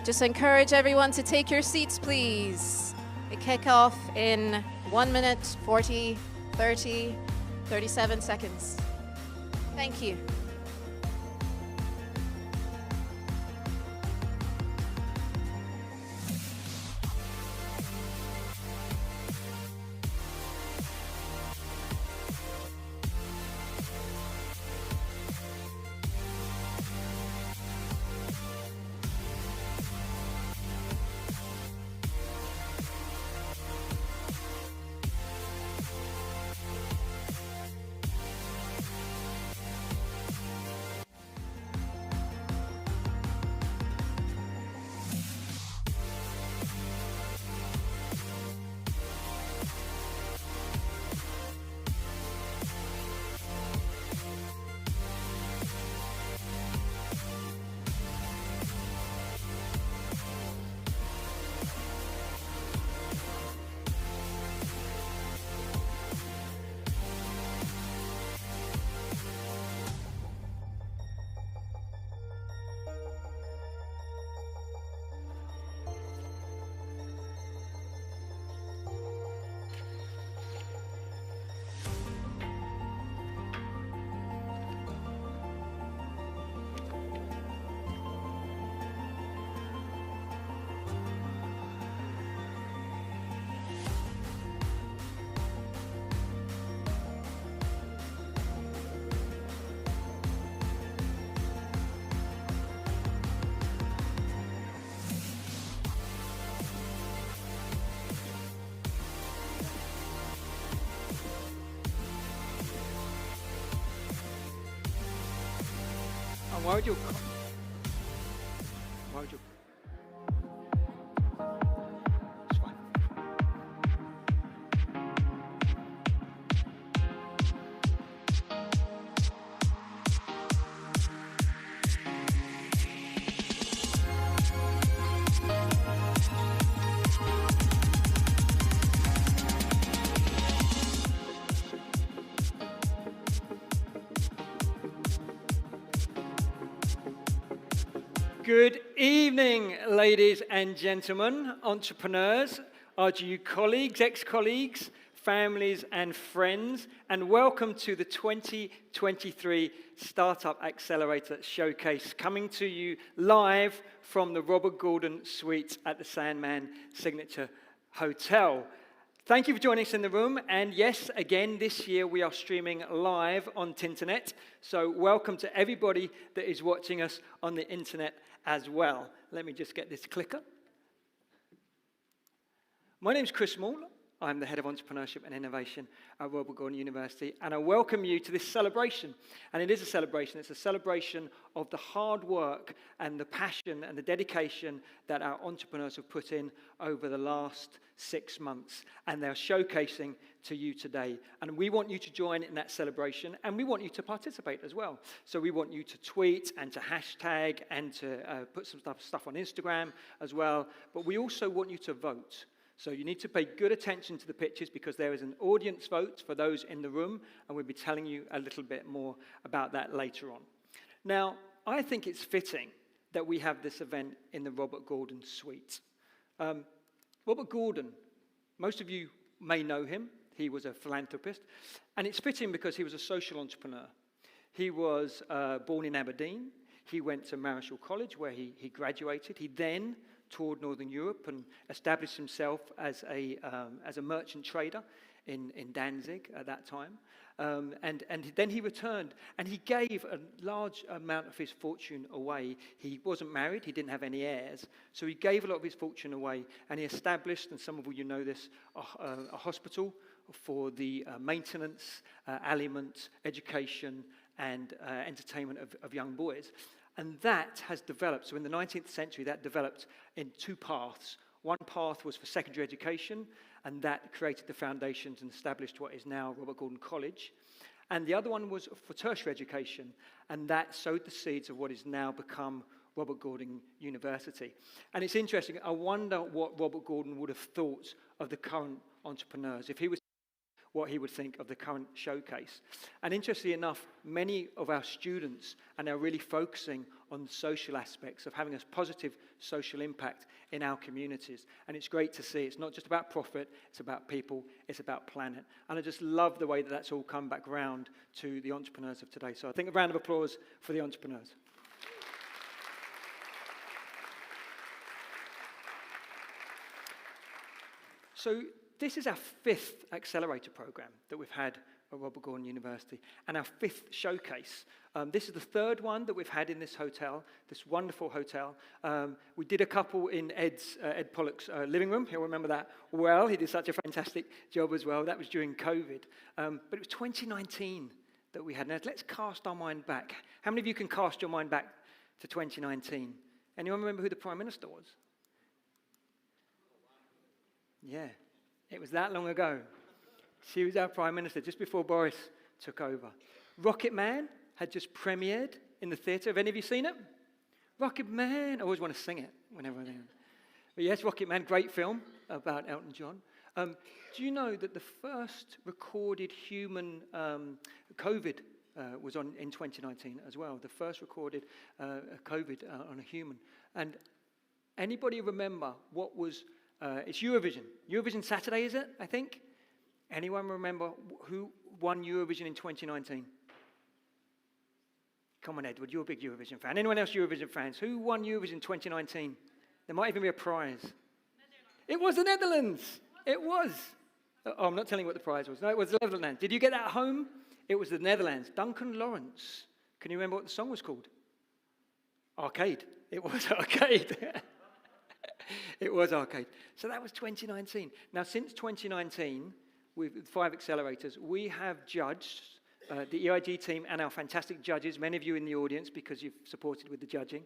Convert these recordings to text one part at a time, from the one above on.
Just encourage everyone to take your seats, please. We kick off in 1 minute, 40, 30, 37 seconds. Thank you. Why would you? It's fine. Good evening, ladies and gentlemen, entrepreneurs, RGU colleagues, ex-colleagues, families and friends, and welcome to the 2023 Startup Accelerator Showcase, coming to you live from the Robert Gordon Suite at the Sandman Signature Hotel. Thank you for joining us in the room, and yes, again, this year we are streaming live on Tinternet, so welcome to everybody that is watching us on the internet as well. Let me just get this clicker. My name is Chris Small. I'm the Head of Entrepreneurship and Innovation at Robert Gordon University, and I welcome you to this celebration. And it is a celebration. It's a celebration of the hard work and the passion and the dedication that our entrepreneurs have put in over the last 6 months, and they're showcasing to you today. And we want you to join in that celebration, and we want you to participate as well. So we want you to tweet and to hashtag and to put some stuff on Instagram as well, but we also want you to vote. So you need to pay good attention to the pictures because there is an audience vote for those in the room, and we'll be telling you a little bit more about that later on. Now, I think it's fitting that we have this event in the Robert Gordon Suite. Robert Gordon, most of you may know him. He was a philanthropist, and it's fitting because he was a social entrepreneur. He was born in Aberdeen. He went to Marischal College where he graduated. He then toured Northern Europe and established himself as a merchant trader in Danzig at that time. And then he returned and he gave a large amount of his fortune away. He wasn't married, he didn't have any heirs, so he gave a lot of his fortune away, and he established, and some of you know this, a hospital for the maintenance, aliment, education, and entertainment of young boys. And that has developed. So in the 19th century, that developed in 2 paths. One path was for secondary education, and that created the foundations and established what is now Robert Gordon College. And the other one was for tertiary education, and that sowed the seeds of what is now become Robert Gordon University. And it's interesting, I wonder what Robert Gordon would have thought of the current entrepreneurs. If he was what he would think of the current showcase. And interestingly enough, many of our students are now really focusing on social aspects of having a positive social impact in our communities. And it's great to see. It's not just about profit, it's about people, it's about planet. And I just love the way that that's all come back round to the entrepreneurs of today. So I think a round of applause for the entrepreneurs. So this is our 5th accelerator program that we've had at Robert Gordon University, and our 5th showcase. This is the 3rd one that we've had in this hotel, this wonderful hotel. We did a couple in Ed Pollock's living room. He'll remember that well. He did such a fantastic job as well. That was during COVID. But it was 2019 that we had. Now, let's cast our mind back. How many of you can cast your mind back to 2019? Anyone remember who the Prime Minister was? Yeah, it was that long ago. She was our Prime Minister just before Boris took over. Rocket Man had just premiered in the theatre. Have any of you seen it? Rocket Man. I always want to sing it whenever I'm there. But yes, Rocket Man, great film about Elton John. Do you know that the first recorded human COVID was in 2019 as well? The first recorded COVID on a human. And anybody remember what was... it's Eurovision. Eurovision Saturday, is it, I think? Anyone remember who won Eurovision in 2019? Come on, Edward, you're a big Eurovision fan. Anyone else Eurovision fans? Who won Eurovision 2019? There might even be a prize. It was the Netherlands. It was. Oh, I'm not telling you what the prize was. No, it was the Netherlands. Did you get that at home? It was the Netherlands. Duncan Lawrence. Can you remember what the song was called? Arcade. It was Arcade. It was Arcade. So that was 2019. Now, since 2019, with 5 accelerators, we have judged, the EIG team and our fantastic judges, many of you in the audience because you've supported with the judging,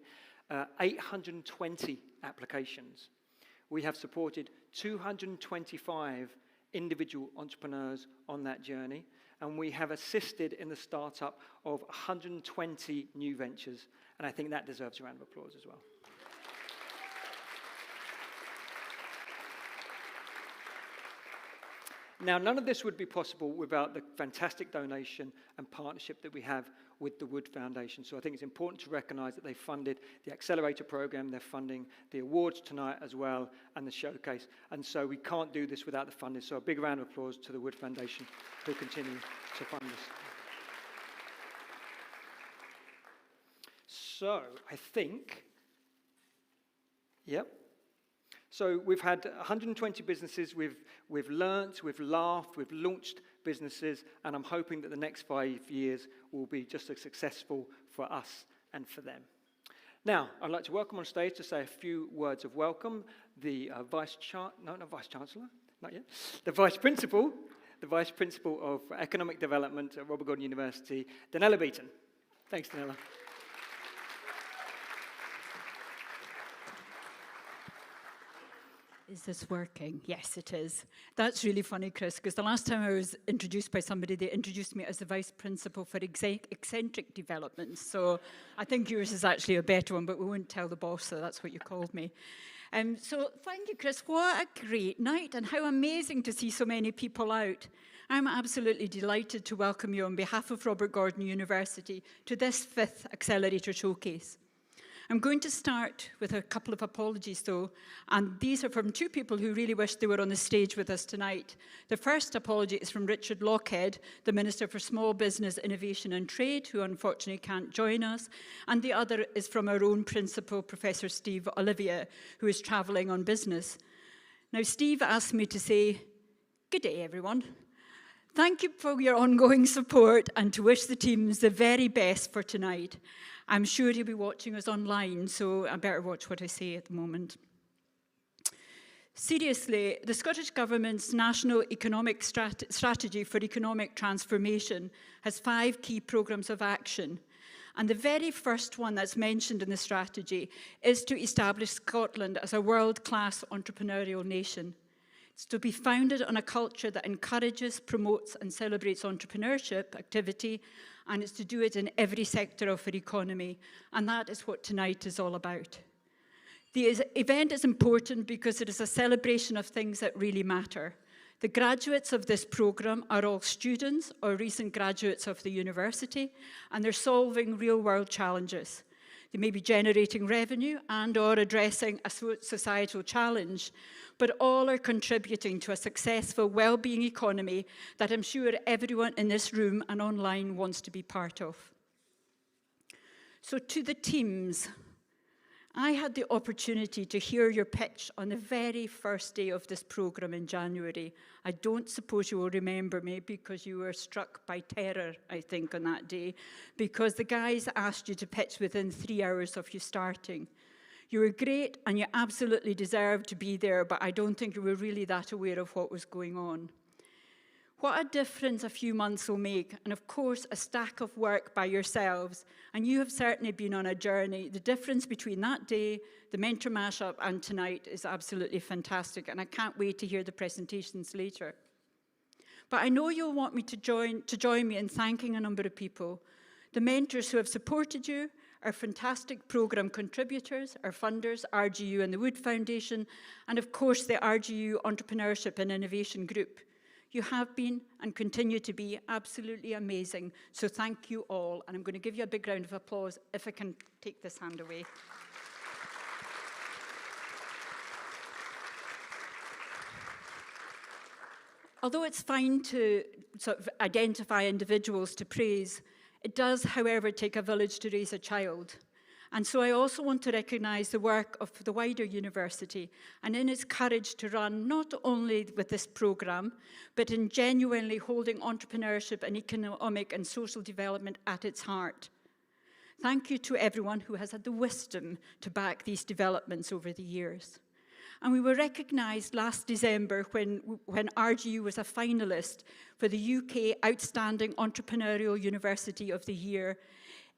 820 applications. We have supported 225 individual entrepreneurs on that journey, and we have assisted in the startup of 120 new ventures, and I think that deserves a round of applause as well. Now, none of this would be possible without the fantastic donation and partnership that we have with the Wood Foundation. So I think it's important to recognise that they funded the Accelerator programme, they're funding the awards tonight as well, and the showcase. And so we can't do this without the funding. So a big round of applause to the Wood Foundation who continue to fund us. So I think, yep. So we've had 120 businesses, we've learnt, we've laughed, we've launched businesses, and I'm hoping that the next 5 years will be just as successful for us and for them. Now, I'd like to welcome on stage to say a few words of welcome, the Vice Chancellor, not yet, the Vice Principal of Economic Development at Robert Gordon University, Danella Beaton. Thanks, Danella. Is this working? Yes, it is. That's really funny, Chris, because the last time I was introduced by somebody, they introduced me as the Vice Principal for Eccentric Developments. So I think yours is actually a better one, but we won't tell the boss, so that's what you called me. So thank you, Chris. What a great night, and how amazing to see so many people out. I'm absolutely delighted to welcome you on behalf of Robert Gordon University to this 5th Accelerator Showcase. I'm going to start with a couple of apologies, though, and these are from 2 people who really wish they were on the stage with us tonight. The first apology is from Richard Lockhead, the Minister for Small Business, Innovation and Trade, who unfortunately can't join us, and the other is from our own principal, Professor Steve Olivier, who is travelling on business. Now, Steve asked me to say, good day, everyone. Thank you for your ongoing support and to wish the teams the very best for tonight. I'm sure you'll be watching us online, so I better watch what I say at the moment. Seriously, the Scottish Government's National Economic Strategy for Economic Transformation has 5 key programmes of action. And the very first one that's mentioned in the strategy is to establish Scotland as a world-class entrepreneurial nation. It's to be founded on a culture that encourages, promotes and celebrates entrepreneurship activity, and it's to do it in every sector of our economy. And that is what tonight is all about. The event is important because it is a celebration of things that really matter. The graduates of this programme are all students or recent graduates of the university, and they're solving real-world challenges. They may be generating revenue and or addressing a societal challenge, but all are contributing to a successful well-being economy that I'm sure everyone in this room and online wants to be part of. So to the teams, I had the opportunity to hear your pitch on the very first day of this programme in January. I don't suppose you will remember me because you were struck by terror, I think, on that day, because the guys asked you to pitch within 3 hours of you starting. You were great and you absolutely deserved to be there, but I don't think you were really that aware of what was going on. What a difference a few months will make, and of course a stack of work by yourselves, and you have certainly been on a journey. The difference between that day, the mentor mashup, and tonight is absolutely fantastic, and I can't wait to hear the presentations later. But I know you'll want me to join me in thanking a number of people. The mentors who have supported you, our fantastic programme contributors, our funders, RGU and the Wood Foundation, and of course the RGU Entrepreneurship and Innovation Group. You have been and continue to be absolutely amazing, so thank you all, and I'm going to give you a big round of applause if I can take this hand away. Although it's fine to sort of identify individuals to praise, it does, however, take a village to raise a child. And so I also want to recognise the work of the wider university and in its courage to run not only with this programme, but in genuinely holding entrepreneurship and economic and social development at its heart. Thank you to everyone who has had the wisdom to back these developments over the years. And we were recognised last December when RGU was a finalist for the UK Outstanding Entrepreneurial University of the Year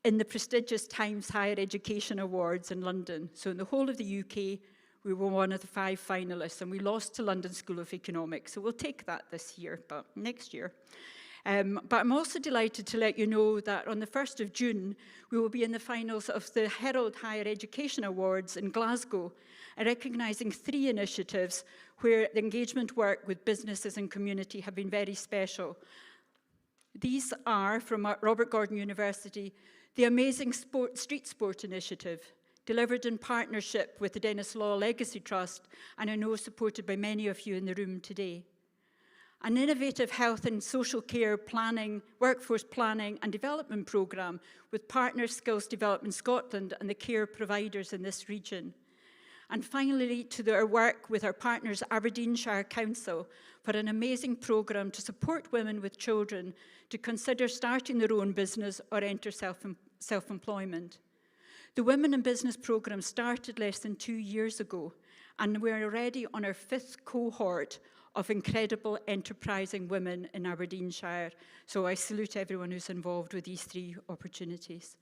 in the prestigious Times Higher Education Awards in London. So in the whole of the UK, we were one of the 5 finalists, and we lost to London School of Economics. So we'll take that this year, but next year. But I'm also delighted to let you know that on the 1st of June, we will be in the finals of the Herald Higher Education Awards in Glasgow, recognising 3 initiatives where the engagement work with businesses and community have been very special. These are, from Robert Gordon University, the amazing street sport initiative, delivered in partnership with the Dennis Law Legacy Trust, and I know supported by many of you in the room today. An innovative health and social care planning, workforce planning and development programme with Partner Skills Development Scotland and the care providers in this region. And finally, to their work with our partners Aberdeenshire Council for an amazing programme to support women with children to consider starting their own business or enter self-employment. The Women in Business programme started less than 2 years ago, and we're already on our 5th cohort of incredible enterprising women in Aberdeenshire. So I salute everyone who's involved with these 3 opportunities.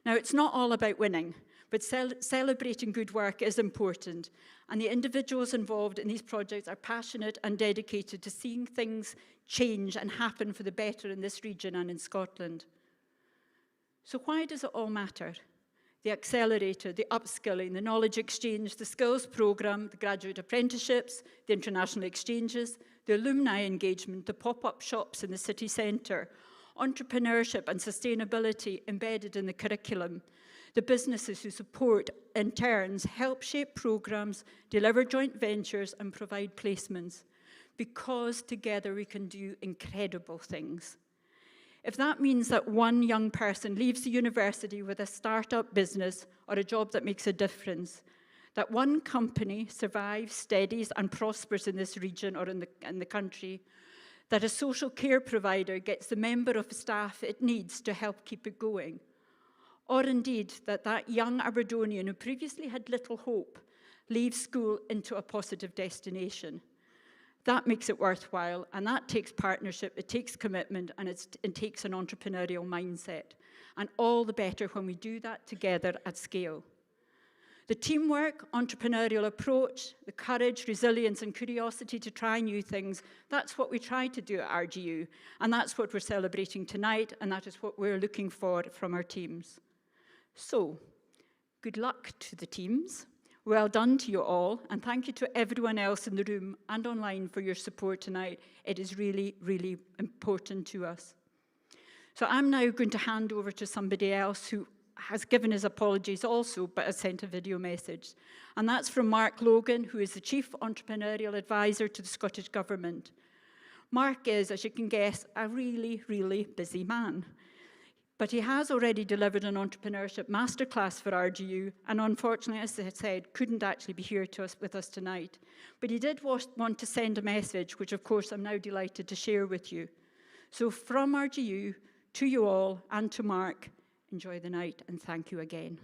Now, it's not all about winning, but celebrating good work is important, and the individuals involved in these projects are passionate and dedicated to seeing things change and happen for the better in this region and in Scotland. So why does it all matter? The accelerator, the upskilling, the knowledge exchange, the skills programme, the graduate apprenticeships, the international exchanges, the alumni engagement, the pop-up shops in the city centre, entrepreneurship and sustainability embedded in the curriculum, the businesses who support interns, help shape programmes, deliver joint ventures and provide placements, because together we can do incredible things. If that means that one young person leaves the university with a startup business or a job that makes a difference, that one company survives, steadies and prospers in this region or in the country, that a social care provider gets the member of staff it needs to help keep it going, or indeed that that young Aberdonian who previously had little hope leaves school into a positive destination. That makes it worthwhile, and that takes partnership, it takes commitment, and it takes an entrepreneurial mindset. And all the better when we do that together at scale. The teamwork, entrepreneurial approach, the courage, resilience, and curiosity to try new things, that's what we try to do at RGU, and that's what we're celebrating tonight, and that is what we're looking for from our teams. So, good luck to the teams. Well done to you all, and thank you to everyone else in the room and online for your support tonight. It is really, really important to us. So I'm now going to hand over to somebody else who has given his apologies also, but has sent a video message. And that's from Mark Logan, who is the Chief Entrepreneurial Advisor to the Scottish Government. Mark is, as you can guess, a really, really busy man. But he has already delivered an entrepreneurship masterclass for RGU, and unfortunately, as I said, couldn't actually be here with us tonight. But he did want to send a message, which of course I'm now delighted to share with you. So from RGU, to you all, and to Mark, enjoy the night, and thank you again.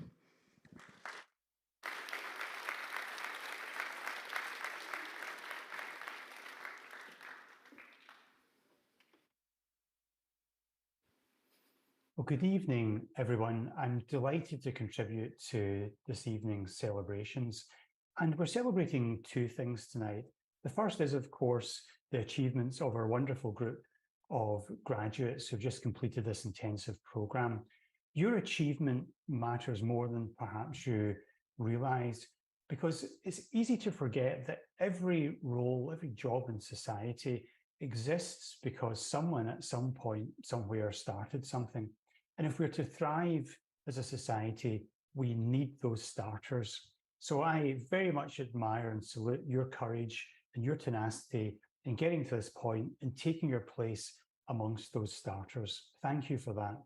Well, good evening, everyone. I'm delighted to contribute to this evening's celebrations. And we're celebrating two things tonight. The first is, of course, the achievements of our wonderful group of graduates who've just completed this intensive program. Your achievement matters more than perhaps you realize, because it's easy to forget that every role, every job in society exists because someone at some point, somewhere started something. And if we're to thrive as a society, we need those starters. So I very much admire and salute your courage and your tenacity in getting to this point and taking your place amongst those starters. Thank you for that.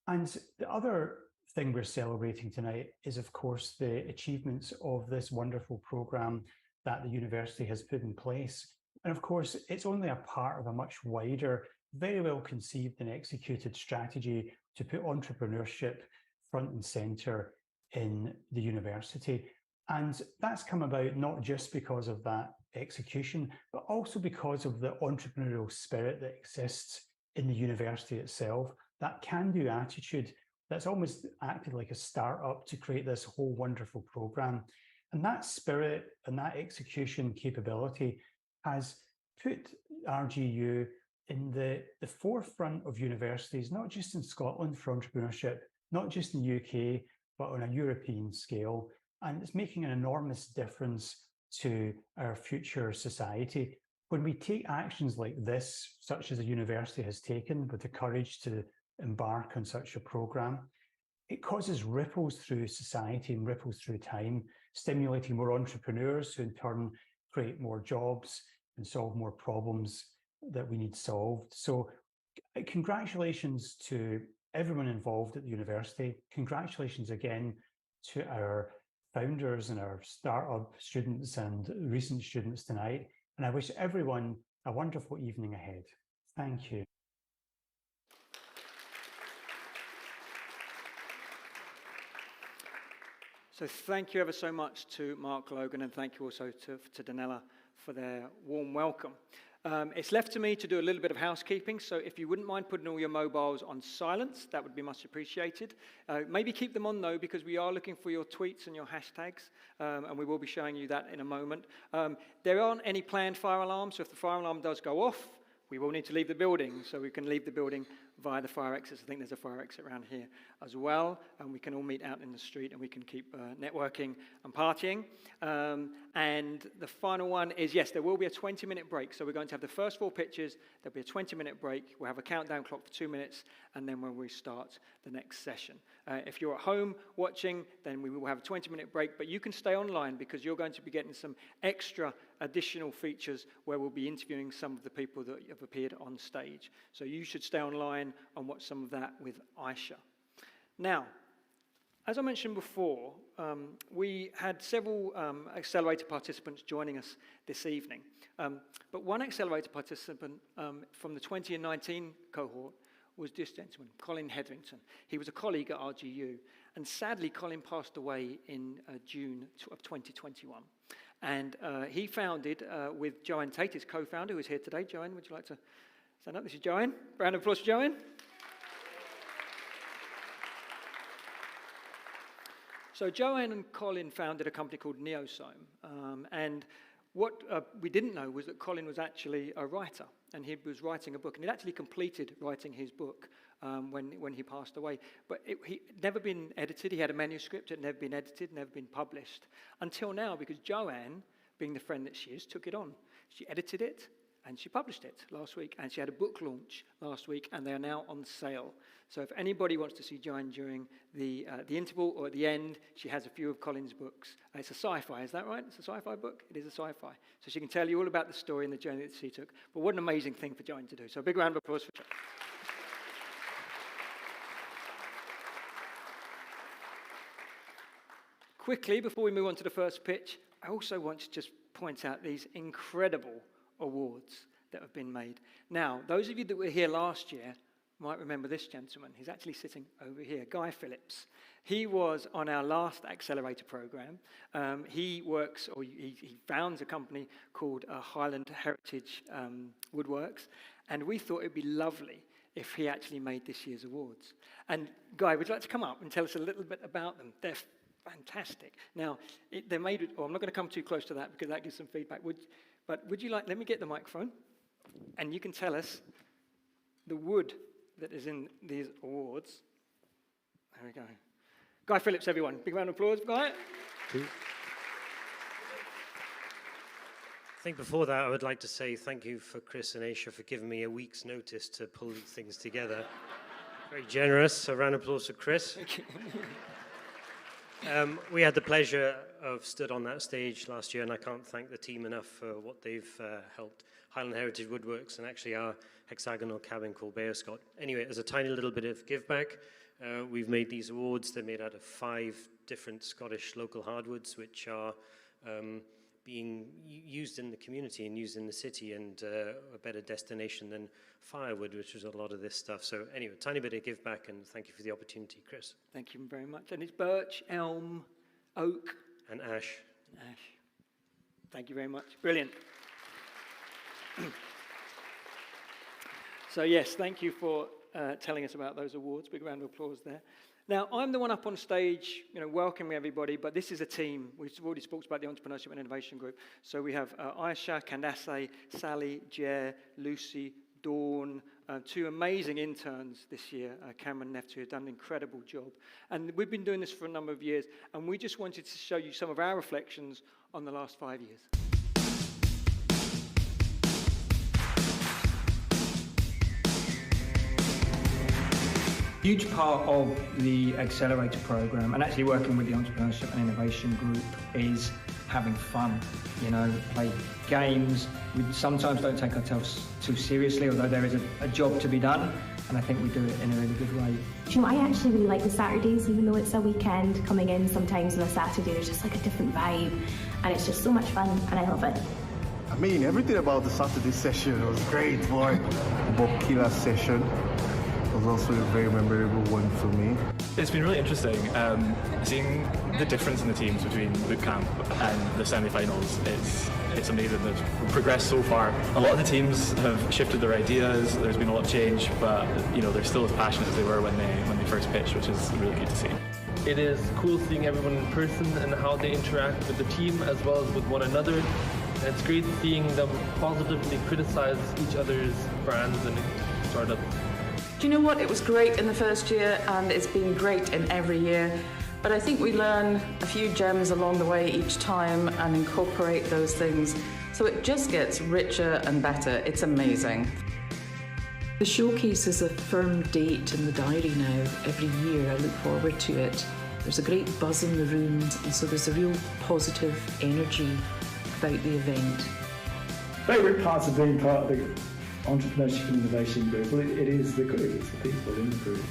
And the other thing we're celebrating tonight is, of course, the achievements of this wonderful program that the university has put in place. And of course, it's only a part of a much wider, very well conceived and executed strategy to put entrepreneurship front and center in the university. And that's come about not just because of that execution, but also because of the entrepreneurial spirit that exists in the university itself, that can-do attitude that's almost acted like a startup to create this whole wonderful program. And that spirit and that execution capability has put RGU in the forefront of universities, not just in Scotland for entrepreneurship, not just in the UK, but on a European scale. And it's making an enormous difference to our future society. When we take actions like this, such as the university has taken with the courage to embark on such a program, it causes ripples through society and ripples through time, stimulating more entrepreneurs who in turn create more jobs and solve more problems that we need solved. So congratulations to everyone involved at the university. Congratulations again to our founders and our startup students and recent students tonight. And I wish everyone a wonderful evening ahead. Thank you. So thank you ever so much to Mark Logan, and thank you also to Danella for their warm welcome. It's left to me to do a little bit of housekeeping, so if you wouldn't mind putting all your mobiles on silence, that would be much appreciated. Maybe keep them on though, because we are looking for your tweets and your hashtags, and we will be showing you that in a moment. There aren't any planned fire alarms, so if the fire alarm does go off, we will need to leave the building, so we can leave the building via the fire exits. I think there's a fire exit around here as well, and we can all meet out in the street and we can keep networking and partying. And the final one is, yes, there will be a 20-minute break. So we're going to have the first 4 pictures. There'll be a 20-minute break. We'll have a countdown clock for 2 minutes, and then when we start the next session. If you're at home watching, then we will have a 20-minute break, but you can stay online because you're going to be getting some extra additional features where we'll be interviewing some of the people that have appeared on stage. So you should stay online and watch some of that with Aisha. Now, as I mentioned before, we had several Accelerator participants joining us this evening. But one Accelerator participant from the 2019 cohort was this gentleman, Colin Hetherington. He was a colleague at RGU, and sadly, Colin passed away in June of 2021. And he founded, with Joanne Tate, his co-founder, who is here today. Joanne, would you like to stand up? This is Joanne. Round of applause for Joanne. So Joanne and Colin founded a company called Neosome, and What we didn't know was that Colin was actually a writer, and he was writing a book, and he'd actually completed writing his book when he passed away. But he'd never been edited. He had a manuscript. It had never been edited, never been published, until now, because Joanne, being the friend that she is, took it on. She edited it, and she published it last week, and she had a book launch last week, and they are now on sale. So if anybody wants to see Joanne during the interval or at the end, she has a few of Colin's books. It's a sci-fi, is that right? It's a sci-fi book? It is a sci-fi. So she can tell you all about the story and the journey that she took. But what an amazing thing for Joanne to do. So a big round of applause for Joanne. Quickly, before we move on to the first pitch, I also want to just point out these incredible awards that have been made. Now, those of you that were here last year might remember this gentleman. He's actually sitting over here, Guy Phillips. He was on our last accelerator program. He founds a company called Highland Heritage Woodworks, and we thought it'd be lovely if he actually made this year's awards. And Guy, would you like to come up and tell us a little bit about them? They're fantastic. Now, they're made. I'm not going to come too close to that because that gives some feedback. Would you like? Let me get the microphone, and you can tell us the wood that is in these awards. There we go. Guy Phillips, everyone. Big round of applause, Guy. I think before that, I would like to say thank you for Chris and Aisha for giving me a week's notice to pull these things together. Very generous. A round of applause for Chris. We had the pleasure of stood on that stage last year, and I can't thank the team enough for what they've helped Highland Heritage Woodworks and actually our hexagonal cabin called Bearscot. Anyway, as a tiny little bit of give back, we've made these awards. They're made out of 5 different Scottish local hardwoods, which are being used in the community and used in the city, and a better destination than firewood, which was a lot of this stuff. So anyway, a tiny bit of give back, and thank you for the opportunity, Chris. Thank you very much. And it's birch, elm, oak. And ash. Ash. Thank you very much. Brilliant. So yes, thank you for telling us about those awards. Big round of applause there. Now, I'm the one up on stage, welcoming everybody, but this is a team. We've already spoken about the Entrepreneurship and Innovation Group. So we have Aisha, Candace, Sally, Jer, Lucy, Dawn, 2 amazing interns this year, Cameron and Neft, who have done an incredible job. And we've been doing this for a number of years, and we just wanted to show you some of our reflections on the last 5 years. Huge part of the Accelerator program, and actually working with the Entrepreneurship and Innovation Group, is having fun. Play games. We sometimes don't take ourselves too seriously, although there is a job to be done, and I think we do it in a really good way. I actually really like the Saturdays, even though it's a weekend. Coming in sometimes on a Saturday, there's just like a different vibe, and it's just so much fun, and I love it. I mean, everything about the Saturday session was great, boy. Bob Killer's session was also a very memorable one for me. It's been really interesting seeing the difference in the teams between bootcamp and the semi-finals. It's amazing that we've progressed so far. A lot of the teams have shifted their ideas. There's been a lot of change, but they're still as passionate as they were when they first pitched, which is really good to see. It is cool seeing everyone in person and how they interact with the team as well as with one another. And it's great seeing them positively criticize each other's brands and startups. Do you know what? It was great in the first year, and it's been great in every year. But I think we learn a few gems along the way each time and incorporate those things. So it just gets richer and better. It's amazing. The showcase is a firm date in the diary now. Every year I look forward to it. There's a great buzz in the rooms, and so there's a real positive energy about the event. Favourite parts of being part of the Entrepreneurship and Innovation Group? Well, it's the group, it's the people in the group.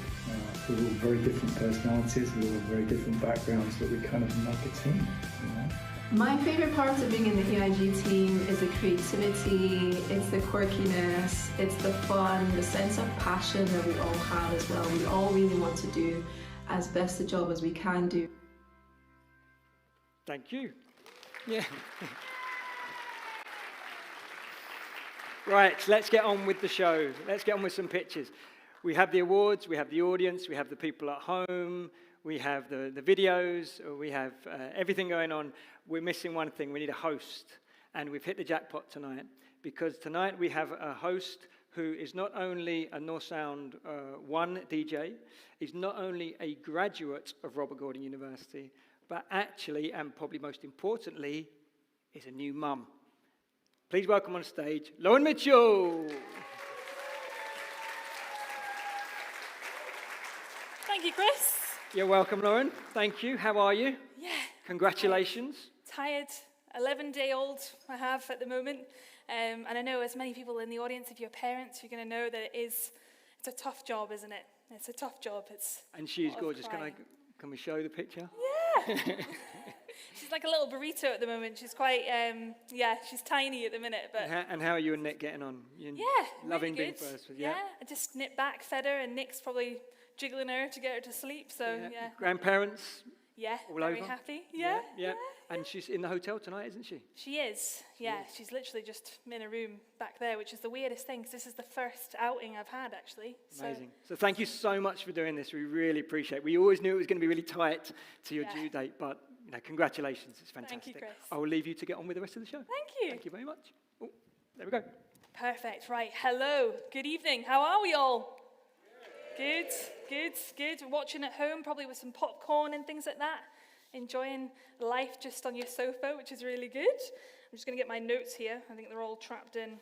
We're all very different personalities, we're all very different backgrounds, but we kind of make a team. My favourite part of being in the EIG team is the creativity, it's the quirkiness, it's the fun, the sense of passion that we all have as well. We all really want to do as best a job as we can do. Thank you. Yeah. Right, let's get on with the show. Let's get on with some pictures. We have the awards, we have the audience, we have the people at home, we have the videos, we have everything going on. We're missing one thing, we need a host. And we've hit the jackpot tonight, because tonight we have a host who is not only a North Sound 1 DJ, he's not only a graduate of Robert Gordon University, but actually, and probably most importantly, is a new mum. Please welcome on stage, Lauren Mitchell. Thank you, Chris. You're welcome, Lauren. Thank you. How are you? Yeah. Congratulations. Tired. 11-day-old I have at the moment. And I know as many people in the audience, if you're parents, you're going to know that it's a tough job, isn't it? It's a tough job. And she is gorgeous. Can we show the picture? Yeah. She's like a little burrito at the moment. She's quite, she's tiny at the minute. But And how are you and Nick getting on? Loving really being first. Yeah, I just nipped back, fed her, and Nick's probably jiggling her to get her to sleep. So, yeah. Grandparents? Yeah, all very over? happy. Yeah. And she's in the hotel tonight, isn't she? She is, yeah. She's literally just in a room back there, which is the weirdest thing, because this is the first outing I've had, actually. Amazing. So thank you so much for doing this. We really appreciate it. We always knew it was going to be really tight to your due date, but congratulations. It's fantastic. Thank you, Chris. I will leave you to get on with the rest of the show. Thank you. Thank you very much. Oh, there we go. Perfect. Right. Hello. Good evening. How are we all? Good. Watching at home, probably with some popcorn and things like that. Enjoying life just on your sofa, which is really good. I'm just going to get my notes here. I think they're all trapped in.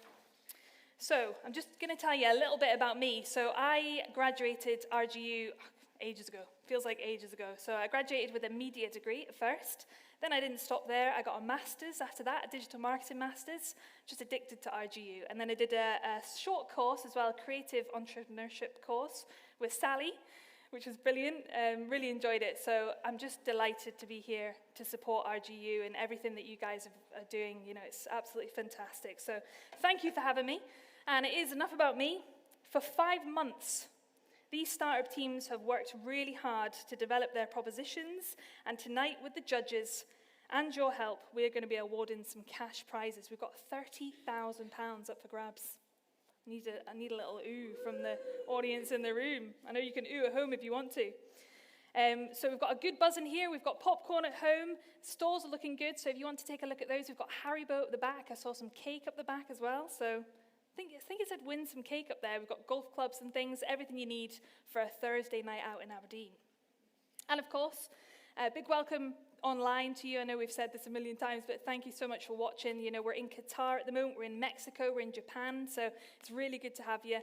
So I'm just going to tell you a little bit about me. So I graduated RGU ages ago. Feels like ages ago. So I graduated with a media degree at first. Then I didn't stop there. I got a master's after that, a digital marketing master's. Just addicted to RGU. And then I did a short course as well, a creative entrepreneurship course with Sally, which was brilliant. Really enjoyed it. So I'm just delighted to be here to support RGU and everything that you guys are doing. It's absolutely fantastic. So thank you for having me. And it is enough about me. For 5 months, these startup teams have worked really hard to develop their propositions. And tonight, with the judges and your help, we're going to be awarding some cash prizes. We've got £30,000 up for grabs. I need a little ooh from the audience in the room. I know you can ooh at home if you want to. So we've got a good buzz in here. We've got popcorn at home. Stores are looking good. So if you want to take a look at those, we've got Haribo at the back. I saw some cake up the back as well. So I think it said win some cake up there. We've got golf clubs and things, everything you need for a Thursday night out in Aberdeen. And of course, a big welcome online to you. I know we've said this a million times, but thank you so much for watching. We're in Qatar at the moment, we're in Mexico, we're in Japan, so it's really good to have you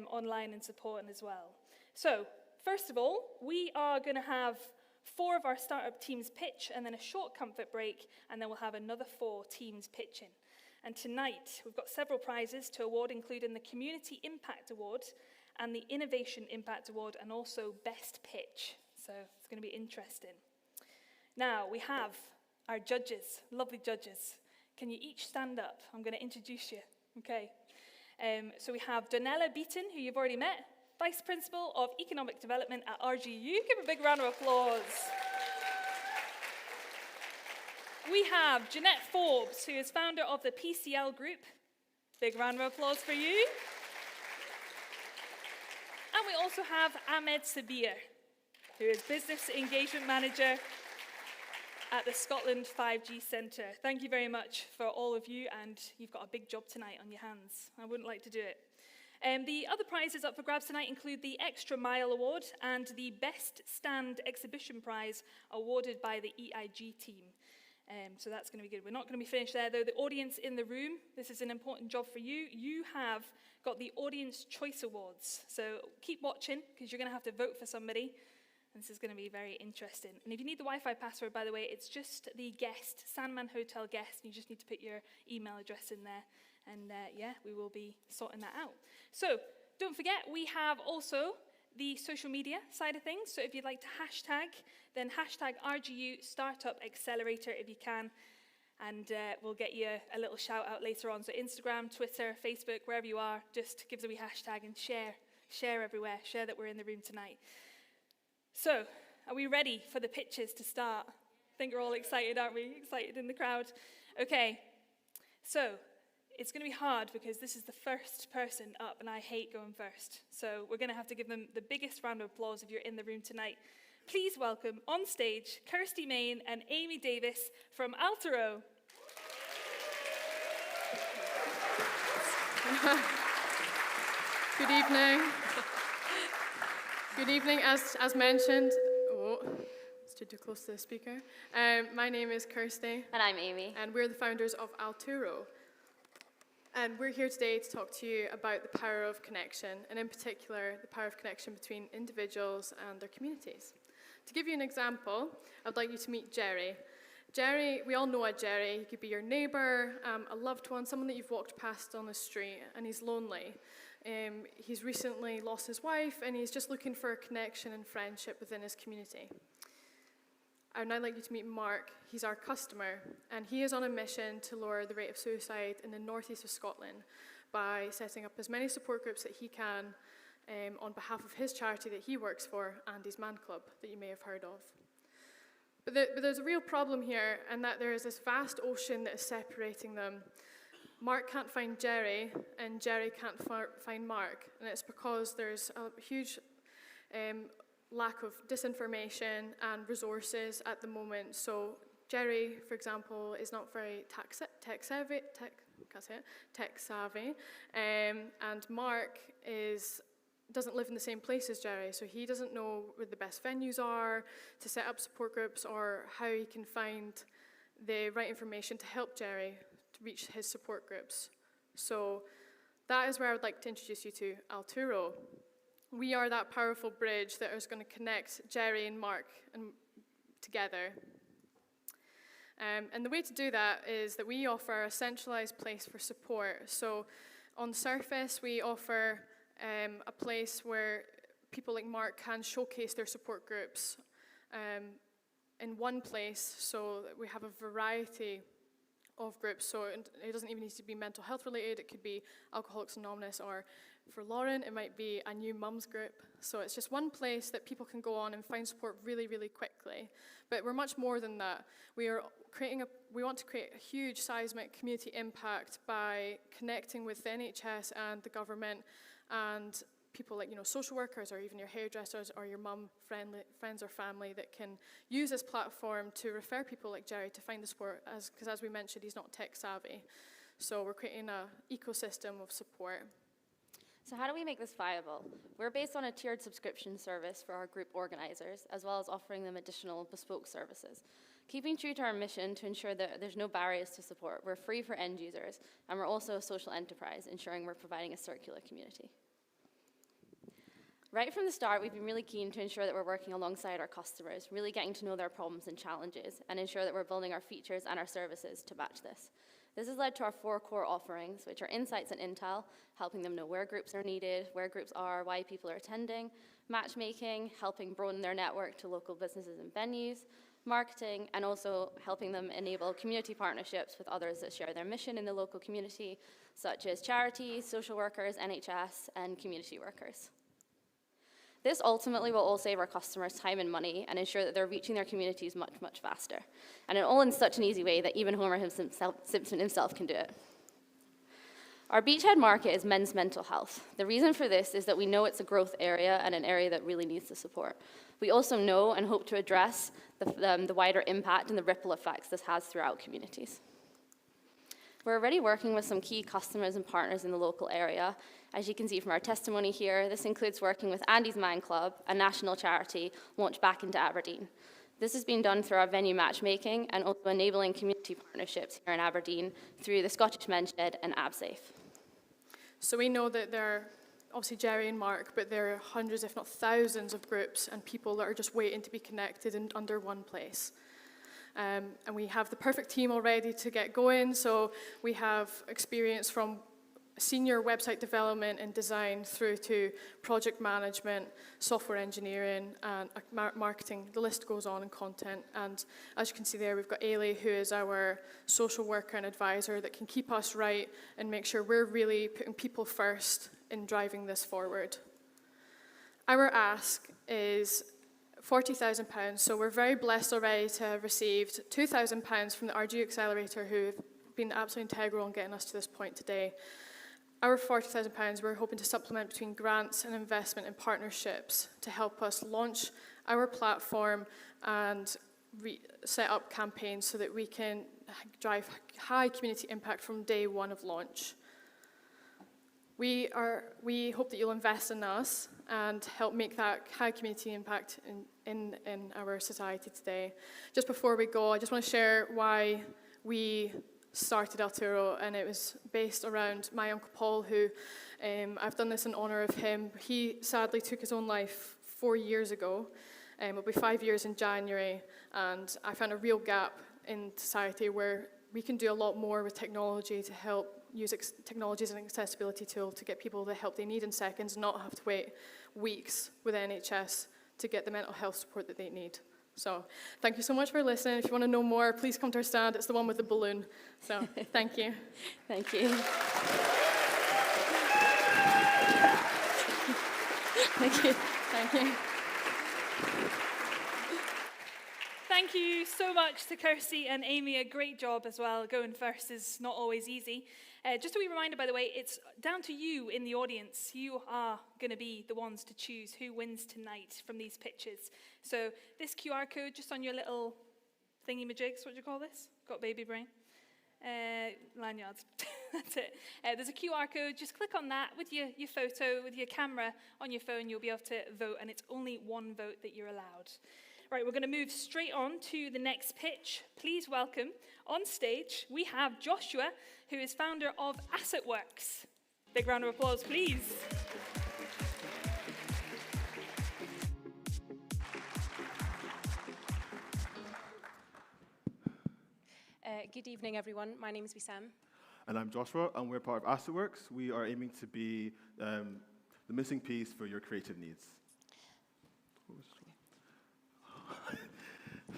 online and supporting as well. So, first of all, we are going to have 4 of our startup teams pitch, and then a short comfort break, and then we'll have another 4 teams pitching. And tonight, we've got several prizes to award, including the Community Impact Award and the Innovation Impact Award, and also Best Pitch. So it's going to be interesting. Now, we have our judges, lovely judges. Can you each stand up? I'm going to introduce you. Okay. So we have Donella Beaton, who you've already met, Vice Principal of Economic Development at RGU. Give a big round of applause. We have Jeanette Forbes, who is founder of the PCL Group. Big round of applause for you. And we also have Ahmed Sabir, who is Business Engagement Manager at the Scotland 5G Centre. Thank you very much for all of you, and you've got a big job tonight on your hands. I wouldn't like to do it. The other prizes up for grabs tonight include the Extra Mile Award and the Best Stand Exhibition Prize awarded by the EIG team. So that's going to be good. We're not going to be finished there, though. The audience in the room, this is an important job for you. You have got the Audience Choice Awards. So keep watching, because you're going to have to vote for somebody. And this is going to be very interesting. And if you need the Wi-Fi password, by the way, it's just the guest, Sandman Hotel guest. You just need to put your email address in there. And we will be sorting that out. So don't forget, we have also the social media side of things. So if you'd like to hashtag, then hashtag RGU Startup Accelerator if you can. And we'll get you a little shout out later on. So Instagram, Twitter, Facebook, wherever you are, just give us a wee hashtag and share everywhere. Share that we're in the room tonight. So, are we ready for the pitches to start? I think we're all excited, aren't we? Excited in the crowd. Okay, so it's going to be hard because this is the first person up, and I hate going first. So we're going to have to give them the biggest round of applause if you're in the room tonight. Please welcome on stage Kirsty Main and Amy Davis from Altero. Good evening. Good evening. As mentioned, stood too close to the speaker. My name is Kirsty. And I'm Amy. And we're the founders of Alturo. And we're here today to talk to you about the power of connection, and in particular, the power of connection between individuals and their communities. To give you an example, I'd like you to meet Jerry. Jerry, we all know a Jerry. He could be your neighbor, a loved one, someone that you've walked past on the street, and he's lonely. He's recently lost his wife, and he's just looking for a connection and friendship within his community. I'd now like you to meet Mark. He's our customer, and he is on a mission to lower the rate of suicide in the northeast of Scotland by setting up as many support groups that he can on behalf of his charity that he works for, Andy's Man Club, that you may have heard of. But there's a real problem here, and that there is this vast ocean that is separating them. Mark can't find Jerry, and Jerry can't find Mark, and it's because there's a huge lack of disinformation and resources at the moment. So Jerry, for example, is not very tech savvy, and Mark doesn't live in the same place as Jerry, so he doesn't know where the best venues are to set up support groups or how he can find the right information to help Jerry to reach his support groups. So that is where I would like to introduce you to Alturo. We are that powerful bridge that is going to connect Jerry and Mark together. And the way to do that is that we offer a centralized place for support. So on the surface, we offer a place where people like Mark can showcase their support groups in one place, so that we have a variety of groups. So it doesn't even need to be mental health related. It could be Alcoholics Anonymous, or for Lauren, it might be a new mums group. So it's just one place that people can go on and find support really, really quickly. But we're much more than that. We want to create a huge seismic community impact by connecting with the NHS and the government and people like social workers, or even your hairdressers, or your friends or family that can use this platform to refer people like Jerry to find the support, because as we mentioned, he's not tech savvy. So we're creating an ecosystem of support. So how do we make this viable? We're based on a tiered subscription service for our group organizers, as well as offering them additional bespoke services. Keeping true to our mission to ensure that there's no barriers to support, we're free for end users, and we're also a social enterprise, ensuring we're providing a circular community. Right from the start, we've been really keen to ensure that we're working alongside our customers, really getting to know their problems and challenges, and ensure that we're building our features and our services to match this. This has led to our 4 core offerings, which are insights and intel, helping them know where groups are needed, where groups are, why people are attending, matchmaking, helping broaden their network to local businesses and venues, marketing, and also helping them enable community partnerships with others that share their mission in the local community, such as charities, social workers, NHS, and community workers. This ultimately will all save our customers time and money and ensure that they're reaching their communities much, much faster. And all in such an easy way that even Homer Simpson himself can do it. Our beachhead market is men's mental health. The reason for this is that we know it's a growth area and an area that really needs the support. We also know and hope to address the wider impact and the ripple effects this has throughout communities. We're already working with some key customers and partners in the local area. As you can see from our testimony here, this includes working with Andy's Man Club, a national charity launched back into Aberdeen. This has been done through our venue matchmaking and also enabling community partnerships here in Aberdeen through the Scottish Men's Shed and AbSafe. So we know that there are obviously Jerry and Mark, but there are hundreds, if not thousands, of groups and people that are just waiting to be connected under one place. And we have the perfect team already to get going. So we have experience from senior website development and design through to project management, software engineering, and marketing. The list goes on, and content. And as you can see there, we've got Ailey, who is our social worker and advisor that can keep us right and make sure we're really putting people first in driving this forward. Our ask is £40,000, so we're very blessed already to have received £2,000 from the RGU Accelerator, who have been absolutely integral in getting us to this point today. Our £40,000, we're hoping to supplement between grants and investment and partnerships to help us launch our platform and set up campaigns so that we can drive high community impact from day one of launch. We hope that you'll invest in us and help make that high community impact in our society today. Just before we go, I just want to share why we started Arturo, and it was based around my Uncle Paul, who I've done this in honor of him. He sadly took his own life 4 years ago. It'll be 5 years in January, and I found a real gap in society where we can do a lot more with technology to help use technology as an accessibility tool to get people the help they need in seconds, not have to wait weeks with NHS to get the mental health support that they need. So thank you so much for listening. If you want to know more, please come to our stand. It's the one with the balloon. So thank you. Thank you. Thank you. Thank you. Thank you so much to Kirsty and Amy. A great job as well. Going first is not always easy. Just a wee reminder, by the way, it's down to you in the audience. You are going to be the ones to choose who wins tonight from these pitches. So this QR code just on your little thingy-majigs, what do you call this? Got baby brain? Lanyards. That's it. There's a QR code. Just click on that with your photo, with your camera on your phone. You'll be able to vote, and it's only one vote that you're allowed. Right, we're going to move straight on to the next pitch. Please welcome on stage, we have Joshua, who is founder of AssetWorks. Big round of applause, please. Good evening, everyone. My name is Wissam. And I'm Joshua, and we're part of AssetWorks. We are aiming to be the missing piece for your creative needs.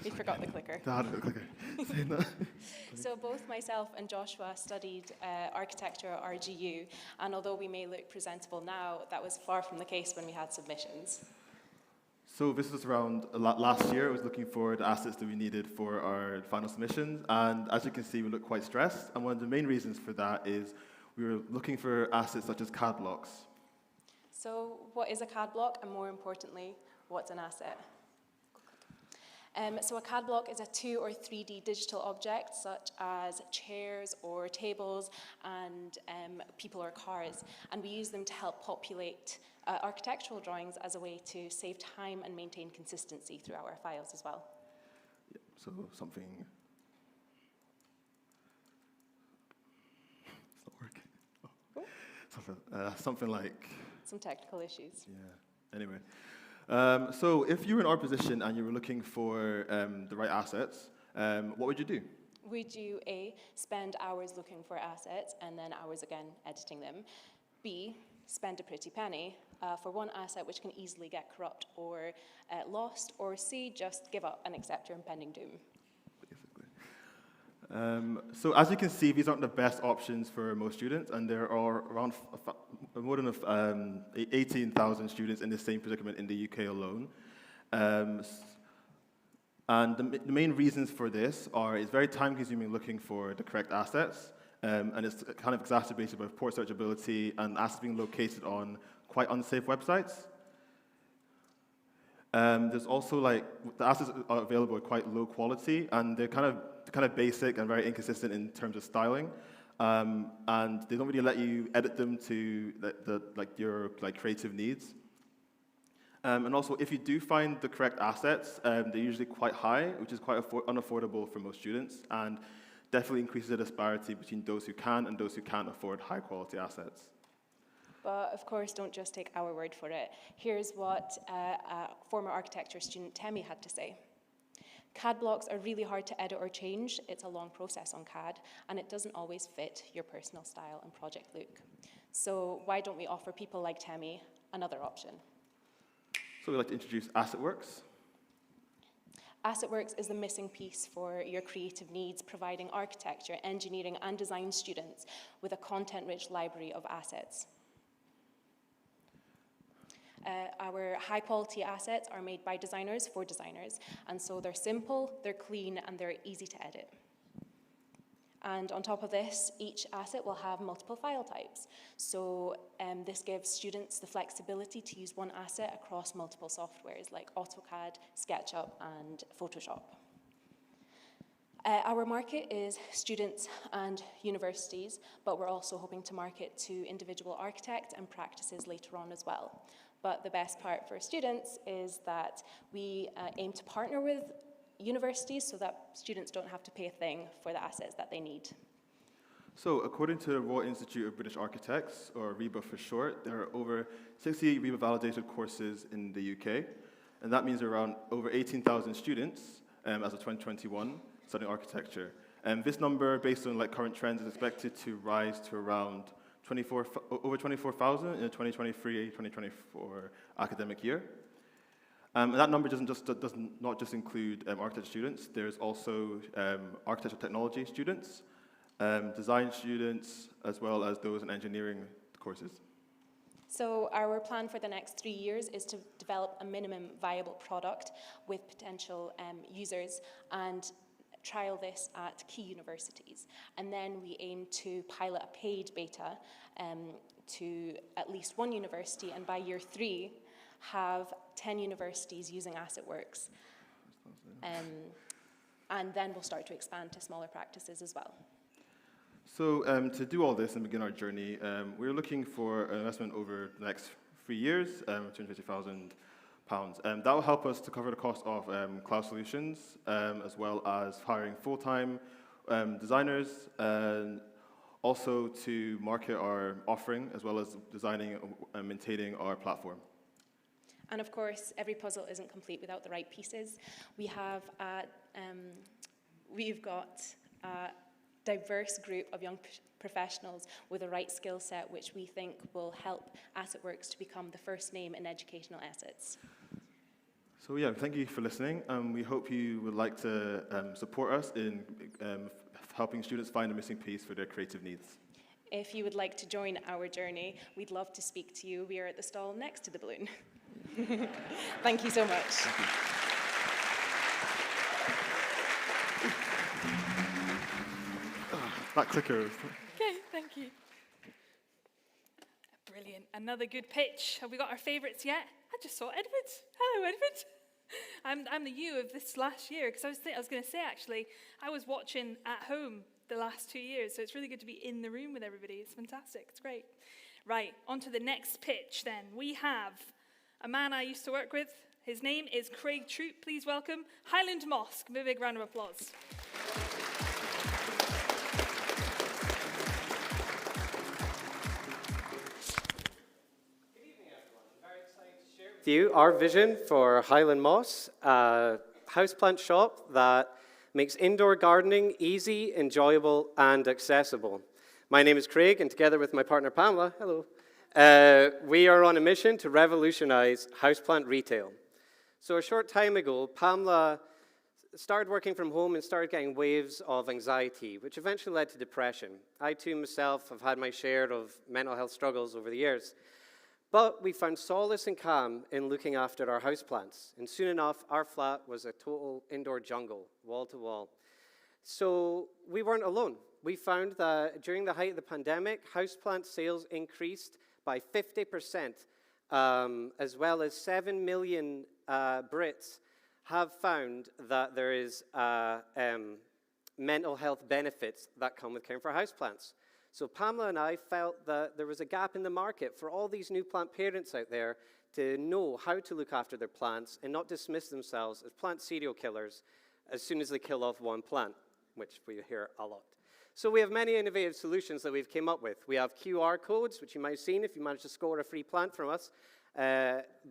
We forgot the clicker. So both myself and Joshua studied architecture at RGU, and although we may look presentable now, that was far from the case when we had submissions. So this was around last year. I was looking for the assets that we needed for our final submissions, and as you can see, we look quite stressed, and one of the main reasons for that is we were looking for assets such as CAD blocks. So what is a CAD block, and more importantly, what's an asset? So a CAD block is a 2 or 3D digital object, such as chairs or tables and people or cars, and we use them to help populate architectural drawings as a way to save time and maintain consistency throughout our files as well. Yeah, so something... It's not working. Oh. Something like... Some technical issues. Yeah, anyway. So if you were in our position and you were looking for the right assets, what would you do? Would you A, spend hours looking for assets and then hours again editing them? B, spend a pretty penny for one asset which can easily get corrupt or lost? Or C, just give up and accept your impending doom? So as you can see, these aren't the best options for most students, and there are around more than 18,000 students in the same predicament in the UK alone. And the main reasons for this are it's very time-consuming looking for the correct assets, and it's kind of exacerbated by poor searchability and assets being located on quite unsafe websites. There's also the assets are available at quite low quality, and they're kind of basic and very inconsistent in terms of styling, and they don't really let you edit them to your creative needs. And also, if you do find the correct assets, they're usually quite high, which is quite unaffordable for most students, and definitely increases the disparity between those who can and those who can't afford high-quality assets. But of course, don't just take our word for it. Here's what a former architecture student, Temi, had to say. CAD blocks are really hard to edit or change. It's a long process on CAD, and it doesn't always fit your personal style and project look. So why don't we offer people like Temi another option? So we'd like to introduce AssetWorks. AssetWorks is the missing piece for your creative needs, providing architecture, engineering, and design students with a content-rich library of assets. Our high-quality assets are made by designers for designers, and so they're simple, they're clean, and they're easy to edit. And on top of this, each asset will have multiple file types. So this gives students the flexibility to use one asset across multiple softwares like AutoCAD, SketchUp, and Photoshop. Our market is students and universities, but we're also hoping to market to individual architects and practices later on as well. But the best part for students is that we aim to partner with universities so that students don't have to pay a thing for the assets that they need. So, according to the Royal Institute of British Architects, or RIBA for short, there are over 60 RIBA-validated courses in the UK, and that means around over 18,000 students as of 2021 studying architecture. And this number, based on current trends, is expected to rise to around over 24,000 in the 2023-2024 academic year. And that number does not just include architecture students. There's also architectural technology students, design students, as well as those in engineering courses. So our plan for the next 3 years is to develop a minimum viable product with potential users and trial this at key universities. And then we aim to pilot a paid beta to at least one university, and by year 3, have 10 universities using AssetWorks. And then we'll start to expand to smaller practices as well. So to do all this and begin our journey, we're looking for an investment over the next 3 years, £250,000. That will help us to cover the cost of cloud solutions, as well as hiring full-time designers, and also to market our offering, as well as designing and maintaining our platform. And of course, every puzzle isn't complete without the right pieces. We've got a diverse group of young professionals with the right skill set, which we think will help AssetWorks to become the first name in educational assets. So yeah, thank you for listening. We hope you would like to support us in helping students find a missing piece for their creative needs. If you would like to join our journey, we'd love to speak to you. We are at the stall next to the balloon. Thank you so much. Thank you. That clicker. Okay, thank you. Brilliant. Another good pitch. Have we got our favourites yet? I just saw Edward. Hello, Edward. I'm the you of this last year, because I was going to say, actually, I was watching at home the last 2 years, so it's really good to be in the room with everybody. It's fantastic. It's great. Right, on to the next pitch then. We have a man I used to work with. His name is Craig Troop. Please welcome Highland Mosque. Give a big round of applause. You our vision for Highland Moss, a houseplant shop that makes indoor gardening easy, enjoyable, and accessible. My name is Craig, and together with my partner Pamela, hello, we are on a mission to revolutionize houseplant retail. So a short time ago, Pamela started working from home and started getting waves of anxiety, which eventually led to depression. I too myself have had my share of mental health struggles over the years. But we found solace and calm in looking after our houseplants. And soon enough, our flat was a total indoor jungle, wall to wall. So we weren't alone. We found that during the height of the pandemic, houseplant sales increased by 50%, as well as 7 million Brits have found that there is mental health benefits that come with caring for houseplants. So Pamela and I felt that there was a gap in the market for all these new plant parents out there to know how to look after their plants and not dismiss themselves as plant serial killers as soon as they kill off one plant, which we hear a lot. So we have many innovative solutions that we've came up with. We have QR codes, which you might have seen if you managed to score a free plant from us,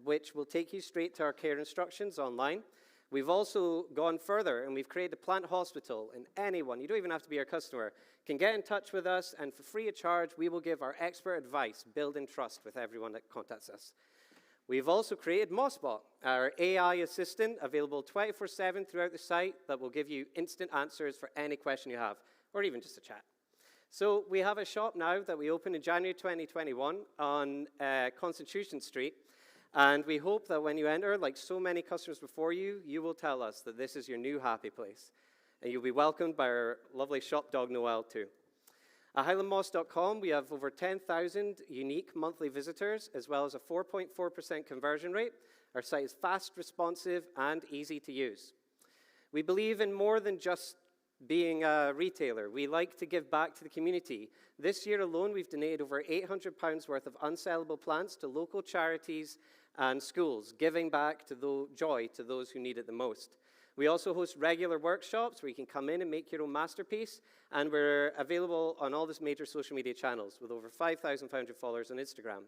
which will take you straight to our care instructions online. We've also gone further, and we've created a plant hospital, and anyone, you don't even have to be our customer, can get in touch with us, and for free of charge, we will give our expert advice, building trust with everyone that contacts us. We've also created Mossbot, our AI assistant, available 24/7 throughout the site that will give you instant answers for any question you have, or even just a chat. So we have a shop now that we opened in January 2021 on Constitution Street, and we hope that when you enter, like so many customers before you, you will tell us that this is your new happy place. And you'll be welcomed by our lovely shop dog, Noel, too. At highlandmoss.com, we have over 10,000 unique monthly visitors, as well as a 4.4% conversion rate. Our site is fast, responsive, and easy to use. We believe in more than just Being a retailer, we like to give back to the community. This year alone, we've donated over £800 worth of unsellable plants to local charities and schools, giving back to joy to those who need it the most. We also host regular workshops where you can come in and make your own masterpiece, and we're available on all these major social media channels with over 5,500 followers on Instagram.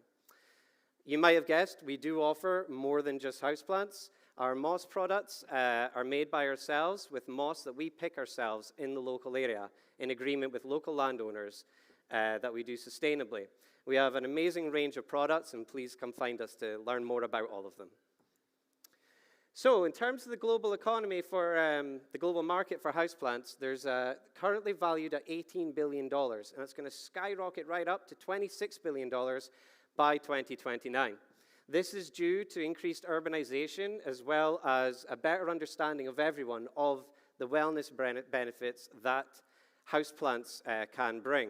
You might have guessed, we do offer more than just houseplants. Our moss products are made by ourselves with moss that we pick ourselves in the local area in agreement with local landowners that we do sustainably. We have an amazing range of products, and please come find us to learn more about all of them. So in terms of the global economy for the global market for houseplants, there's currently valued at $18 billion, and it's going to skyrocket right up to $26 billion by 2029. This is due to increased urbanization as well as a better understanding of everyone of the wellness benefits that houseplants can bring.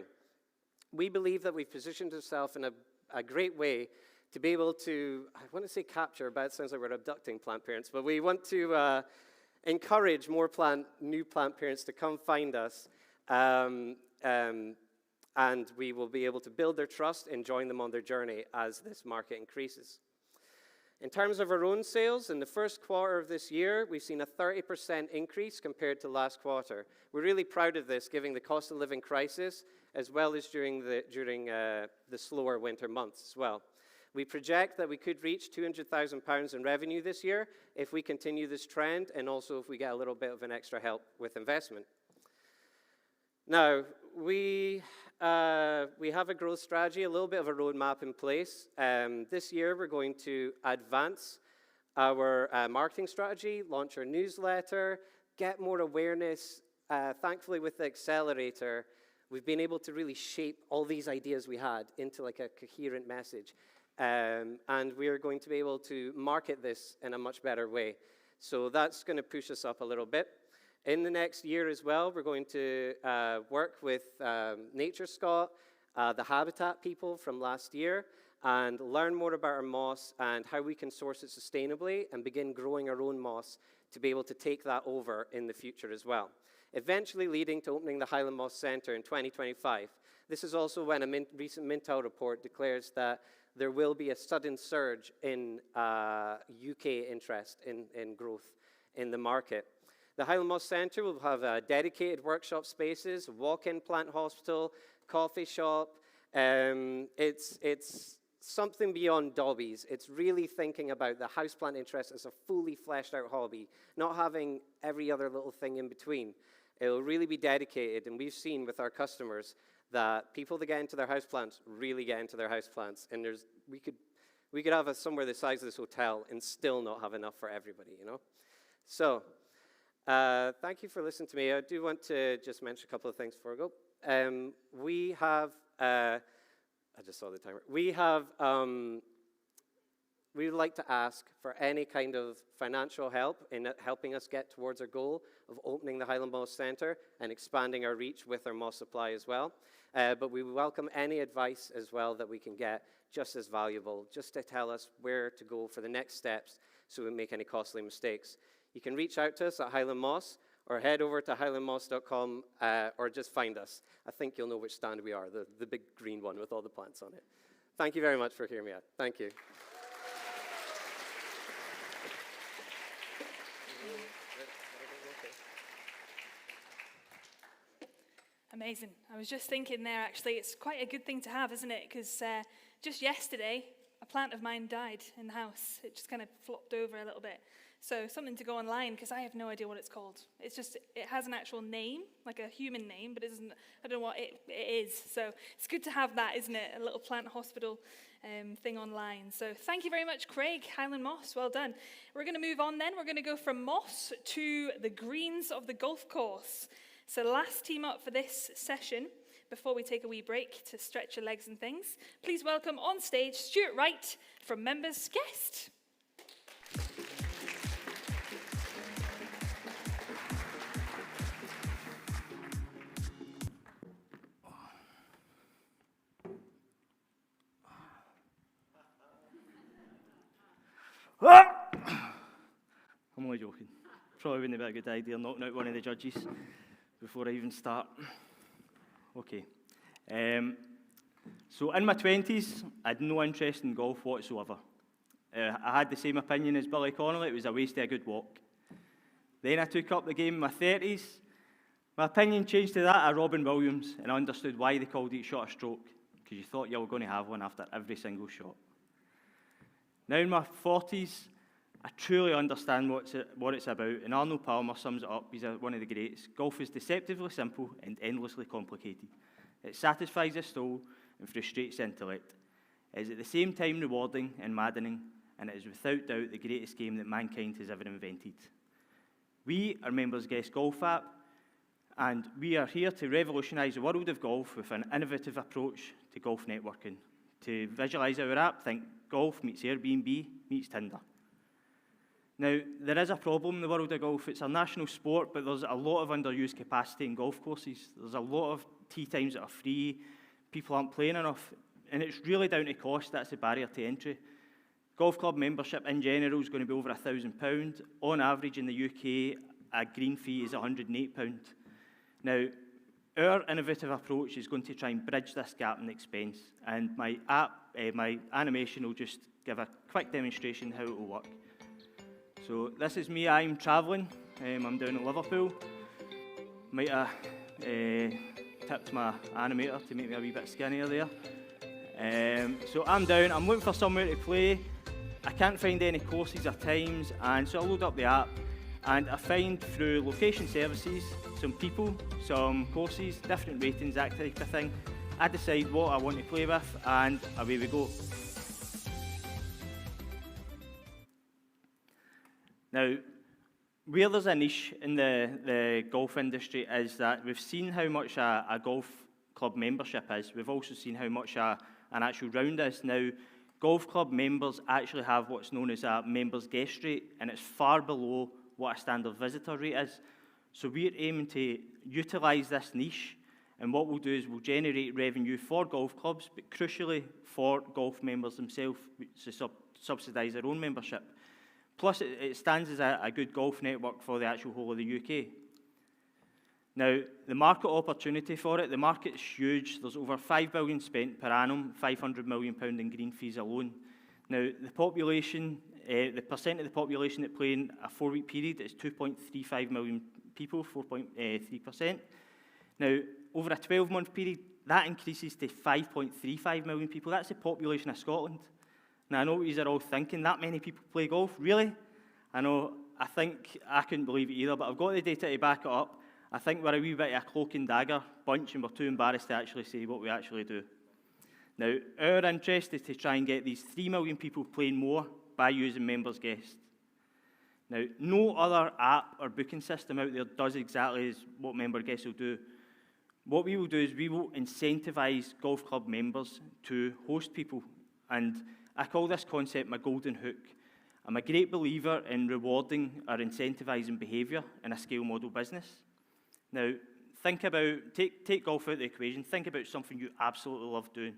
We believe that we've positioned ourselves in a great way to be able to, I want to say capture, but it sounds like we're abducting plant parents, but we want to encourage more new plant parents to come find us, and we will be able to build their trust and join them on their journey as this market increases. In terms of our own sales, in the first quarter of this year, we've seen a 30% increase compared to last quarter. We're really proud of this, given the cost of living crisis, as well as during the slower winter months as well. We project that we could reach £200,000 in revenue this year if we continue this trend, and also if we get a little bit of an extra help with investment. Now, we have a growth strategy, a little bit of a roadmap in place. This year, we're going to advance our marketing strategy, launch our newsletter, get more awareness. Thankfully, with the Accelerator, we've been able to really shape all these ideas we had into like a coherent message. And we are going to be able to market this in a much better way. So that's going to push us up a little bit. In the next year as well, we're going to work with Nature Scott, the Habitat people from last year, and learn more about our moss and how we can source it sustainably and begin growing our own moss to be able to take that over in the future as well. Eventually leading to opening the Highland Moss Centre in 2025. This is also when a recent Mintel report declares that there will be a sudden surge in UK interest in growth in the market. The Highland Moss Centre will have dedicated workshop spaces, walk-in plant hospital, coffee shop. It's something beyond Dobbies. It's really thinking about the houseplant interest as a fully fleshed out hobby, not having every other little thing in between. It will really be dedicated, and we've seen with our customers that people that get into their houseplants really get into their houseplants, and we could have somewhere the size of this hotel and still not have enough for everybody, you know? So, thank you for listening to me. I do want to just mention a couple of things before I go. We have, I just saw the timer. We would like to ask for any kind of financial help in helping us get towards our goal of opening the Highland Moss Centre and expanding our reach with our moss supply as well. But we welcome any advice as well that we can get, just as valuable, just to tell us where to go for the next steps so we don't make any costly mistakes. You can reach out to us at Highland Moss or head over to highlandmoss.com or just find us. I think you'll know which stand we are, the big green one with all the plants on it. Thank you very much for hearing me out. Thank you. Amazing. I was just thinking there, actually, it's quite a good thing to have, isn't it? Because just yesterday, a plant of mine died in the house. It just kind of flopped over a little bit. So something to go online, because I have no idea what it's called. It's just, it has an actual name, like a human name, but it doesn't, I don't know what it is. So it's good to have that, isn't it? A little plant hospital thing online. So thank you very much, Craig. Highland Moss, well done. We're going to move on then. We're going to go from moss to the greens of the golf course. So last team up for this session, before we take a wee break to stretch your legs and things, please welcome on stage Stuart Wright from Members Guest. I'm only joking. Probably wouldn't be a good idea knocking out one of the judges. before I even start. Okay. So in my 20s, I had no interest in golf whatsoever. I had the same opinion as Billy Connolly, it was a waste of a good walk. Then I took up the game in my 30s. My opinion changed to that of Robin Williams, and I understood why they called each shot a stroke, because you thought you were going to have one after every single shot. Now in my 40s, I truly understand what it's about, and Arnold Palmer sums it up. He's one of the greats. Golf is deceptively simple and endlessly complicated. It satisfies the soul and frustrates the intellect. It is at the same time rewarding and maddening, and it is without doubt the greatest game that mankind has ever invented. We are Members Guest Golf app, and we are here to revolutionise the world of golf with an innovative approach to golf networking. To visualise our app, think golf meets Airbnb meets Tinder. Now, there is a problem in the world of golf. It's a national sport, but there's a lot of underused capacity in golf courses. There's a lot of tee times that are free. People aren't playing enough, and it's really down to cost. That's the barrier to entry. Golf club membership in general is going to be over £1,000. On average in the UK, a green fee is £108. Now, our innovative approach is going to try and bridge this gap in expense, and my animation will just give a quick demonstration how it will work. So this is me, I'm travelling, I'm down in Liverpool. Might have tipped my animator to make me a wee bit skinnier there. So I'm down, I'm looking for somewhere to play. I can't find any courses or times, and so I load up the app, and I find through location services, some people, some courses, different ratings, that type of thing. I decide what I want to play with, and away we go. Now, where there's a niche in the golf industry is that we've seen how much a golf club membership is. We've also seen how much an actual round is. Now, golf club members actually have what's known as a members guest rate, and it's far below what a standard visitor rate is. So we're aiming to utilise this niche, and what we'll do is we'll generate revenue for golf clubs, but crucially for golf members themselves to subsidise their own membership. Plus, it stands as a good golf network for the actual whole of the UK. Now, the market opportunity for it, the market's huge. There's over £5 billion spent per annum, £500 million in green fees alone. Now, the population, the percent of the population that play in a 4-week period is 2.35 million people, 4.3%. Now, over a 12-month period, that increases to 5.35 million people. That's the population of Scotland. Now, I know what you're all thinking, that many people play golf? Really? I think I couldn't believe it either, but I've got the data to back it up. I think we're a wee bit of a cloak and dagger bunch, and we're too embarrassed to actually say what we actually do. Now, our interest is to try and get these 3 million people playing more by using members guests. Now, no other app or booking system out there does exactly as what member guests will do. What we will do is we will incentivise golf club members to host people, and I call this concept my golden hook. I'm a great believer in rewarding or incentivising behaviour in a scale model business. Now, think about, take golf out of the equation, think about something you absolutely love doing.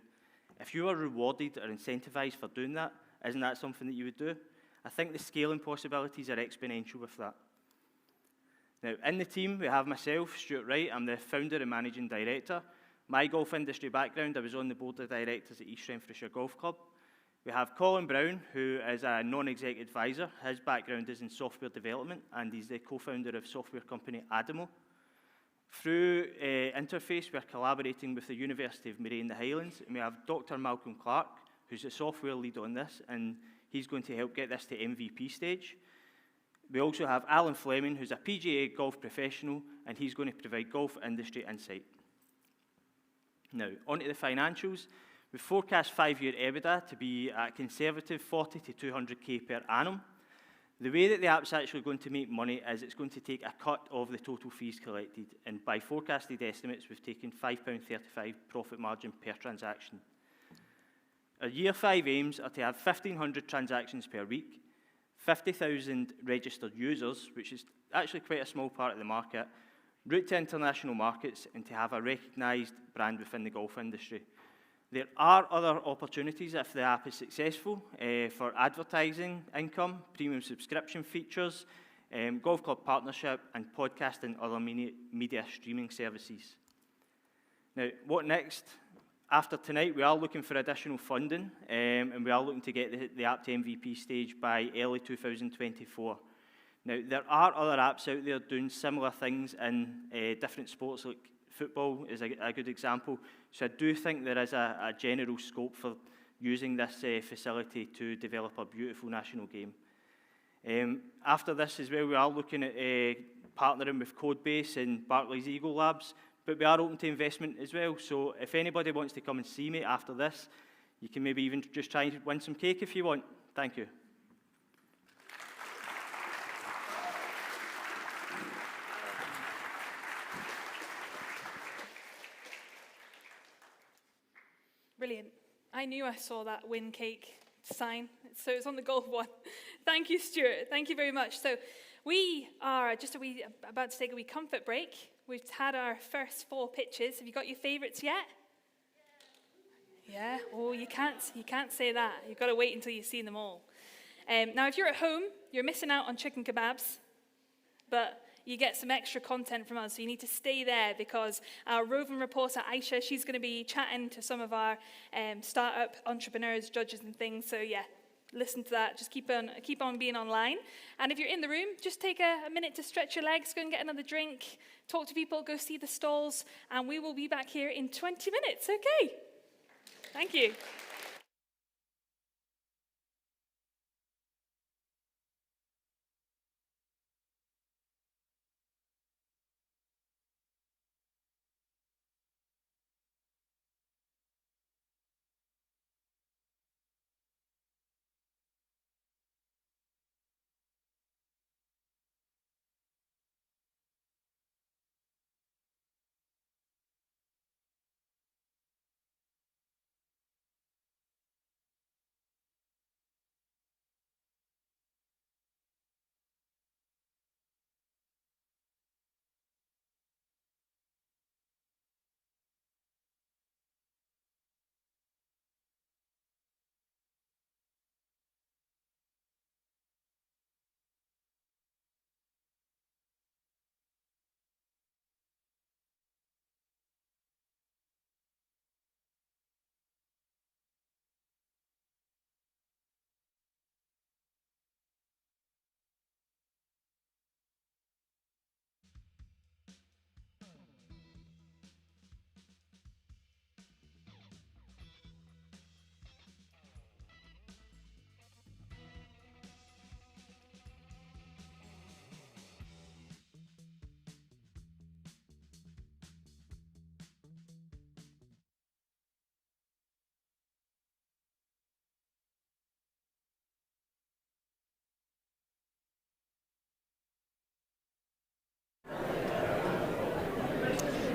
If you are rewarded or incentivised for doing that, isn't that something that you would do? I think the scaling possibilities are exponential with that. Now, in the team, we have myself, Stuart Wright. I'm the founder and managing director. My golf industry background, I was on the board of directors at East Renfrewshire Golf Club. We have Colin Brown, who is a non-exec advisor. His background is in software development, and he's the co-founder of software company Adamo. Through Interface, we're collaborating with the University of Moray in the Highlands, and we have Dr. Malcolm Clark, who's the software lead on this, and he's going to help get this to MVP stage. We also have Alan Fleming, who's a PGA golf professional, and he's going to provide golf industry insight. Now, onto the financials. We forecast 5-year EBITDA to be a conservative 40 to 200k per annum. The way that the app's actually going to make money is it's going to take a cut of the total fees collected, and by forecasted estimates, we've taken £5.35 profit margin per transaction. Our year 5 aims are to have 1,500 transactions per week, 50,000 registered users, which is actually quite a small part of the market, route to international markets, and to have a recognised brand within the golf industry. There are other opportunities if the app is successful for advertising income, premium subscription features, golf club partnership, and podcast and other media streaming services. Now, what next? After tonight, we are looking for additional funding, and we are looking to get the app to MVP stage by early 2024. Now, there are other apps out there doing similar things in different sports, like football is a good example. So I do think there is a general scope for using this facility to develop a beautiful national game. After this as well, we are looking at partnering with Codebase and Barclays Eagle Labs, but we are open to investment as well. So if anybody wants to come and see me after this, you can maybe even just try and win some cake if you want. Thank you. Brilliant. I knew I saw that win cake sign, so it's on the golf one. Thank you, Stuart. Thank you very much. So we are about to take a wee comfort break. We've had our first 4 pitches. Have you got your favourites yet? Yeah? Oh, you can't say that. You've got to wait until you've seen them all. Now, if you're at home, you're missing out on chicken kebabs, but you get some extra content from us, so you need to stay there because our roving reporter, Aisha, she's going to be chatting to some of our startup entrepreneurs, judges and things, so yeah, listen to that. Just keep on being online. And if you're in the room, just take a minute to stretch your legs, go and get another drink, talk to people, go see the stalls, and we will be back here in 20 minutes, okay? Thank you.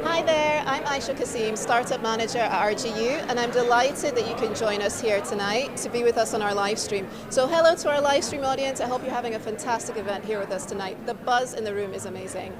Hi there, I'm Aisha Kasim, Startup Manager at RGU, and I'm delighted that you can join us here tonight to be with us on our live stream. So hello to our live stream audience. I hope you're having a fantastic event here with us tonight. The buzz in the room is amazing.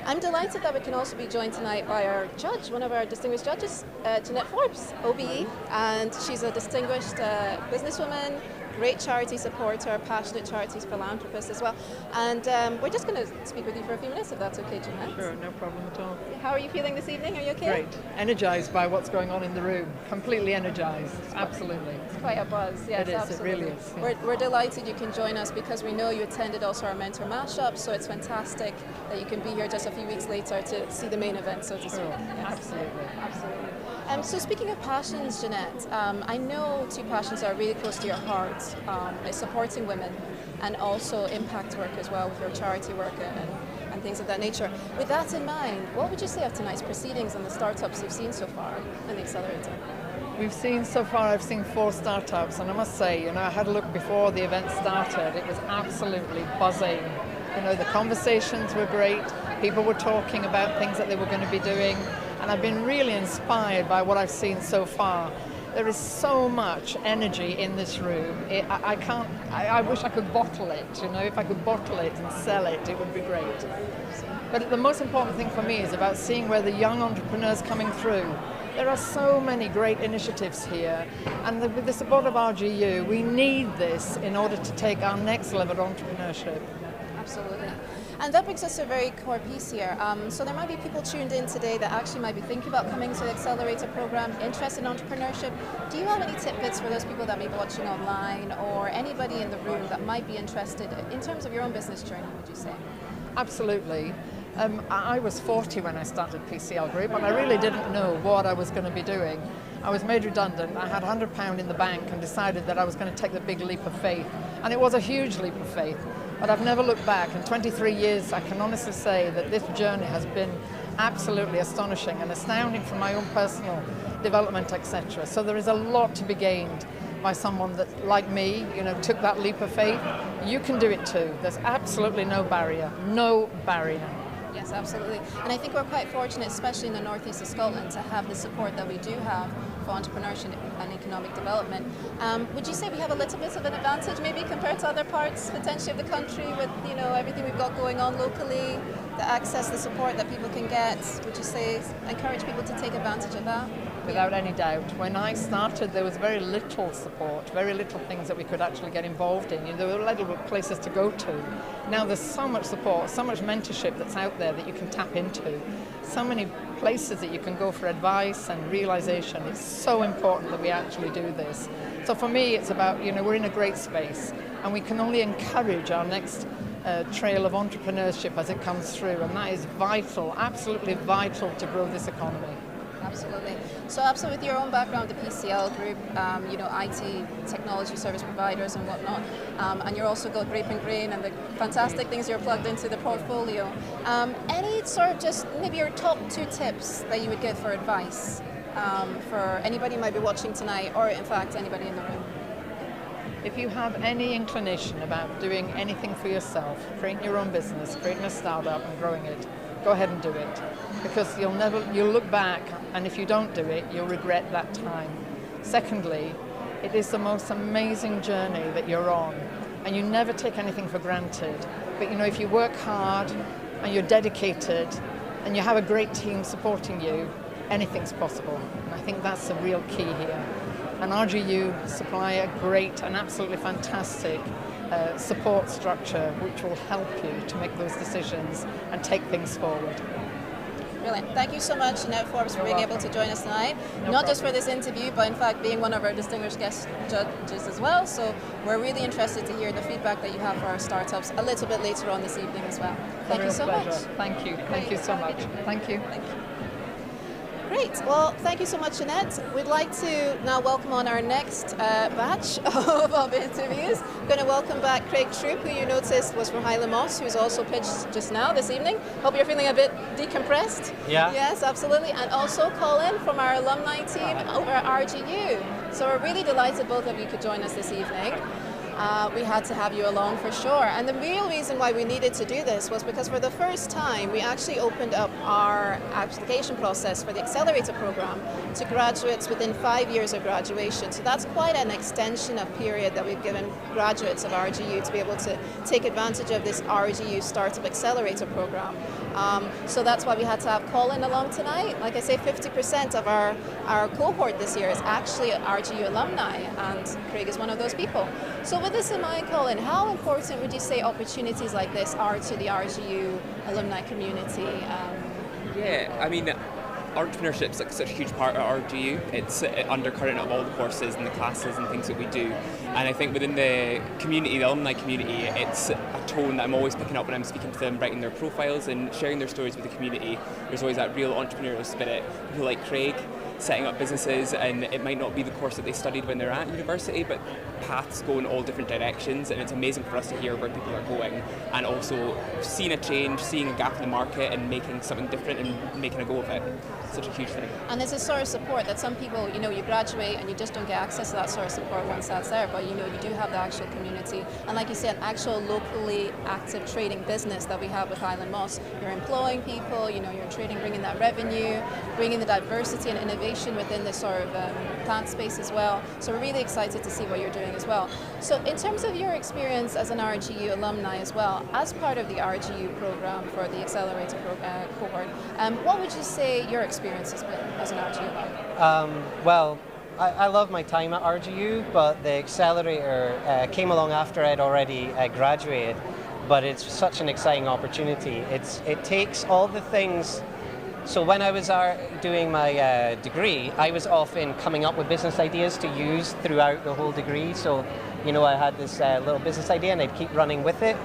I'm delighted that we can also be joined tonight by our judge, one of our distinguished judges, Jeanette Forbes, OBE, and she's a distinguished businesswoman, great charity supporter, passionate charities philanthropist as well. And we're just going to speak with you for a few minutes, if that's okay, Jeanette. Sure, no problem at all. How are you feeling this evening? Are you okay? Great. Energized by what's going on in the room. Completely energized. Absolutely. It's quite a buzz. Yes, it is. Absolutely. It really is. Yeah. We're delighted you can join us because we know you attended also our mentor mashup, so it's fantastic that you can be here just a few weeks later to see the main event, so to speak. Sure. Yes. Absolutely. Absolutely. So speaking of passions, Jeanette, I know 2 passions are really close to your heart. It's supporting women and also impact work as well with your charity work and things of that nature. With that in mind, what would you say of tonight's proceedings and the startups you've seen so far in the Accelerator? We've seen so far, I've seen 4 startups, and I must say, I had a look before the event started. It was absolutely buzzing. The conversations were great. People were talking about things that they were going to be doing, and I've been really inspired by what I've seen so far. There is so much energy in this room. I wish I could bottle it, if I could bottle it and sell it, it would be great. But the most important thing for me is about seeing where the young entrepreneurs coming through. There are so many great initiatives here, and with the support of RGU, we need this in order to take our next level of entrepreneurship. Absolutely. And that brings us to a very core piece here. So there might be people tuned in today that actually might be thinking about coming to the Accelerator program, interested in entrepreneurship. Do you have any tidbits for those people that may be watching online or anybody in the room that might be interested in terms of your own business journey, would you say? Absolutely. I was 40 when I started PCL Group, and I really didn't know what I was going to be doing. I was made redundant. I had £100 in the bank and decided that I was going to take the big leap of faith. And it was a huge leap of faith. But I've never looked back. In 23 years, I can honestly say that this journey has been absolutely astonishing and astounding from my own personal development, etc. So there is a lot to be gained by someone that, like me, took that leap of faith. You can do it too. There's absolutely no barrier. No barrier. Yes, absolutely. And I think we're quite fortunate, especially in the northeast of Scotland, to have the support that we do have for entrepreneurship and economic development. Would you say we have a little bit of an advantage maybe compared to other parts potentially of the country with everything we've got going on locally, the access, the support that people can get? Would you say encourage people to take advantage of that? Without any doubt. When I started, there was very little support, very little things that we could actually get involved in. There were little places to go to. Now there's so much support, so much mentorship that's out there that you can tap into. So many places that you can go for advice and realization. It's so important that we actually do this. So for me, it's about, we're in a great space and we can only encourage our next trail of entrepreneurship as it comes through, and that is vital, absolutely vital to grow this economy. Absolutely. So absolutely with your own background, the PCL Group, IT technology service providers and whatnot, and you're also got Grape and Grain and the fantastic things you're plugged into the portfolio. Any sort of just maybe your top 2 tips that you would give for advice for anybody who might be watching tonight, or in fact anybody in the room? If you have any inclination about doing anything for yourself, creating your own business, creating a startup and growing it, go ahead and do it, because you'll look back, and if you don't do it, you'll regret that time. Secondly, it is the most amazing journey that you're on, and you never take anything for granted. But if you work hard and you're dedicated and you have a great team supporting you, anything's possible. And I think that's the real key here. And RGU supply a great and absolutely fantastic support structure which will help you to make those decisions and take things forward. Brilliant. Thank you so much, Jeanette Forbes, for being able to join us tonight. Not just for this interview, but in fact being one of our distinguished guest judges as well. So we're really interested to hear the feedback that you have for our startups a little bit later on this evening as well. Thank you so much. Thank you. Thank you so much. Thank you. Thank you. Great. Well, thank you so much, Jeanette. We'd like to now welcome on our next batch of interviews. I'm going to welcome back Craig Troop, who you noticed was from Highland Moss, who's also pitched just now this evening. Hope you're feeling a bit decompressed. Yeah. Yes, absolutely. And also Colin from our alumni team over at RGU. So we're really delighted both of you could join us this evening. We had to have you along for sure. And the real reason why we needed to do this was because for the first time, we actually opened up our application process for the Accelerator program to graduates within 5 years of graduation. So that's quite an extension of period that we've given graduates of RGU to be able to take advantage of this RGU Startup Accelerator program. So that's why we had to have Colin along tonight. Like I say, 50% of our cohort this year is actually RGU alumni, and Craig is one of those people. So with this in mind, Colin, how important would you say opportunities like this are to the RGU alumni community? Yeah, I mean, entrepreneurship is like such a huge part of RGU. It's an undercurrent of all the courses and the classes and things that we do. And I think within the community, the alumni community, it's a tone that I'm always picking up when I'm speaking to them, writing their profiles and sharing their stories with the community. There's always that real entrepreneurial spirit. People like Craig setting up businesses, and it might not be the course that they studied when they're at university, but paths go in all different directions, and it's amazing for us to hear where people are going, and also seeing a change, seeing a gap in the market and making something different and making a go of it. Such a huge thing. And there's a sort of support that some people, you graduate and you just don't get access to that sort of support once that's there, but you do have the actual community. And like you said, an actual locally active trading business that we have with Highland Moss. You're employing people, you're trading, bringing that revenue, bringing the diversity and innovation within this sort of plant space as well. So we're really excited to see what you're doing as well. So in terms of your experience as an RGU alumni as well, as part of the RGU program for the Accelerator cohort, what would you say your experience has been as an RGU alumni? Well, I love my time at RGU, but the Accelerator came along after I'd already graduated. but it's such an exciting opportunity. It takes all the things. So when I was doing my degree, I was often coming up with business ideas to use throughout the whole degree. So, you know, I had this little business idea and I'd keep running with it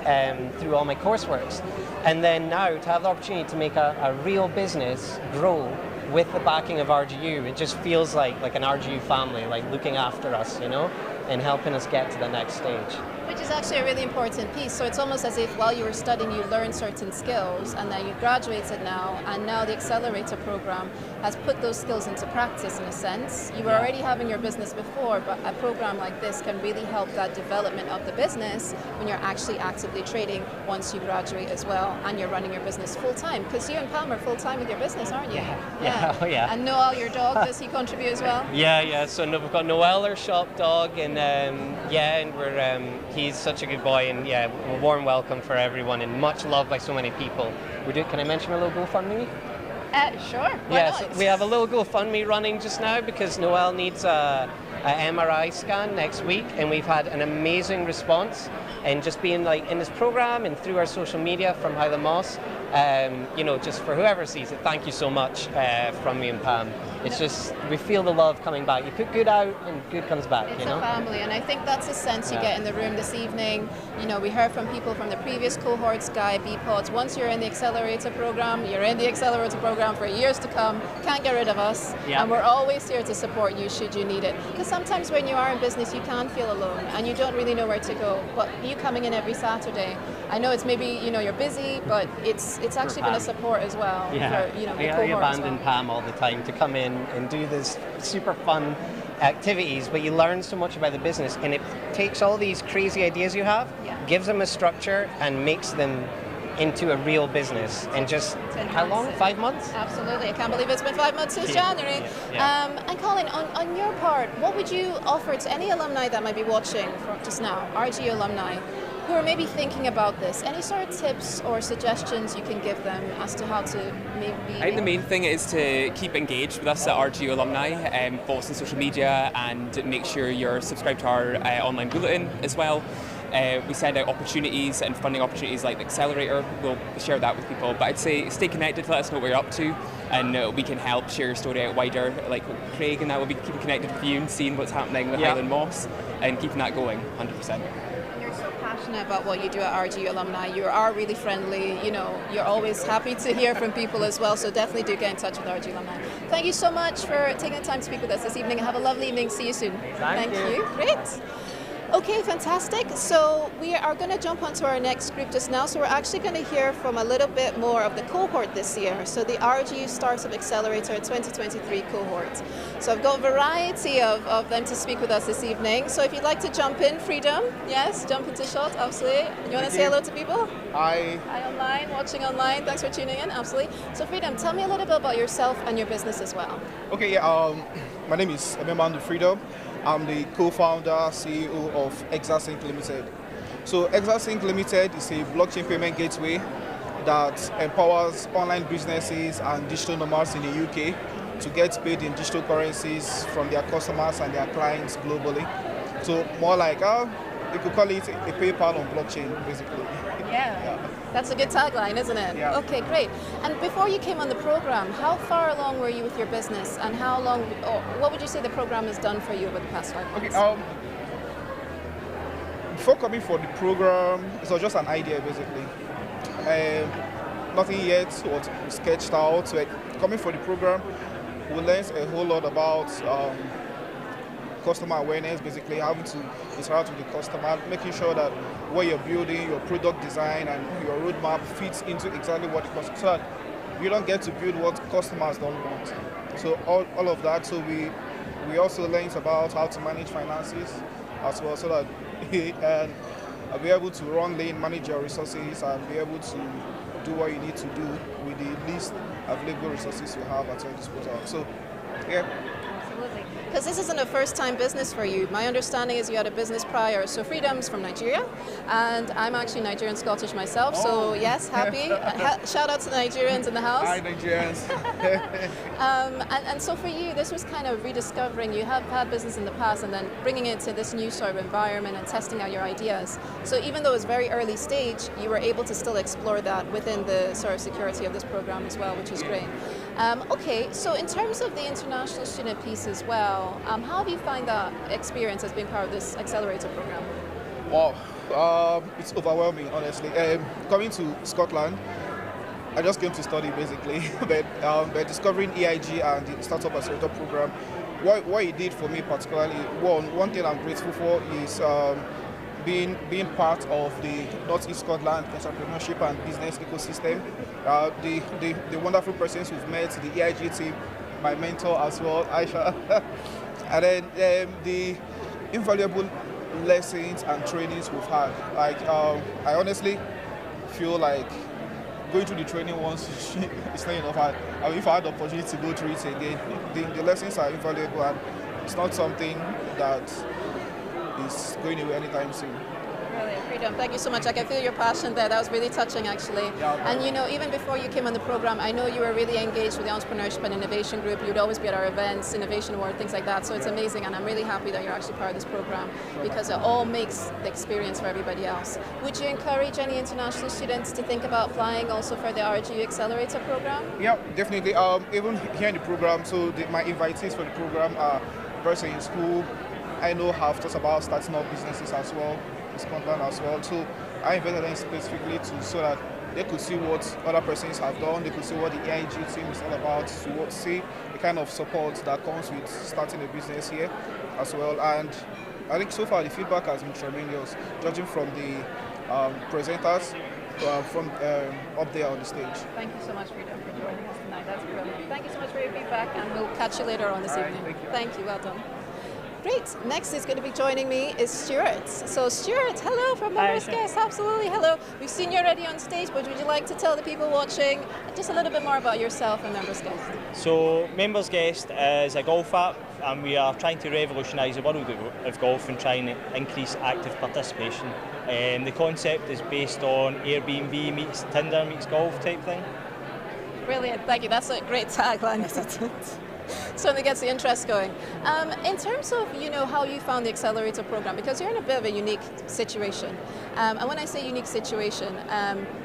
through all my courseworks. And then now to have the opportunity to make a real business grow with the backing of RGU, it just feels like an RGU family, like looking after us, you know, and helping us get to the next stage. Which is actually a really important piece. So it's almost as if while you were studying, you learned certain skills, and then you graduated now, and now the Accelerator program has put those skills into practice in a sense. You were already having your business before, but a program like this can really help that development of the business when you're actually actively trading once you graduate as well, and you're running your business full time. Because you and Pam are full time with your business, aren't you? Yeah. Oh, yeah. And Noel, your dog, does he contribute as well? Yeah. So we've got Noel, our shop dog, and and we're he's such a good boy, and a warm welcome for everyone, and much loved by so many people. Can I mention a little GoFundMe? Sure. Why not? So we have a little GoFundMe running just now because Noel needs a MRI scan next week, and we've had an amazing response. And just being like in this program and through our social media from Highland Moss, you know, just for whoever sees it, thank you so much from me and Pam. It's just, we feel the love coming back. You put good out and good comes back, It's you know? a family, and I think that's the sense you get in the room this evening. You know, we heard from people from the previous cohorts, Sky, B-Pods. Once you're in the Accelerator program, you're in the Accelerator program for years to come. Can't get rid of us. Yeah. And we're always here to support you should you need it. Because sometimes when you are in business, you can feel alone and you don't really know where to go. But you coming in every Saturday, I know it's maybe, you know, you're busy, but it's actually been a support as well. Yeah, For, you know, the I cohort as abandon well. Pam all the time to come in and do this super fun activities, but you learn so much about the business, and it takes all these crazy ideas you have, gives them a structure, and makes them into a real business. And just, how long? 5 months? Absolutely. I can't believe it's been 5 months since January. And Colin, on your part, what would you offer to any alumni that might be watching from just now, RGU alumni, who are maybe thinking about this? Any sort of tips or suggestions you can give them as to how to maybe... I think the main thing is to keep engaged with us at RGU Alumni, follow us on social media, and make sure you're subscribed to our online bulletin as well. We send out opportunities and funding opportunities like the Accelerator. We'll share that with people. But I'd say stay connected, let us know what you're up to, and we can help share your story out wider. Like Craig and I will be keeping connected with you and seeing what's happening with Highland Moss and keeping that going 100%. Passionate about what you do at RGU Alumni. You are really friendly, you know, you're always happy to hear from people as well, so definitely do get in touch with RGU Alumni. Thank you so much for taking the time to speak with us this evening. Have a lovely evening. See you soon. Thank you. Great. Okay, fantastic. So we are going to jump onto our next group just now. So we're actually going to hear from a little bit more of the cohort this year. So the RGU Startup Accelerator 2023 cohort. So I've got a variety of them to speak with us this evening. So if you'd like to jump in, Freedom, yes, jump into shot, absolutely. You want to say hello to people? Hi. Hi online, watching online. Thanks for tuning in, absolutely. So Freedom, tell me a little bit about yourself and your business as well. Okay, my name is Ememandu Freedom. I'm the co-founder, CEO of ExaSync Limited. So ExaSync Limited is a blockchain payment gateway that empowers online businesses and digital nomads in the UK to get paid in digital currencies from their customers and their clients globally. So more like, you could call it a PayPal on blockchain, basically. Yeah. That's a good tagline, isn't it? Yeah. Okay, great. And before you came on the program, how far along were you with your business, and how long, or what would you say the program has done for you over the past 5 months? Okay, before coming for the program, it was just an idea, basically. Nothing yet was sketched out. So coming for the program, we learned a whole lot about customer awareness, basically having to interact with the customer, making sure that what you're building, your product design and your roadmap fits into exactly what the customer, so that you don't get to build what customers don't want. So all of that. So we also learned about how to manage finances as well, so that and be able to run lean, manage your resources, and be able to do what you need to do with the least available resources you have at your disposal. So, yeah. Absolutely. because this isn't a first-time business for you. My understanding is you had a business prior. So Freedom's from Nigeria, and I'm actually Nigerian Scottish myself. So yes, happy. Shout out to the Nigerians in the house. Hi, Nigerians. And so for you, this was kind of rediscovering. You have had business in the past, and then bringing it to this new sort of environment and testing out your ideas. So even though it was very early stage, you were able to still explore that within the sort of security of this program as well, which is great. Okay, so in terms of the international student piece as well, how have you find that experience as being part of this accelerator program? Wow, it's overwhelming, honestly. Coming to Scotland, I just came to study basically, but discovering EIG and the Startup Accelerator program, what it did for me particularly, one thing I'm grateful for is being part of the North East Scotland entrepreneurship and business ecosystem. The wonderful persons we've met, the EIG team, my mentor as well, Aisha, and then the invaluable lessons and trainings we've had. Like I honestly feel like going through the training once it's not enough. I mean, if I had the opportunity to go through it again, the lessons are invaluable, and it's not something that is going away anytime soon. Brilliant, Freedom. Thank you so much. I can feel your passion there. That was really touching, actually. And you know, even before you came on the program, I know you were really engaged with the Entrepreneurship and Innovation Group. You'd always be at our events, Innovation Award, things like that. So it's amazing, and I'm really happy that you're actually part of this program because it all makes the experience for everybody else. Would you encourage any international students to think about applying also for the RGU Accelerator program? Yeah, definitely. Even here in the program, so my invitees for the program are persons who I know have thought about starting up businesses as well, in Scotland as well. So I invited them specifically so that they could see what other persons have done, they could see what the EIG team is all about, to see the kind of support that comes with starting a business here as well. And I think so far the feedback has been tremendous, judging from the presenters from up there on the stage. Thank you so much, Freedom, for joining us tonight. That's brilliant. Thank you so much for your feedback, and we'll catch you later on this evening. Thank you, well done. Great. Next is going to be joining me is Stuart. So Stuart, hello from Members Guest. Absolutely, hello. We've seen you already on stage, but would you like to tell the people watching just a little bit more about yourself and Members Guest? So Members Guest is a golf app, and we are trying to revolutionise the world of golf and trying to increase active participation. The concept is based on Airbnb meets Tinder meets golf type thing. Brilliant, thank you. That's a great tagline, isn't it? Certainly gets the interest going. In terms of how you found the Accelerator program, because you're in a bit of a unique situation, and when I say unique situation,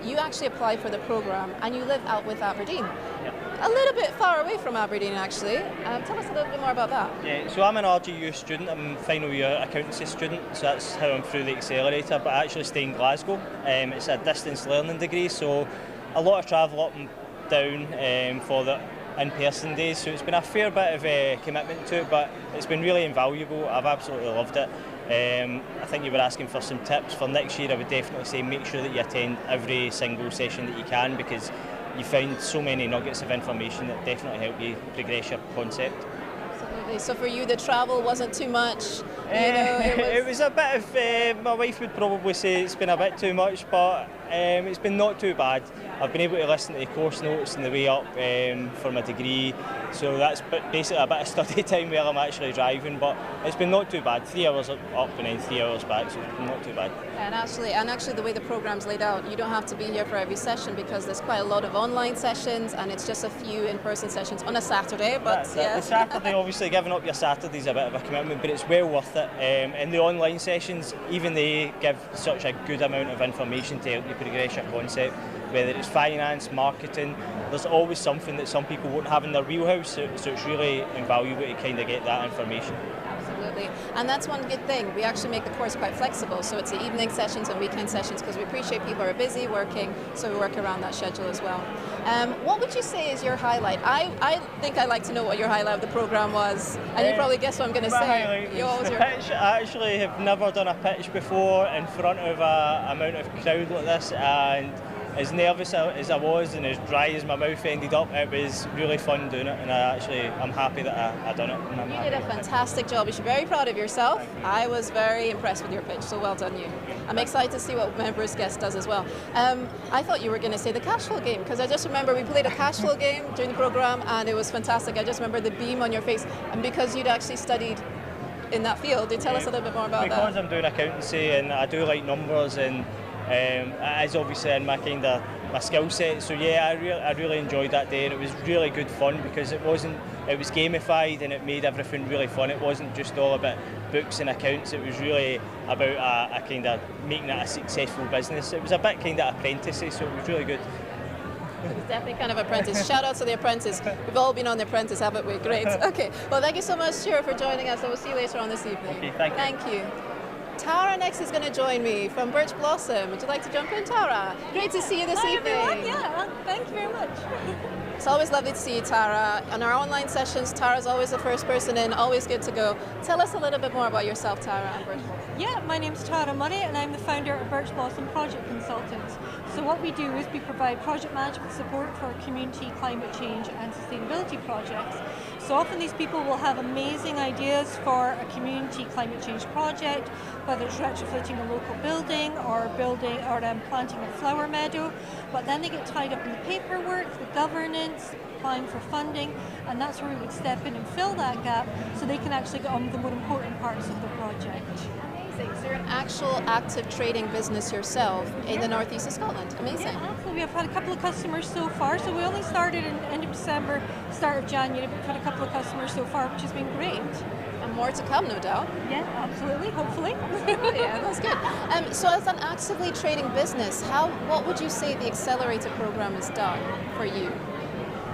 you actually applied for the program and you live out with Aberdeen. A little bit far away from Aberdeen, actually. Tell us a little bit more about that. Yeah, so I'm an RGU student. I'm a final year accountancy student, so that's how I'm through the Accelerator, but I actually stay in Glasgow. It's a distance learning degree, so a lot of travel up and down for the in-person days, so it's been a fair bit of a commitment to it, but it's been really invaluable. I've absolutely loved it. I think you were asking for some tips for next year. I would definitely say make sure that you attend every single session that you can, because you find so many nuggets of information that definitely help you progress your concept. Absolutely. So for you, the travel wasn't too much? It was a bit of, my wife would probably say it's been a bit too much, but it's been not too bad. I've been able to listen to the course notes on the way up for my degree, so that's basically a bit of study time while I'm actually driving, but it's been not too bad. 3 hours up and then 3 hours back, so it's been not too bad. And actually the way the program's laid out, you don't have to be here for every session because there's quite a lot of online sessions and it's just a few in-person sessions on a Saturday, but yeah. The Saturday, obviously giving up your Saturday's a bit of a commitment, but it's well worth it. And the online sessions, even they give such a good amount of information to help you progress your concept, whether it's finance, marketing. There's always something that some people won't have in their wheelhouse, so it's really invaluable to kind of get that information. Absolutely, and that's one good thing. We actually make the course quite flexible, so it's the evening sessions and weekend sessions because we appreciate people are busy working, so we work around that schedule as well. What would you say is your highlight? I think I'd like to know what your highlight of the program was, and you probably guess what I'm going to say. Pitch. I actually have never done a pitch before in front of an amount of crowd like this, and as nervous as I was and as dry as my mouth ended up, it was really fun doing it, and I'm happy that I done it. And You did a fantastic job. You should be very proud of yourself. I was very impressed with your pitch, so well done you. I'm excited to see what Members Guest does as well. I thought you were going to say the cash flow game, because I just remember we played a cash flow game during the program and it was fantastic. I just remember the beam on your face, and because you'd actually studied in that field, do you tell us a little bit more about that? Because I'm doing accountancy and I do like numbers, and it is obviously in my kind of my skill set. So yeah, I really enjoyed that day, and it was really good fun because it was gamified and it made everything really fun. It wasn't just all about books and accounts. It was really about a kind of making it a successful business. It was a bit kind of apprenticey, so it was really good. It's definitely kind of apprentice. Shout out to the apprentice. We've all been on the apprentice, haven't we? Great. Okay. Well, thank you so much, Stuart, for joining us. I will see you later on this evening. Okay, thank you. Thank you. Tara next is going to join me from Birch Blossom. Would you like to jump in, Tara? Great to see you this evening. Everyone. Yeah, thank you very much. It's always lovely to see you, Tara. On our online sessions, Tara's always the first person in, always good to go. Tell us a little bit more about yourself, Tara, and Birch Blossom. Yeah, my name's Tara Murray and I'm the founder of Birch Blossom Project Consultants. So what we do is we provide project management support for community, climate change and sustainability projects. So often these people will have amazing ideas for a community climate change project, whether it's retrofitting a local building or planting a flower meadow, but then they get tied up in the paperwork, the governance, applying for funding, and that's where we would step in and fill that gap so they can actually get on with the more important parts of the project. Amazing. So you're an actual active trading business yourself in the northeast of Scotland. Amazing. Yeah, absolutely. We've had a couple of customers so far. So we only started in end of December, start of January, but we've had a couple of customers so far, which has been great. And more to come, no doubt. Yeah, absolutely. Hopefully. Yeah, that's good. So as an actively trading business, what would you say the Accelerator program has done for you?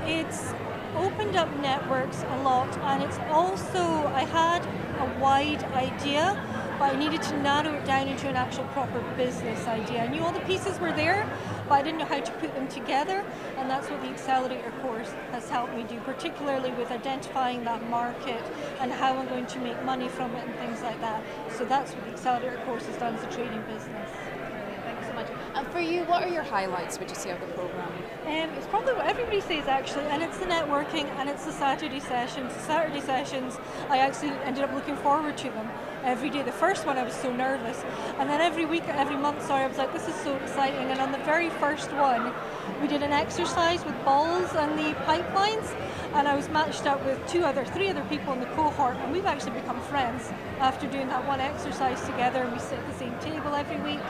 It's opened up networks a lot, and it's also, I had a wide idea, but I needed to narrow it down into an actual proper business idea. I knew all the pieces were there, but I didn't know how to put them together, and that's what the Accelerator course has helped me do, particularly with identifying that market and how I'm going to make money from it and things like that. So that's what the Accelerator course has done as a trading business. Thank you so much. And for you, what are your highlights, would you say, of the program? It's probably what everybody says, actually, and it's the networking and it's the Saturday sessions. The Saturday sessions, I actually ended up looking forward to them every day. The first one I was so nervous, and then every month, I was like, this is so exciting. And on the very first one, we did an exercise with balls and the pipelines, and I was matched up with three other people in the cohort, and we've actually become friends after doing that one exercise together, and we sit at the same table every week,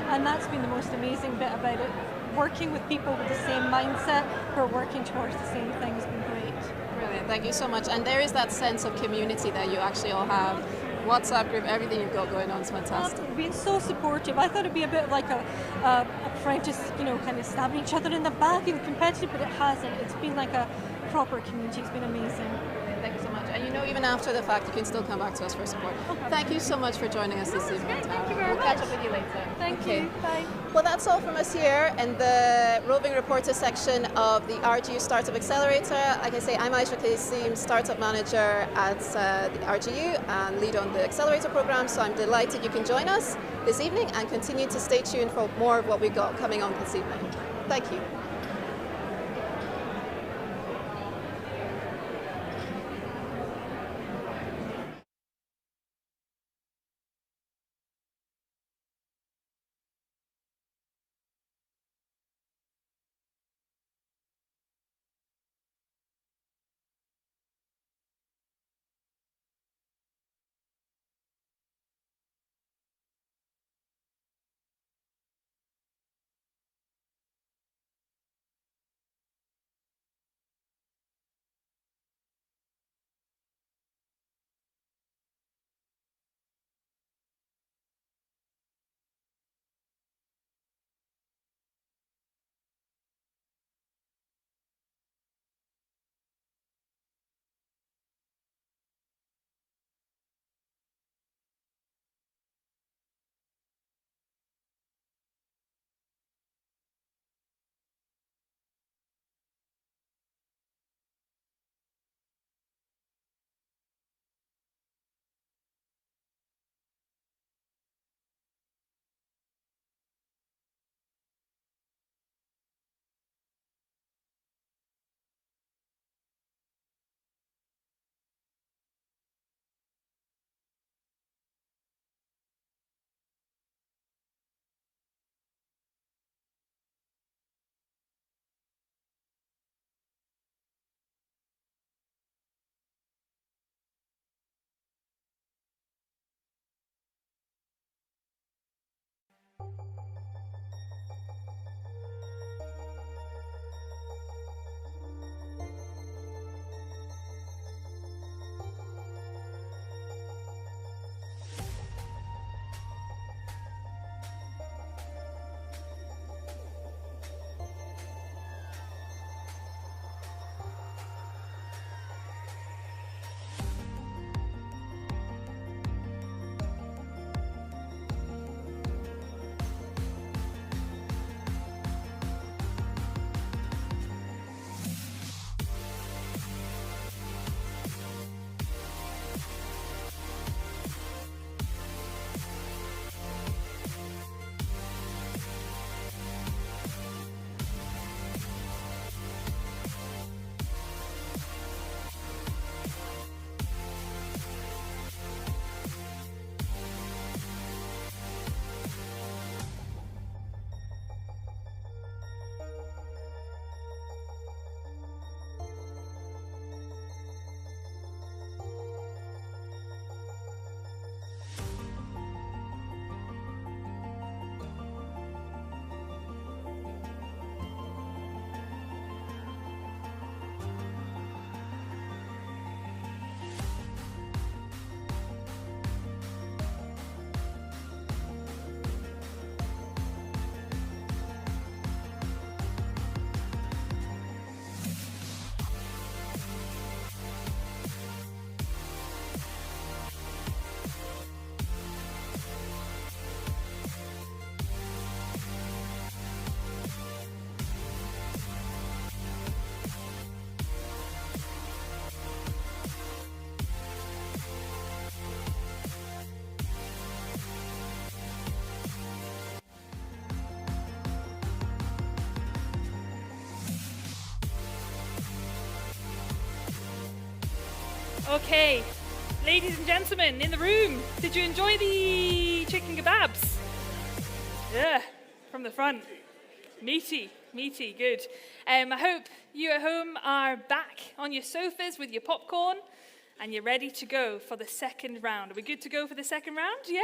and that's been the most amazing bit about it. Working with people with the same mindset who are working towards the same thing has been great. Brilliant, thank you so much. And there is that sense of community that you actually all have. WhatsApp group, everything you've got going on is fantastic. Being so supportive. I thought it'd be a bit like a apprentice, kind of stabbing each other in the back and competitive, but it hasn't. It's been like a proper community. It's been amazing. Thank you so much. And even after the fact, you can still come back to us for support. Okay. Thank you so much for joining us this evening. Thank you very much. We'll catch up with you later. Thank you. Bye. Well, that's all from us here in the roving reporter section of the RGU Startup Accelerator. Like I say, I'm Aisha Kasim, Startup Manager at the RGU and lead on the Accelerator program. So I'm delighted you can join us this evening and continue to stay tuned for more of what we've got coming on this evening. Thank you. Okay, ladies and gentlemen in the room, did you enjoy the chicken kebabs? Yeah, from the front. Meaty, meaty, good. I hope you at home are back on your sofas with your popcorn and you're ready to go for the second round. Are we good to go for the second round? Yeah?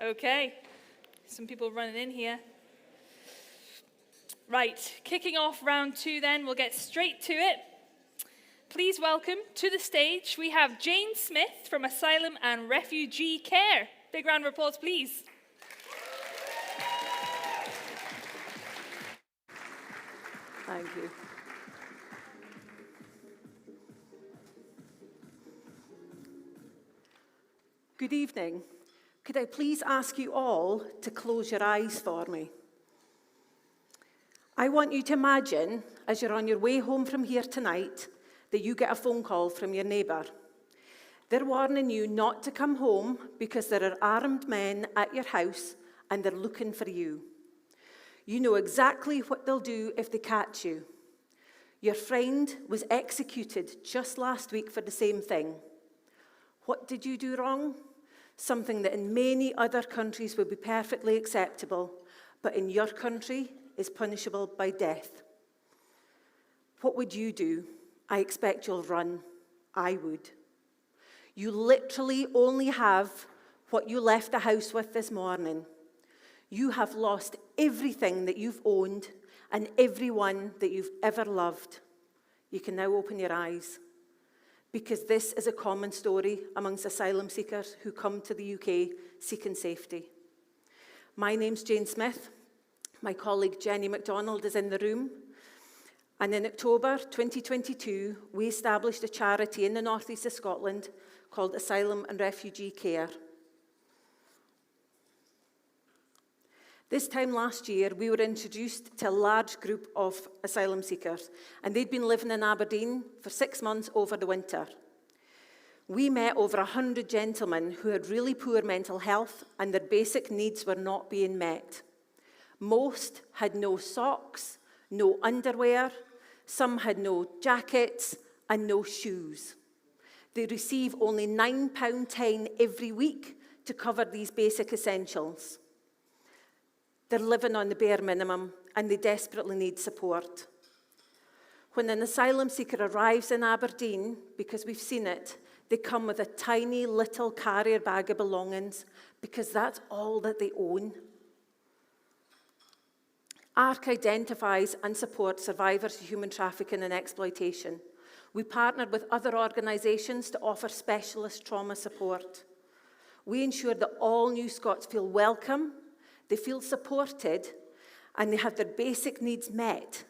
Okay. Some people running in here. Right, kicking off round 2 then, we'll get straight to it. Please welcome to the stage, we have Jane Smith from Asylum and Refugee Care. Big round of applause, please. Thank you. Good evening. Could I please ask you all to close your eyes for me? I want you to imagine, as you're on your way home from here tonight, that you get a phone call from your neighbour. They're warning you not to come home because there are armed men at your house and they're looking for you. You know exactly what they'll do if they catch you. Your friend was executed just last week for the same thing. What did you do wrong? Something that in many other countries would be perfectly acceptable, but in your country is punishable by death. What would you do? I expect you'll run. I would. You literally only have what you left the house with this morning. You have lost everything that you've owned and everyone that you've ever loved. You can now open your eyes, because this is a common story amongst asylum seekers who come to the UK seeking safety. My name's Jane Smith. My colleague Jenny MacDonald is in the room. And in October 2022, we established a charity in the northeast of Scotland called Asylum and Refugee Care. This time last year, we were introduced to a large group of asylum seekers, and they'd been living in Aberdeen for 6 months over the winter. We met over 100 gentlemen who had really poor mental health and their basic needs were not being met. Most had no socks, no underwear, some had no jackets and no shoes. They receive only £9.10 every week to cover these basic essentials. They're living on the bare minimum and they desperately need support. When an asylum seeker arrives in Aberdeen, because we've seen it, they come with a tiny little carrier bag of belongings because that's all that they own. ARC identifies and supports survivors of human trafficking and exploitation. We partnered with other organisations to offer specialist trauma support. We ensure that all new Scots feel welcome, they feel supported, and they have their basic needs met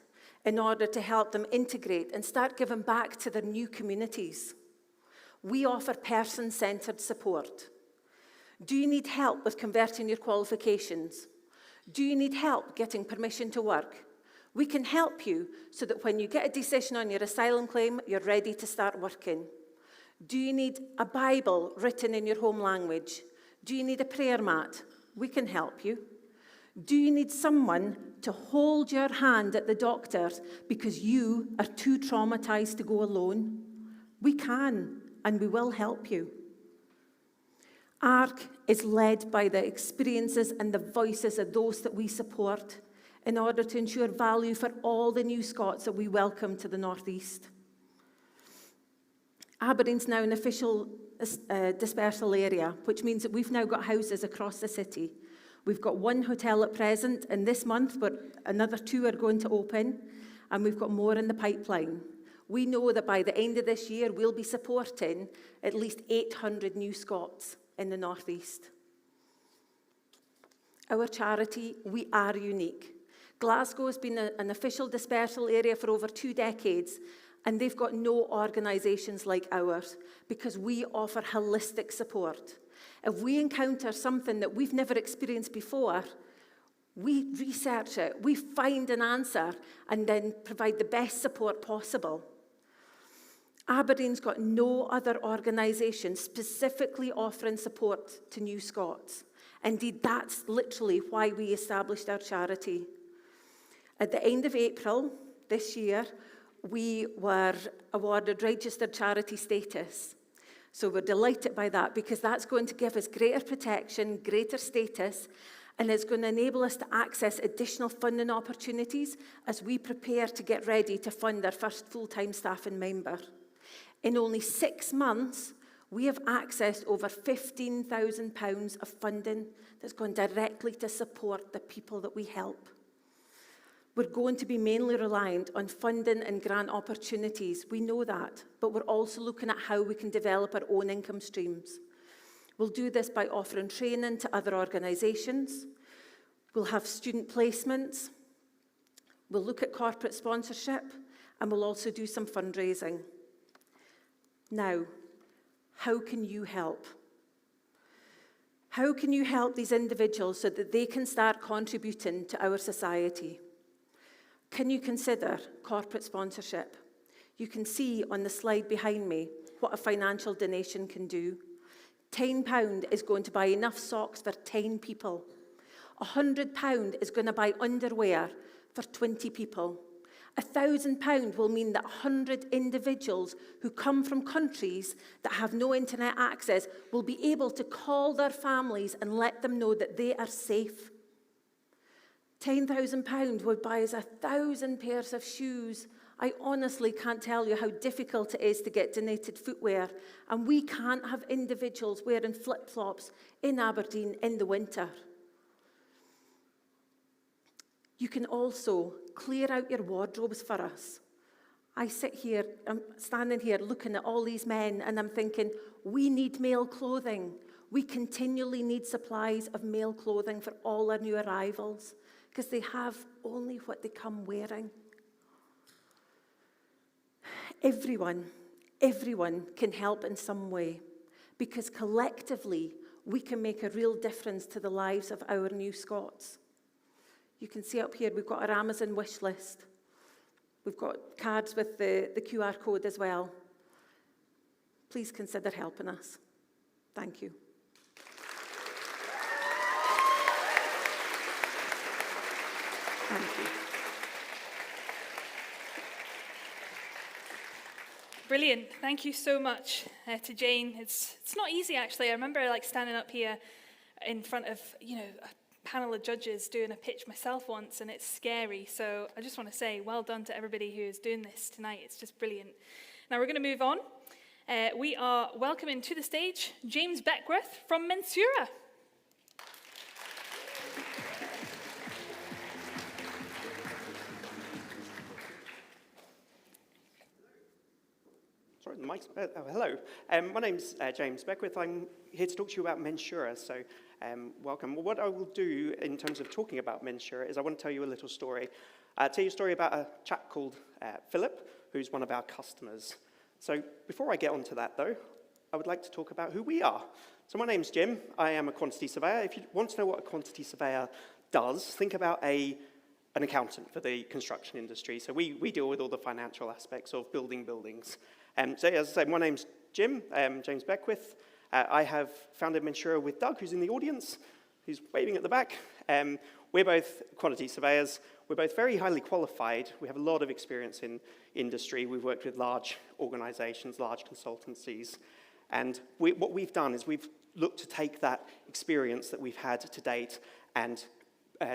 in order to help them integrate and start giving back to their new communities. We offer person-centred support. Do you need help with converting your qualifications? Do you need help getting permission to work? We can help you so that when you get a decision on your asylum claim, you're ready to start working. Do you need a Bible written in your home language? Do you need a prayer mat? We can help you. Do you need someone to hold your hand at the doctor's because you are too traumatized to go alone? We can, and we will help you. ARC is led by the experiences and the voices of those that we support in order to ensure value for all the new Scots that we welcome to the North East. Aberdeen's now an official dispersal area, which means that we've now got houses across the city. We've got one hotel at present, and this month, but another 2 are going to open, and we've got more in the pipeline. We know that by the end of this year, we'll be supporting at least 800 new Scots in the North East. Our charity, we are unique. Glasgow has been an official dispersal area for over 2 decades, and they've got no organisations like ours because we offer holistic support. If we encounter something that we've never experienced before, we research it, we find an answer, and then provide the best support possible. Aberdeen's got no other organisation specifically offering support to new Scots. Indeed, that's literally why we established our charity. At the end of April this year, we were awarded registered charity status. So we're delighted by that because that's going to give us greater protection, greater status, and it's going to enable us to access additional funding opportunities as we prepare to get ready to fund our first full-time staffing member. In only 6 months, we have accessed over £15,000 of funding that's gone directly to support the people that we help. We're going to be mainly reliant on funding and grant opportunities. We know that, but we're also looking at how we can develop our own income streams. We'll do this by offering training to other organisations. We'll have student placements. We'll look at corporate sponsorship, and we'll also do some fundraising. Now, how can you help? How can you help these individuals so that they can start contributing to our society? Can you consider corporate sponsorship? You can see on the slide behind me what a financial donation can do. £10 is going to buy enough socks for 10 people. £100 is going to buy underwear for 20 people. £1,000 will mean that 100 individuals who come from countries that have no internet access will be able to call their families and let them know that they are safe. £10,000 would buy us 1,000 pairs of shoes. I honestly can't tell you how difficult it is to get donated footwear, and we can't have individuals wearing flip-flops in Aberdeen in the winter. You can also clear out your wardrobes for us. I'm standing here looking at all these men, and I'm thinking, we need male clothing. We continually need supplies of male clothing for all our new arrivals, because they have only what they come wearing. Everyone can help in some way, because collectively we can make a real difference to the lives of our new Scots. You can see up here we've got our Amazon wish list. We've got cards with the QR code as well. Please consider helping us. Thank you. Thank you. Brilliant. Thank you so much to Jane. It's not easy, actually. I remember standing up here in front of a panel of judges doing a pitch myself once, and it's scary. So I just want to say well done to everybody who is doing this tonight. It's just brilliant. Now we're going to move on. We are welcoming to the stage James Beckworth from Mensura. Right. Hello. My name's James Beckwith. I'm here to talk to you about Mensura, so welcome. Well, what I will do in terms of talking about Mensura is I want to tell you a little story. I'll tell you a story about a chap called Philip, who's one of our customers. So before I get onto that, though, I would like to talk about who we are. So my name's Jim. I am a quantity surveyor. If you want to know what a quantity surveyor does, think about an accountant for the construction industry. So we deal with all the financial aspects of building buildings. So as I said, my name's Jim, James Beckwith. I have founded Mensura with Doug, who's in the audience. He's waving at the back. We're both quantity surveyors. We're both very highly qualified. We have a lot of experience in industry. We've worked with large organizations, large consultancies. And what we've done is we've looked to take that experience that we've had to date and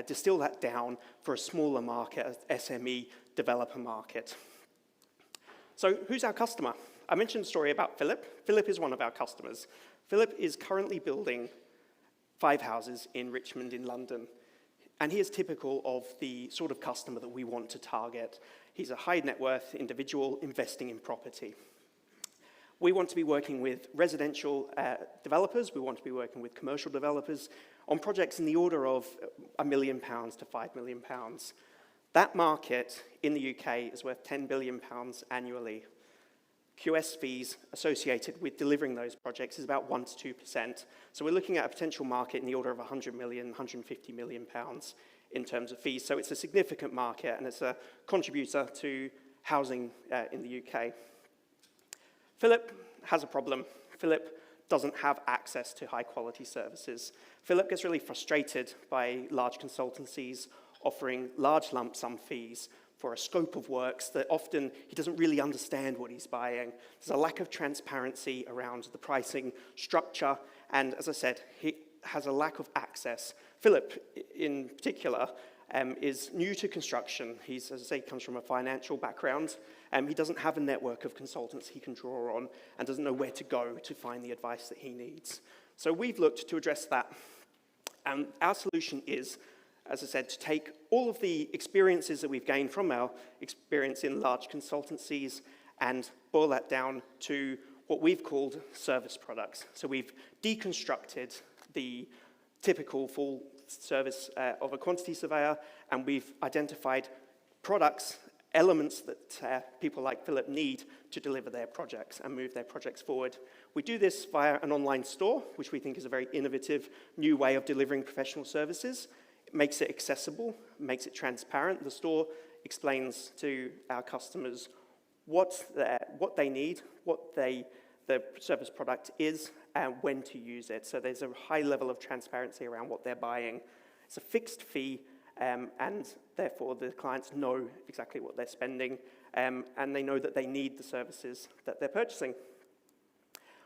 distill that down for a smaller market, an SME developer market. So who's our customer? I mentioned a story about Philip. Philip is one of our customers. Philip is currently building 5 houses in Richmond in London. And he is typical of the sort of customer that we want to target. He's a high net worth individual investing in property. We want to be working with residential developers. We want to be working with commercial developers on projects in the order of £1 million to £5 million. That market in the UK is worth £10 billion annually. QS fees associated with delivering those projects is about 1 to 2%. So we're looking at a potential market in the order of £100 million, £150 million in terms of fees. So it's a significant market, and it's a contributor to housing in the UK. Philip has a problem. Philip doesn't have access to high-quality services. Philip gets really frustrated by large consultancies offering large lump sum fees for a scope of works that often he doesn't really understand what he's buying. There's a lack of transparency around the pricing structure, and as I said, he has a lack of access. Philip, in particular, is new to construction. He's, as I say, comes from a financial background. He doesn't have a network of consultants he can draw on and doesn't know where to go to find the advice that he needs. So we've looked to address that, and our solution is, as I said, to take all of the experiences that we've gained from our experience in large consultancies and boil that down to what we've called service products. So we've deconstructed the typical full service of a quantity surveyor, and we've identified products, elements that people like Philip need to deliver their projects and move their projects forward. We do this via an online store, which we think is a very innovative new way of delivering professional services. It makes it accessible, makes it transparent. The store explains to our customers what they need, what the service product is, and when to use it. So there's a high level of transparency around what they're buying. It's a fixed fee, and therefore the clients know exactly what they're spending, and they know that they need the services that they're purchasing.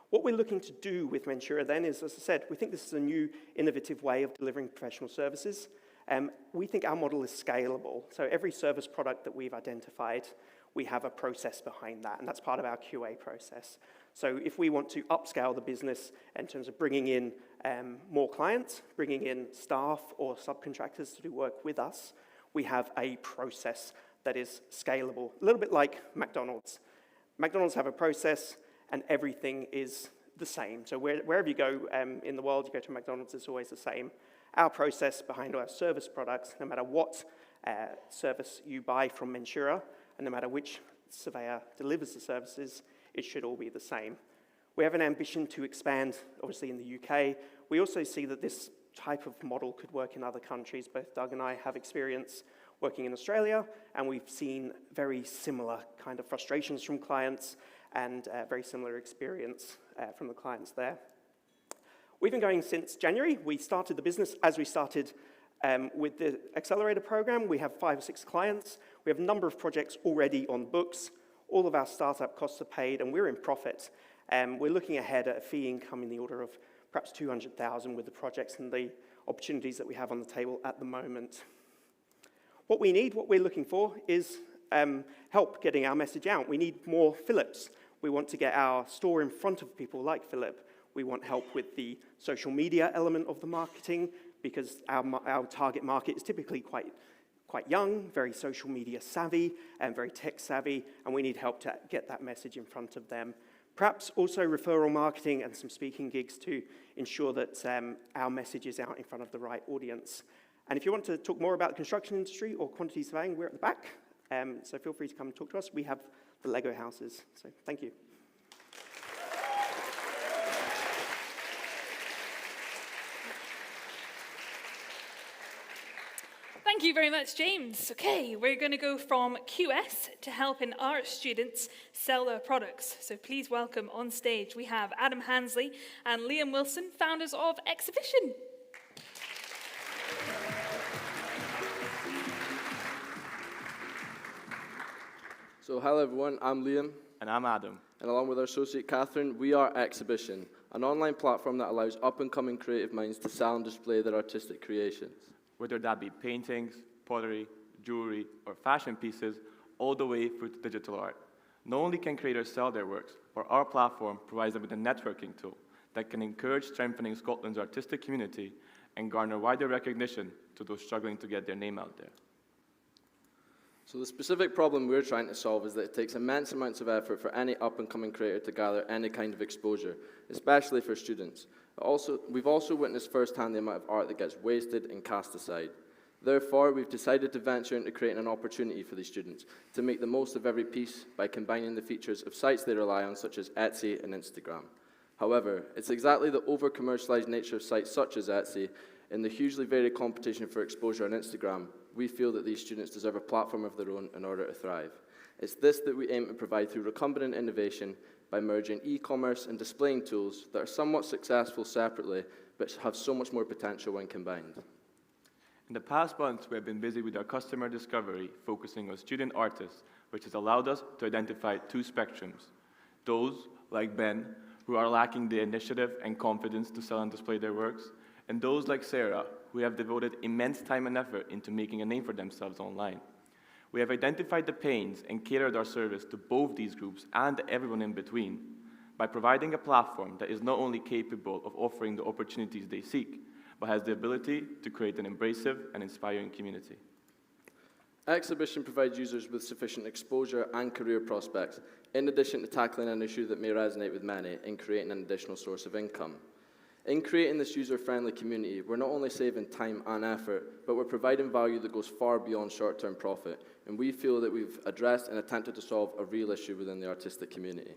What we're looking to do with Mensura then is, as I said, we think this is a new innovative way of delivering professional services. We think our model is scalable. So every service product that we've identified, we have a process behind that, and that's part of our QA process. So if we want to upscale the business in terms of bringing in more clients, bringing in staff or subcontractors to do work with us, we have a process that is scalable, a little bit like McDonald's. McDonald's have a process, and everything is the same. So wherever you go in the world, you go to McDonald's, it's always the same. Our process behind our service products, no matter what service you buy from Mensura, and no matter which surveyor delivers the services, it should all be the same. We have an ambition to expand, obviously, in the UK. We also see that this type of model could work in other countries. Both Doug and I have experience working in Australia, and we've seen very similar kind of frustrations from clients and very similar experience from the clients there. We've been going since January. We started the business as we started with the Accelerator program. We have 5 or 6 clients. We have a number of projects already on books. All of our startup costs are paid, and we're in profit. We're looking ahead at a fee income in the order of perhaps 200,000 with the projects and the opportunities that we have on the table at the moment. What we're looking for is help getting our message out. We need more Philips. We want to get our store in front of people like Philip. We want help with the social media element of the marketing because our target market is typically quite young, very social media savvy, and very tech savvy, and we need help to get that message in front of them. Perhaps also referral marketing and some speaking gigs to ensure that our message is out in front of the right audience. And if you want to talk more about the construction industry or quantity surveying, we're at the back. So feel free to come and talk to us. We have the Lego houses. So thank you. Thank you very much, James. Okay, we're going to go from QS to helping our students sell their products. So please welcome on stage, we have Adam Hansley and Liam Wilson, founders of Exhibition. So hello everyone, I'm Liam. And I'm Adam. And along with our associate Catherine, we are Exhibition, an online platform that allows up-and-coming creative minds to sell and display their artistic creations. Whether that be paintings, pottery, jewelry, or fashion pieces, all the way through to digital art. Not only can creators sell their works, but our platform provides them with a networking tool that can encourage strengthening Scotland's artistic community and garner wider recognition to those struggling to get their name out there. So the specific problem we're trying to solve is that it takes immense amounts of effort for any up-and-coming creator to gather any kind of exposure, especially for students. We've also witnessed firsthand the amount of art that gets wasted and cast aside. Therefore, we've decided to venture into creating an opportunity for these students to make the most of every piece by combining the features of sites they rely on, such as Etsy and Instagram. However, it's exactly the over-commercialized nature of sites such as Etsy and the hugely varied competition for exposure on Instagram, we feel that these students deserve a platform of their own in order to thrive. It's this that we aim to provide through recombinant innovation by merging e-commerce and displaying tools that are somewhat successful separately, but have so much more potential when combined. In the past months, we have been busy with our customer discovery, focusing on student artists, which has allowed us to identify two spectrums. Those, like Ben, who are lacking the initiative and confidence to sell and display their works, and those like Sarah, who have devoted immense time and effort into making a name for themselves online. We have identified the pains and catered our service to both these groups and everyone in between by providing a platform that is not only capable of offering the opportunities they seek, but has the ability to create an embracive and inspiring community. Exhibition provides users with sufficient exposure and career prospects, in addition to tackling an issue that may resonate with many in creating an additional source of income. In creating this user-friendly community, we're not only saving time and effort, but we're providing value that goes far beyond short-term profit, and we feel that we've addressed and attempted to solve a real issue within the artistic community.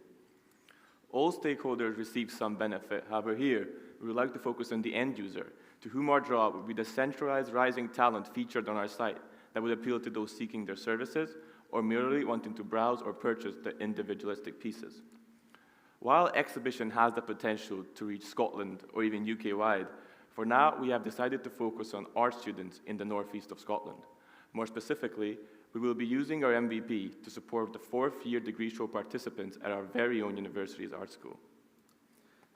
All stakeholders receive some benefit. However, here, we would like to focus on the end user, to whom our draw would be the centralized rising talent featured on our site that would appeal to those seeking their services or merely wanting to browse or purchase the individualistic pieces. While Exhibition has the potential to reach Scotland or even UK-wide, for now we have decided to focus on art students in the northeast of Scotland. More specifically, we will be using our MVP to support the fourth-year degree show participants at our very own university's art school.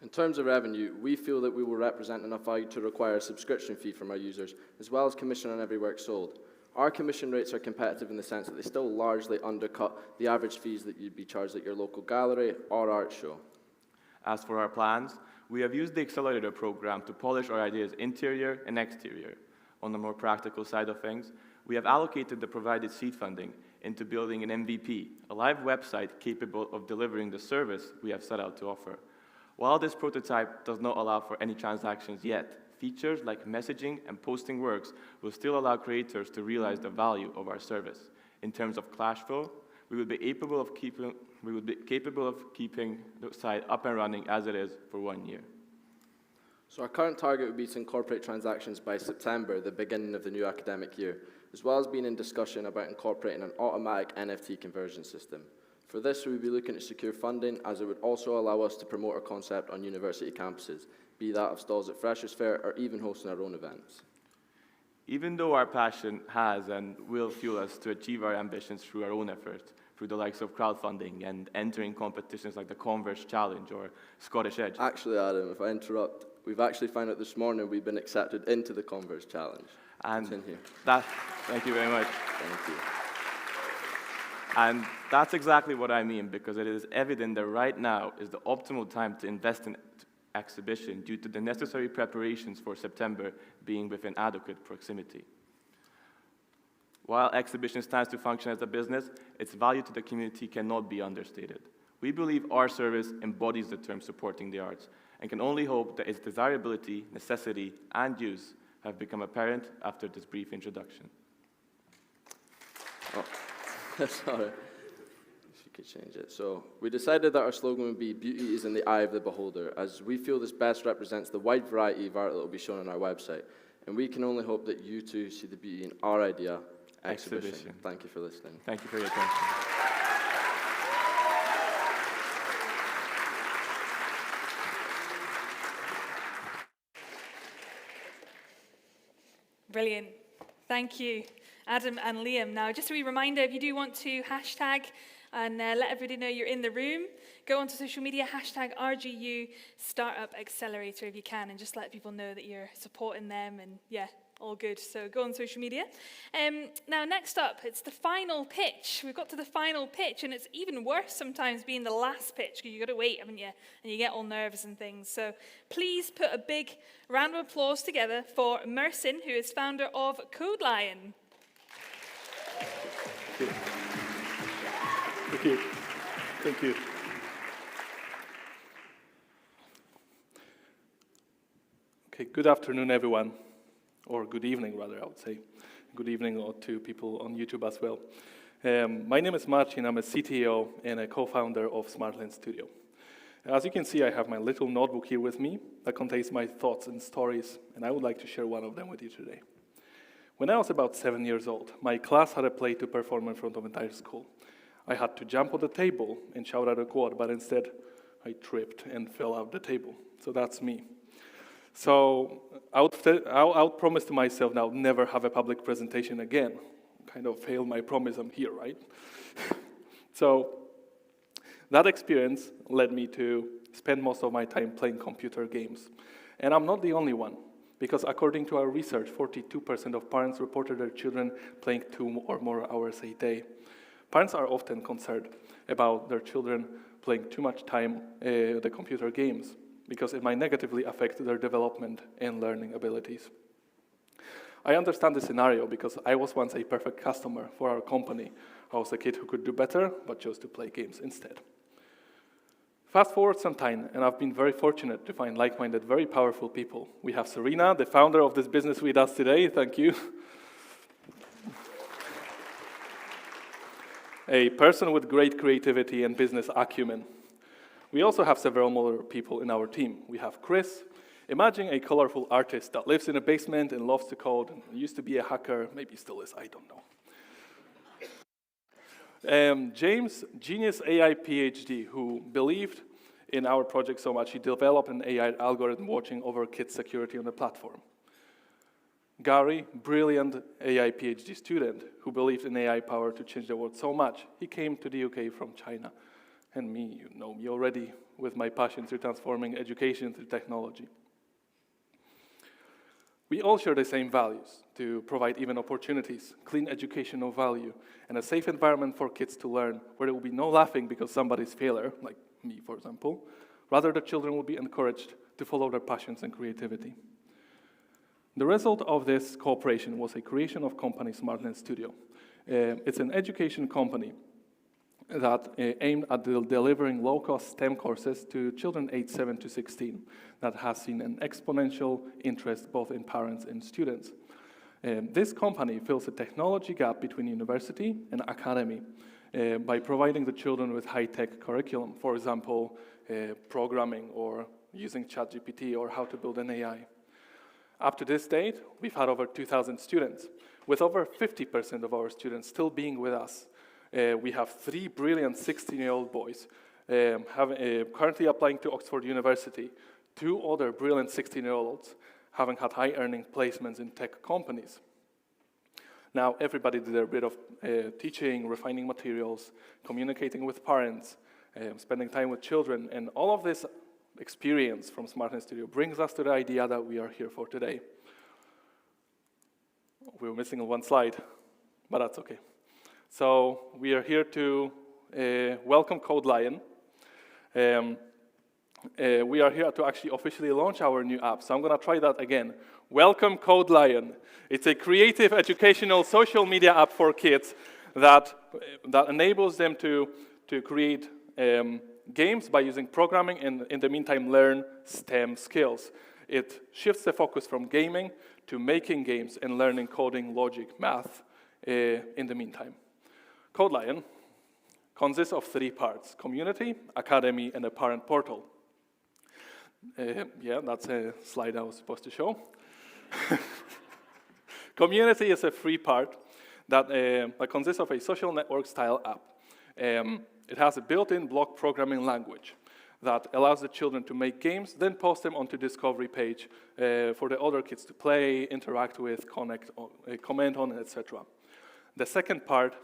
In terms of revenue, we feel that we will represent enough value to require a subscription fee from our users, as well as commission on every work sold. Our commission rates are competitive in the sense that they still largely undercut the average fees that you'd be charged at your local gallery or art show. As for our plans, we have used the Accelerator program to polish our ideas interior and exterior. On the more practical side of things, we have allocated the provided seed funding into building an MVP, a live website capable of delivering the service we have set out to offer. While this prototype does not allow for any transactions yet, features like messaging and posting works will still allow creators to realize the value of our service. In terms of cash flow, we will be capable of keeping the site up and running as it is for 1 year. So our current target would be to incorporate transactions by September, the beginning of the new academic year, as well as being in discussion about incorporating an automatic NFT conversion system. For this, we would be looking to secure funding, as it would also allow us to promote our concept on university campuses, be that of stalls at Freshers' Fair or even hosting our own events. Even though our passion has and will fuel us to achieve our ambitions through our own efforts, through the likes of crowdfunding and entering competitions like the Converse Challenge or Scottish Edge. Actually, Adam, if I interrupt, we've actually found out this morning we've been accepted into the Converse Challenge. And continue. Thank you very much. Thank you. And that's exactly what I mean, because it is evident that right now is the optimal time to invest in Exhibition due to the necessary preparations for September being within adequate proximity. While Exhibition stands to function as a business, its value to the community cannot be understated. We believe our service embodies the term supporting the arts, and can only hope that its desirability, necessity, and use have become apparent after this brief introduction. Oh, sorry. If you could change it. So, we decided that our slogan would be "Beauty is in the eye of the beholder," as we feel this best represents the wide variety of art that will be shown on our website. And we can only hope that you too see the beauty in our idea, exhibition. Thank you for listening. Thank you for your attention. Brilliant. Thank you, Adam and Liam. Now, just a wee reminder, if you do want to hashtag and let everybody know you're in the room, go onto social media, hashtag RGU Startup Accelerator if you can, and just let people know that you're supporting them, and yeah, all good. So go on social media. Now, next up, it's the final pitch. We've got to the final pitch, and it's even worse sometimes being the last pitch, because you've got to wait, haven't you? And you get all nervous and things. So please put a big round of applause together for Mersin, who is founder of Code Lion. Thank you. Thank you. Okay, good afternoon, everyone. Or good evening, rather, I would say. Good evening to people on YouTube as well. My name is Marcin. I'm a CTO and a co-founder of Smartland Studio. As you can see, I have my little notebook here with me that contains my thoughts and stories, and I would like to share one of them with you today. When I was about 7 years old, my class had a play to perform in front of the entire school. I had to jump on the table and shout out a quote, but instead I tripped and fell out the table. So that's me. So I would promise to myself now never have a public presentation again. Kind of failed my promise, I'm here, right? So that experience led me to spend most of my time playing computer games. And I'm not the only one, because according to our research, 42% of parents reported their children playing 2 or more hours a day. Parents are often concerned about their children playing too much time the computer games, because it might negatively affect their development and learning abilities. I understand the scenario because I was once a perfect customer for our company. I was a kid who could do better, but chose to play games instead. Fast forward some time, and I've been very fortunate to find like-minded, very powerful people. We have Serena, the founder of this business with us today. Thank you. A person with great creativity and business acumen. We also have several more people in our team. We have Chris. Imagine a colorful artist that lives in a basement and loves to code, and used to be a hacker, maybe still is, I don't know. James, genius AI PhD, who believed in our project so much, he developed an AI algorithm watching over kids' security on the platform. Gary, brilliant AI PhD student, who believed in AI power to change the world so much, he came to the UK from China. And me, you know me already, with my passion through transforming education through technology. We all share the same values, to provide even opportunities, clean educational value, and a safe environment for kids to learn, where there will be no laughing because somebody's failure, like me, for example. Rather, the children will be encouraged to follow their passions and creativity. The result of this cooperation was a creation of company Smartland Studio. It's an education company that aimed at delivering low-cost STEM courses to children aged 7 to 16 that has seen an exponential interest both in parents and students. This company fills a technology gap between university and academy by providing the children with high-tech curriculum, for example, programming or using ChatGPT or how to build an AI. Up to this date, we've had over 2,000 students, with over 50% of our students still being with us. We have 3 brilliant 16-year-old boys currently applying to Oxford University, 2 other brilliant 16-year-olds having had high-earning placements in tech companies. Now, everybody did a bit of teaching, refining materials, communicating with parents, spending time with children, and all of this experience from Smartland Studio brings us to the idea that we are here for today. We were missing one slide, but that's okay. So we are here to welcome Code Lion. We are here to actually officially launch our new app. So I'm going to try that again. Welcome Code Lion. It's a creative, educational, social media app for kids that enables them to create games by using programming and in the meantime learn STEM skills. It shifts the focus from gaming to making games and learning coding, logic, math in the meantime. CodeLion consists of 3 parts: community, academy, and a parent portal. Yeah, that's a slide I was supposed to show. Community is a free part that consists of a social network style app. It has a built-in block programming language that allows the children to make games, then post them onto Discovery page for the other kids to play, interact with, comment on, etc. The second part,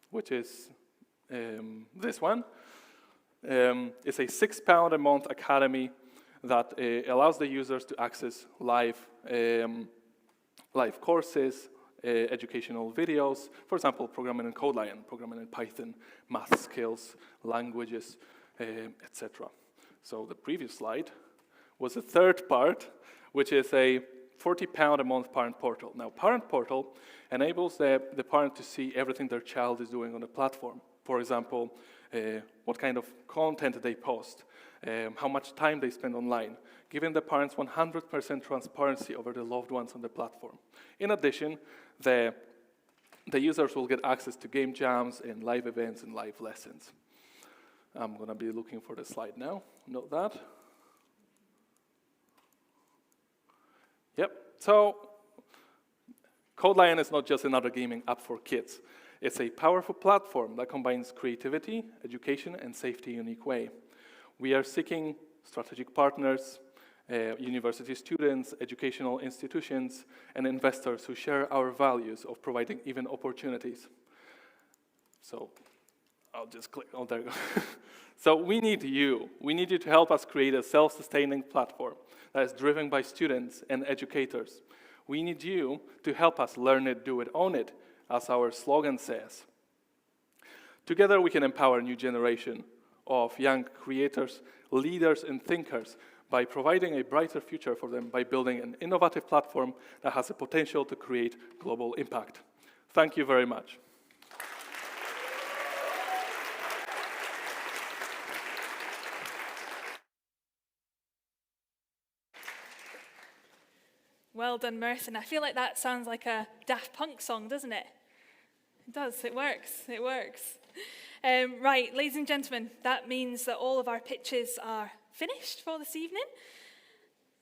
which is this one, is a £6 a month academy that allows the users to access live courses, educational videos, for example, programming in CodeLion, programming in Python, math skills, languages, etc. So the previous slide was the third part, which is a £40 a month parent portal. Now, parent portal enables the parent to see everything their child is doing on the platform. For example, what kind of content they post, how much time they spend online, giving the parents 100% transparency over the loved ones on the platform. In addition, the users will get access to game jams and live events and live lessons. I'm going to be looking for the slide now. Note that. Yep. So CodeLion is not just another gaming app for kids. It's a powerful platform that combines creativity, education, and safety in a unique way. We are seeking strategic partners, university students, educational institutions, and investors who share our values of providing even opportunities. So I'll just click, oh, there you go. So we need you. We need you to help us create a self-sustaining platform that is driven by students and educators. We need you to help us learn it, do it, own it, as our slogan says. Together we can empower a new generation of young creators, leaders, and thinkers by providing a brighter future for them by building an innovative platform that has the potential to create global impact. Thank you very much. Well done, Merton. I feel like that sounds like a Daft Punk song, doesn't it? It does, it works, it works. Right, ladies and gentlemen, that means that all of our pitches are finished for this evening.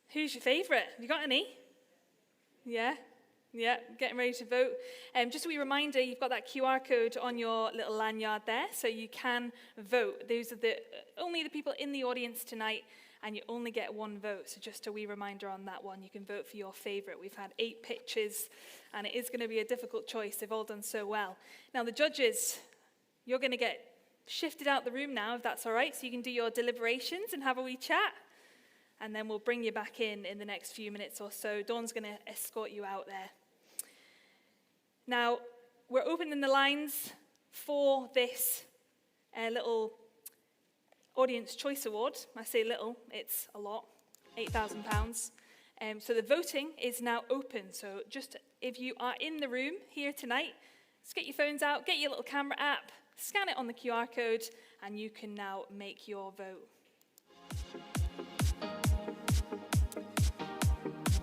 Who's your favourite? Have you got any? Yeah, getting ready to vote. Just a wee reminder, you've got that QR code on your little lanyard there, so you can vote. Those are only the people in the audience tonight, and you only get one vote. So just a wee reminder on that one. You can vote for your favourite. We've had 8 pitches, and it is going to be a difficult choice. They've all done so well. Now, the judges, you're going to get shifted out the room now, if that's all right, so you can do your deliberations and have a wee chat. And then we'll bring you back in the next few minutes or so. Dawn's going to escort you out there. Now, we're opening the lines for this little Audience Choice Award. I say little, it's a lot, £8,000. So the voting is now open. So just if you are in the room here tonight, just get your phones out, get your little camera app, scan it on the QR code, and you can now make your vote.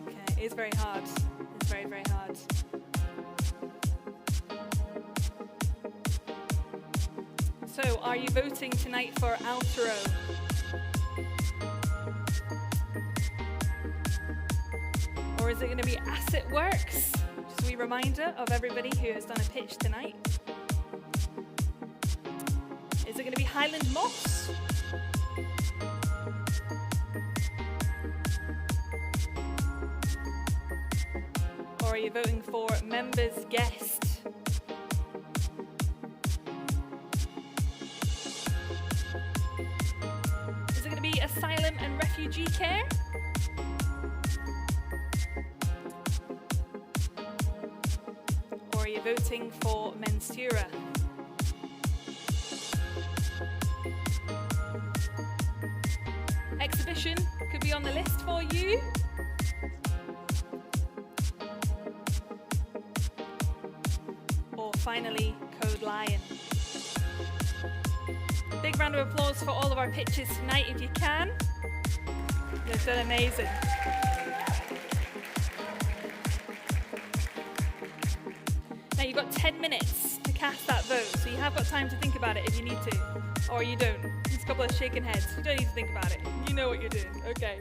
Okay, it is very hard. It's very, very hard. So, are you voting tonight for Altero? Or is it going to be Asset Works? Just a wee reminder of everybody who has done a pitch tonight. Is it going to be Highland Moss? Or are you voting for Members Guest? Asylum and Refugee Care? Or are you voting for Mensura? Exhibition could be on the list for you. Or finally, CodeLion. A big round of applause for all of our pitches tonight, if you can. They've done amazing. Now you've got 10 minutes to cast that vote, so you have got time to think about it if you need to, or you don't. There's a couple of shaking heads. You don't need to think about it. You know what you're doing. Okay.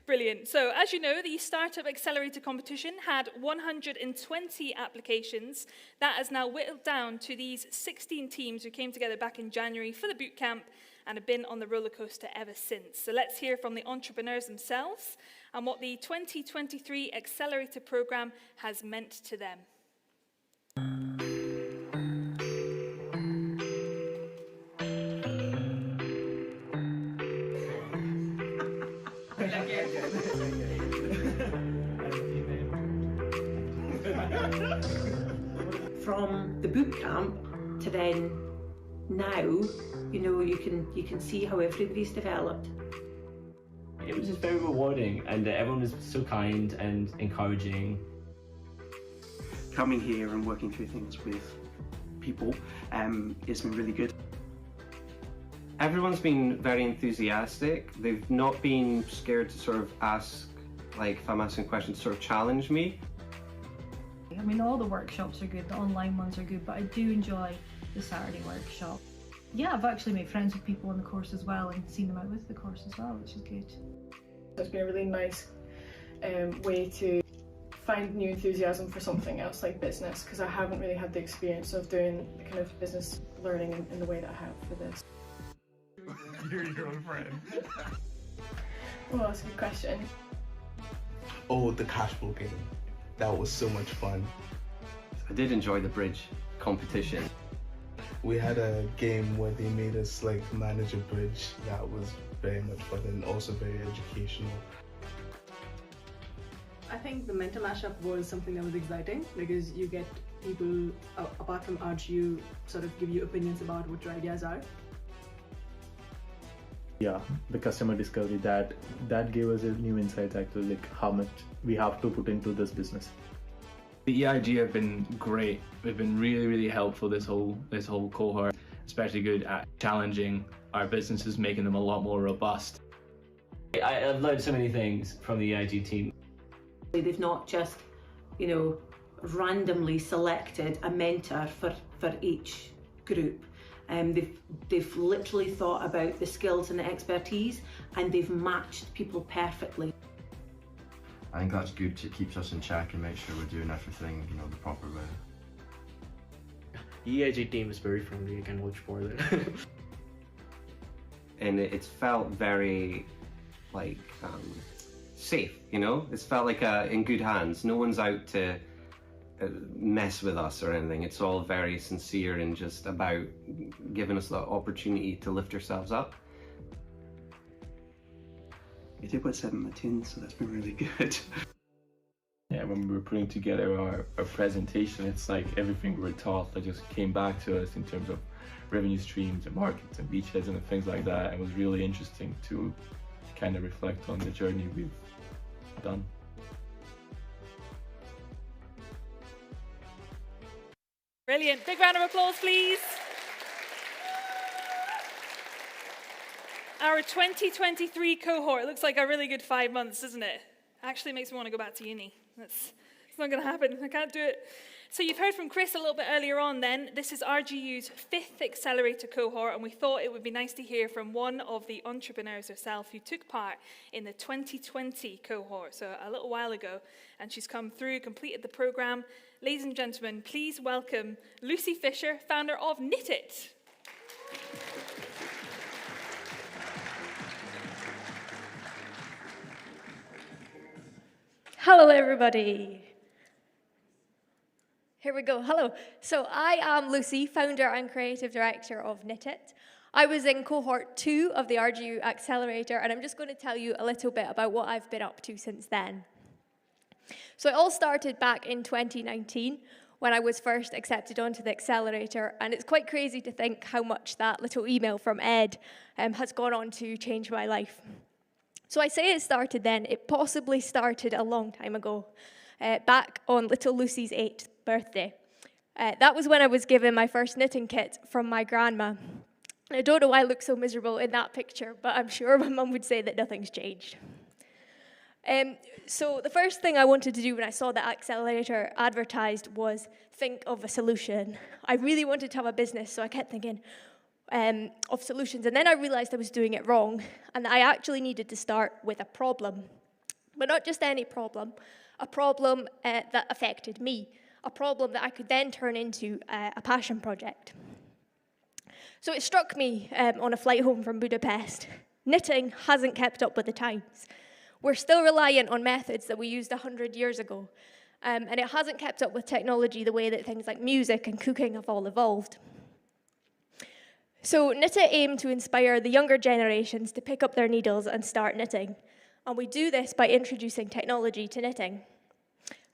Brilliant. So, as you know, the Startup Accelerator competition had 120 applications. That has now whittled down to these 16 teams who came together back in January for the boot camp and have been on the roller coaster ever since. So let's hear from the entrepreneurs themselves and what the 2023 Accelerator program has meant to them. From the boot camp to then now, you know, you can see how everybody's developed. It was just very rewarding, and everyone was so kind and encouraging. Coming here and working through things with people has been really good. Everyone's been very enthusiastic. They've not been scared to sort of ask, like if I'm asking questions, sort of challenge me. I mean, all the workshops are good, the online ones are good, but I do enjoy the Saturday workshop. Yeah, I've actually made friends with people on the course as well and seen them out with the course as well, which is good. It's been a really nice way to find new enthusiasm for something else like business, because I haven't really had the experience of doing the kind of business learning in the way that I have for this. You're your own friend. Oh, that's a good question. Oh, the cash flow game. That was so much fun. I did enjoy the bridge competition. We had a game where they made us like manage a bridge. That was very much fun and also very educational. I think the mental mashup was something that was exciting because you get people, apart from RGU, sort of give you opinions about what your ideas are. Yeah, the customer discovery, that gave us a new insight actually, like how much we have to put into this business. The EIG have been great. They've been really, really helpful this whole cohort, especially good at challenging our businesses, making them a lot more robust. I've learned so many things from the EIG team. They've not just, you know, randomly selected a mentor for each group. They've literally thought about the skills and the expertise, and they've matched people perfectly. I think that's good. It keeps us in check and makes sure we're doing everything, you know, the proper way. The EIG team is very friendly. I can vouch for that. And it's felt very, like, safe, you know? It's felt like in good hands. No one's out to mess with us or anything. It's all very sincere and just about giving us the opportunity to lift ourselves up. We did put 7 in the tin, so that's been really good. Yeah, when we were putting together our presentation, it's like everything we were taught that just came back to us in terms of revenue streams and markets and beachheads and things like that. It was really interesting to kind of reflect on the journey we've done. Brilliant. Big round of applause, please. Our 2023 cohort looks like a really good 5 months, doesn't it? Actually makes me want to go back to uni. It's not going to happen. I can't do it. So you've heard from Chris a little bit earlier on then. This is RGU's 5th Accelerator cohort, and we thought it would be nice to hear from one of the entrepreneurs herself who took part in the 2020 cohort, so a little while ago, and she's come through, completed the program. Ladies and gentlemen, please welcome Lucy Fisher, founder of Knit It. Hello, everybody. Here we go. Hello. So I am Lucy, founder and creative director of Knit It. I was in cohort 2 of the RGU Accelerator, and I'm just going to tell you a little bit about what I've been up to since then. So it all started back in 2019 when I was first accepted onto the Accelerator, and it's quite crazy to think how much that little email from Ed has gone on to change my life. So I say it started then. It possibly started a long time ago, back on little Lucy's 8th birthday. That was when I was given my first knitting kit from my grandma. I don't know why I look so miserable in that picture, but I'm sure my mum would say that nothing's changed. So the first thing I wanted to do when I saw the accelerator advertised was think of a solution. I really wanted to have a business, so I kept thinking of solutions. And then I realized I was doing it wrong, and that I actually needed to start with a problem. But not just any problem, a problem that affected me, a problem that I could then turn into a passion project. So it struck me on a flight home from Budapest. Knitting hasn't kept up with the times. We're still reliant on methods that we used 100 years ago, and it hasn't kept up with technology the way that things like music and cooking have all evolved. So Knit It aimed to inspire the younger generations to pick up their needles and start knitting, and we do this by introducing technology to knitting.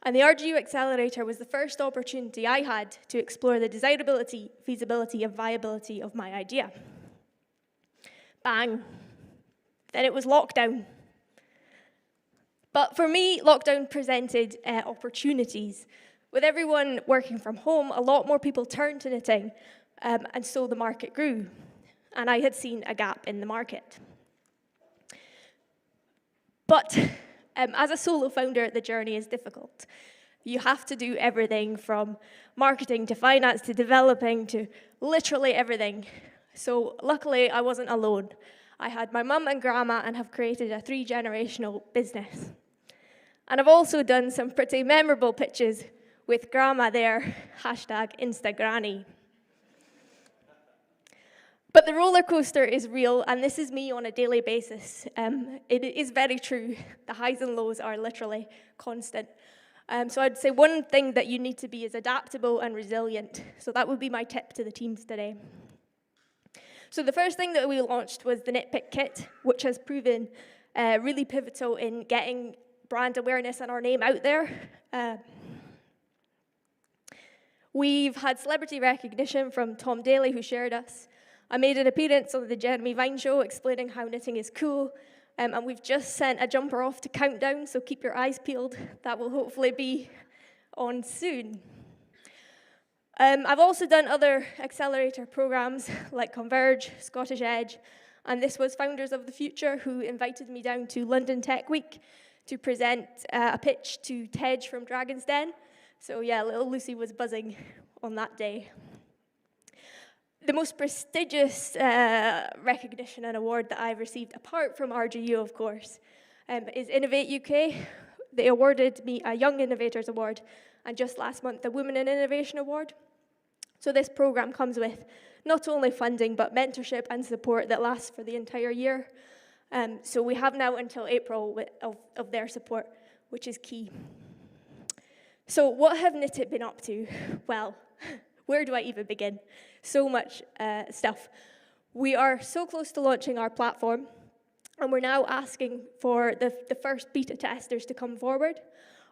And the RGU Accelerator was the first opportunity I had to explore the desirability, feasibility, and viability of my idea. Bang. Then it was lockdown. But for me, lockdown presented opportunities. With everyone working from home, a lot more people turned to knitting, and so the market grew. And I had seen a gap in the market. But as a solo founder, the journey is difficult. You have to do everything from marketing to finance to developing to literally everything. So luckily, I wasn't alone. I had my mum and grandma and have created a 3-generational business. And I've also done some pretty memorable pictures with grandma there, #InstaGranny. But the roller coaster is real, and this is me on a daily basis. It is very true. The highs and lows are literally constant. So I'd say one thing that you need to be is adaptable and resilient. So that would be my tip to the teams today. So the first thing that we launched was the Knit Pick Kit, which has proven really pivotal in getting brand awareness and our name out there. We've had celebrity recognition from Tom Daly, who shared us. I made an appearance on the Jeremy Vine show explaining how knitting is cool, and we've just sent a jumper off to Countdown, so keep your eyes peeled. That will hopefully be on soon. I've also done other accelerator programs like Converge, Scottish Edge, and this was Founders of the Future who invited me down to London Tech Week to present a pitch to Tej from Dragon's Den. So yeah, little Lucy was buzzing on that day. The most prestigious recognition and award that I've received, apart from RGU, of course, is Innovate UK. They awarded me a Young Innovators Award, and just last month, the Women in Innovation Award. So this program comes with not only funding, but mentorship and support that lasts for the entire year. So we have now until April of their support, which is key. So what have Knit It been up to? Well, where do I even begin? So much stuff. We are so close to launching our platform, and we're now asking for the first beta testers to come forward.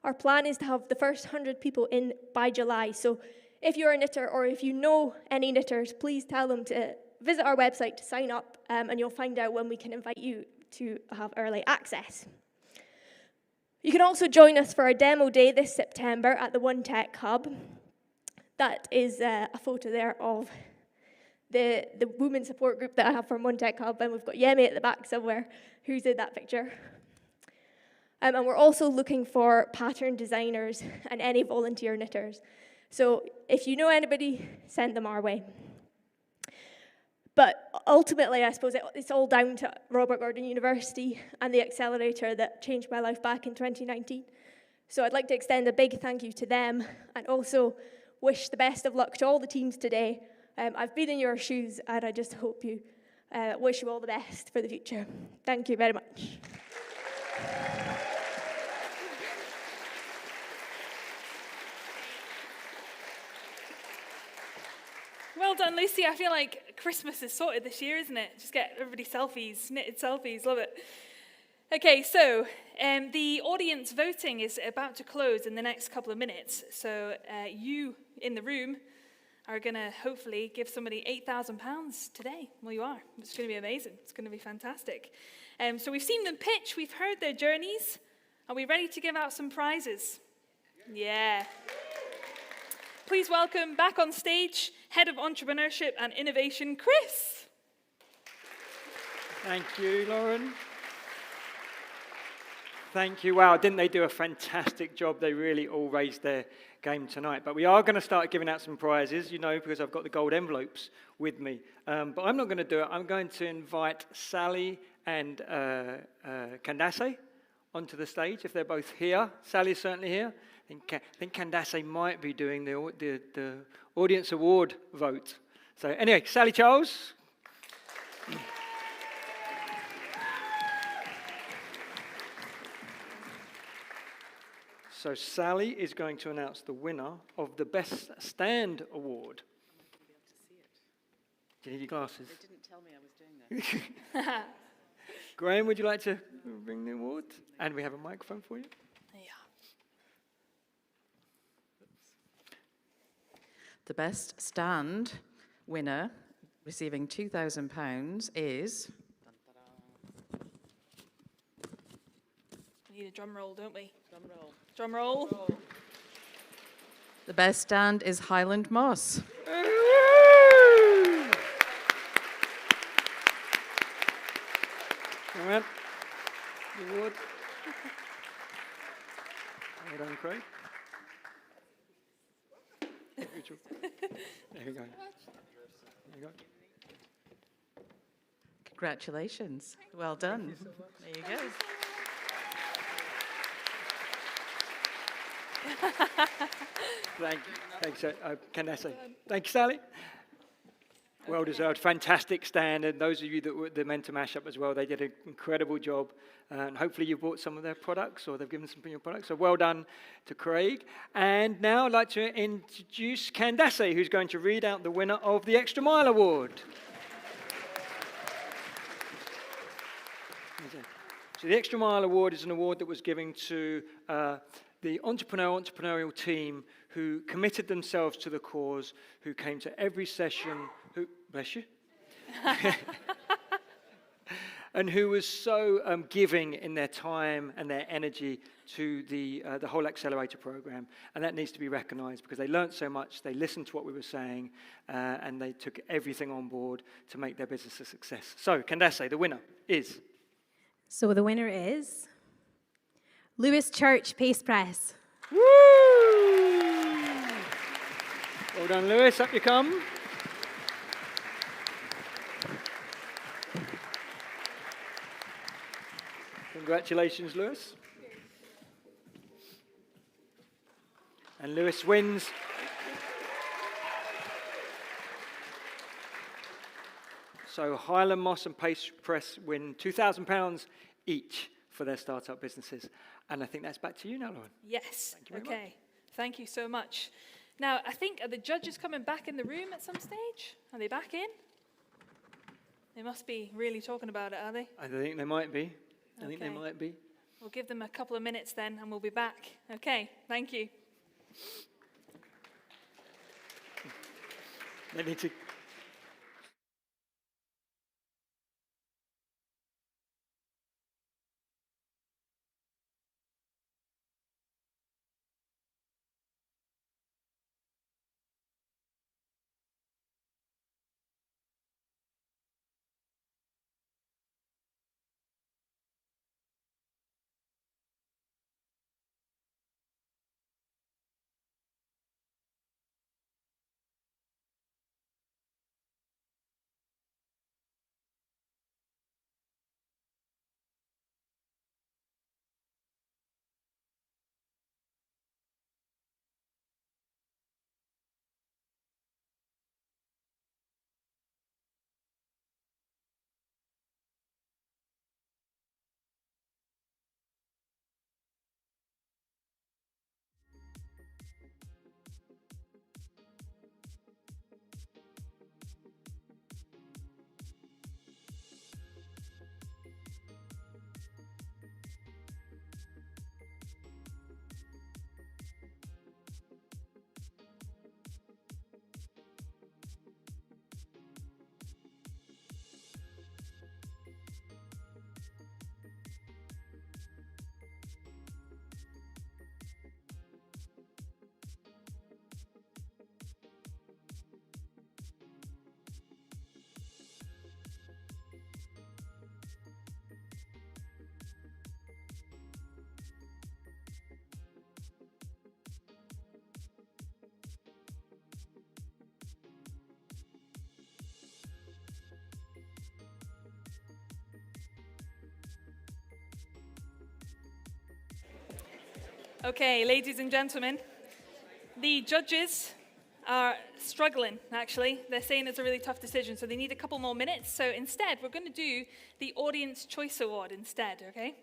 Our plan is to have the first 100 people in by July. So if you're a knitter or if you know any knitters, please tell them to visit our website to sign up, and you'll find out when we can invite you to have early access. You can also join us for a demo day this September at the One Tech Hub. That is a photo there of the women support group that I have from One Tech Hub, and we've got Yemi at the back somewhere who's in that picture. And we're also looking for pattern designers and any volunteer knitters. So if you know anybody, send them our way. But ultimately, I suppose it's all down to Robert Gordon University and the accelerator that changed my life back in 2019. So I'd like to extend a big thank you to them, and also wish the best of luck to all the teams today. I've been in your shoes, and I just hope you wish you all the best for the future. Thank you very much. Well done, Lucy. I feel like Christmas is sorted this year, isn't it? Just get everybody selfies, knitted selfies, love it. Okay, so the audience voting is about to close in the next couple of minutes. So you in the room are going to hopefully give somebody £8,000 today. Well, you are. It's going to be amazing. It's going to be fantastic. So we've seen them pitch. We've heard their journeys. Are we ready to give out some prizes? Yeah. Please welcome back on stage, Head of Entrepreneurship and Innovation, Chris. Thank you, Lauren. Thank you. Wow, didn't they do a fantastic job? They really all raised their game tonight. But we are going to start giving out some prizes, you know, because I've got the gold envelopes with me. But I'm not going to do it. I'm going to invite Sally and Candace onto the stage, if they're both here. Sally's certainly here. I think Candace might be doing the audience award vote. So anyway, Sally Charles. So Sally is going to announce the winner of the Best Stand Award. Do you need your glasses? They didn't tell me I was doing that. Graham, would you like to bring the award? And we have a microphone for you. The Best Stand winner receiving £2,000 is... We need a drum roll, don't we? Drum roll. Drum roll. The Best Stand is Highland Moss. Come on. The award. Well done, Craig. There you go. There you go. Congratulations. Well done. There you go. Thank you. Thanks, Candace. Thank you, Sally. Well deserved. Fantastic stand. And those of you that were the Mentor Mashup as well, they did an incredible job. And hopefully you bought some of their products or they've given some of your products. So well done to Craig. And now I'd like to introduce Candace, who's going to read out the winner of the Extra Mile Award. So the Extra Mile Award is an award that was given to the entrepreneurial team who committed themselves to the cause, who came to every session, who, bless you, and who was so giving in their time and their energy to the whole accelerator program. And that needs to be recognized because they learned so much, they listened to what we were saying, and they took everything on board to make their business a success. So, Candace, the winner is? So the winner is Lewis Church Pace Press. Woo! Well done, Lewis. Up you come. Congratulations, Lewis. And Lewis wins. So Highland Moss and Pace Press win £2,000 each for their startup businesses. And I think that's back to you now, Lauren. Yes. Thank you very much. Thank you so much. Now, I think, are the judges coming back in the room at some stage? Are they back in? They must be really talking about it, are they? I think they might be. I think they might be. We'll give them a couple of minutes then, and we'll be back. Okay, thank you. They need to Okay, ladies and gentlemen, the judges are struggling, actually. They're saying it's a really tough decision, so they need a couple more minutes. So instead, we're going to do the Audience Choice Award instead, okay?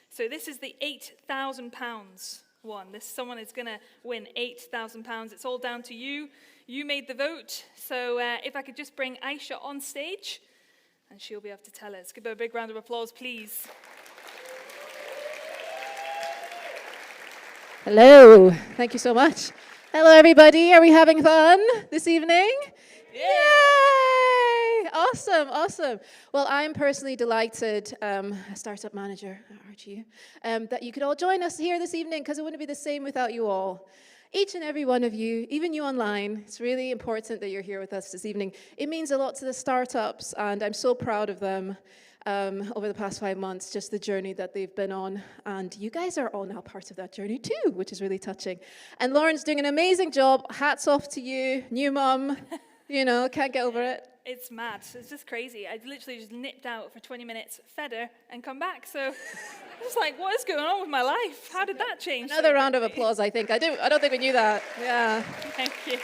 So this is the £8,000 one. Someone is going to win £8,000. It's all down to you. You made the vote. So if I could just bring Aisha on stage, and she'll be able to tell us. Give her a big round of applause, please. Hello. Thank you so much. Hello, everybody. Are we having fun this evening? Yay! Awesome, awesome. Well, I'm personally delighted, a startup manager at RGU, that you could all join us here this evening, because it wouldn't be the same without you all. Each and every one of you, even you online, it's really important that you're here with us this evening. It means a lot to the startups, and I'm so proud of them over the past 5 months, just the journey that they've been on. And you guys are all now part of that journey too, which is really touching. And Lauren's doing an amazing job. Hats off to you, new mum. You know, can't get over it. It's mad. It's just crazy. I literally just nipped out for 20 minutes, fed her, and come back. So I was like, what is going on with my life? How did that change? Another round of applause, I think. I don't think we knew that. Yeah. Thank you.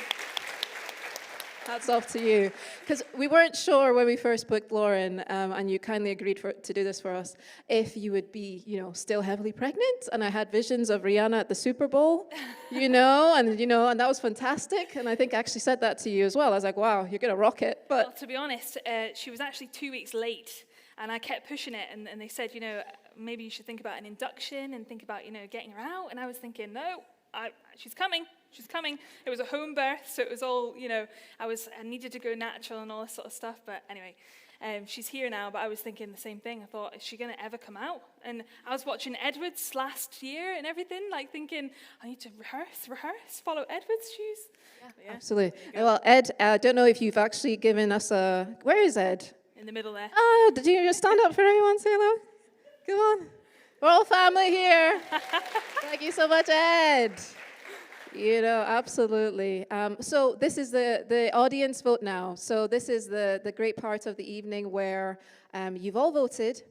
Hats off to you. Because we weren't sure when we first booked Lauren, and you kindly agreed to do this for us, if you would be, still heavily pregnant. And I had visions of Rihanna at the Super Bowl, and that was fantastic. And I think I actually said that to you as well. I was like, wow, you're going to rock it. But well, to be honest, she was actually 2 weeks late. And I kept pushing it. And they said, maybe you should think about an induction and think about, getting her out. And I was thinking, no, she's coming. She's coming. It was a home birth, so it was all, I needed to go natural and all this sort of stuff. But anyway, she's here now, but I was thinking the same thing. I thought, is she going to ever come out? And I was watching Edwards last year and everything, like thinking, I need to rehearse, follow Edwards' shoes. Yeah. Absolutely. Well, Ed, I don't know if you've actually given us where is Ed? In the middle there. Oh, did you just stand up for everyone? Say hello. Come on. We're all family here. Thank you so much, Ed. Absolutely. So this is the audience vote now. So this is the great part of the evening where you've all voted,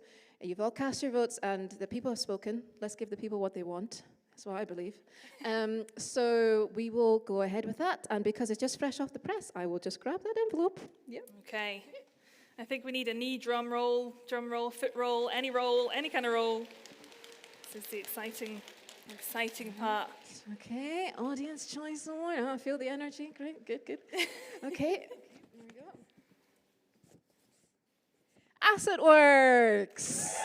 you've all cast your votes, and the people have spoken. Let's give the people what they want. That's what I believe. So we will go ahead with that. And because it's just fresh off the press, I will just grab that envelope. Yep. Okay. I think we need a knee drum roll, foot roll, any kind of roll. This is the exciting part. Okay, audience choice award. I feel the energy. Great, good. Okay, here we go. Asset Works.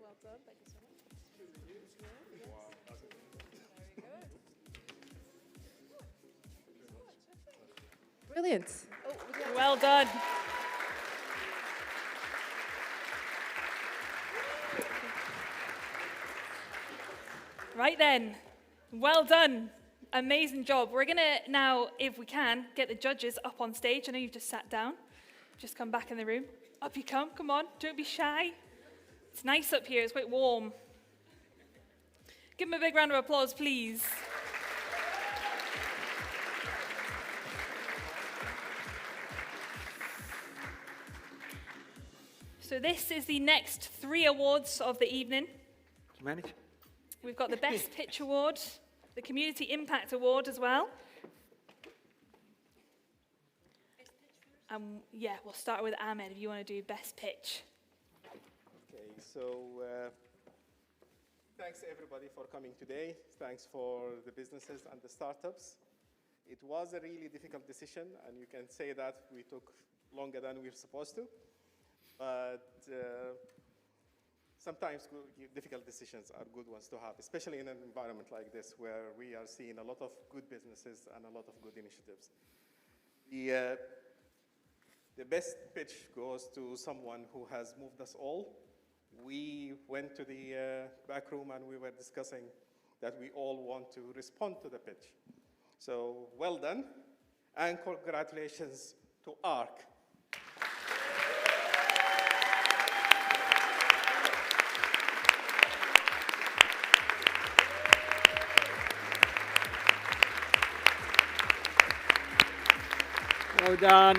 Well done. Thank you so much. Brilliant. Well done. Right then. Well done. Amazing job. We're going to now, if we can, get the judges up on stage. I know you've just sat down. Just come back in the room. Up you come. Come on. Don't be shy. It's nice up here. It's quite warm. Give them a big round of applause, please. So this is the next 3 awards of the evening. Manage. We've got the Best Pitch Award, the Community Impact Award as well. We'll start with Ahmed if you want to do Best Pitch. Okay, so thanks everybody for coming today. Thanks for the businesses and the startups. It was a really difficult decision, and you can say that we took longer than we were supposed to. But sometimes difficult decisions are good ones to have, especially in an environment like this where we are seeing a lot of good businesses and a lot of good initiatives. The best pitch goes to someone who has moved us all. We went to the back room and we were discussing that we all want to respond to the pitch. So well done, and congratulations to ARC. Well done.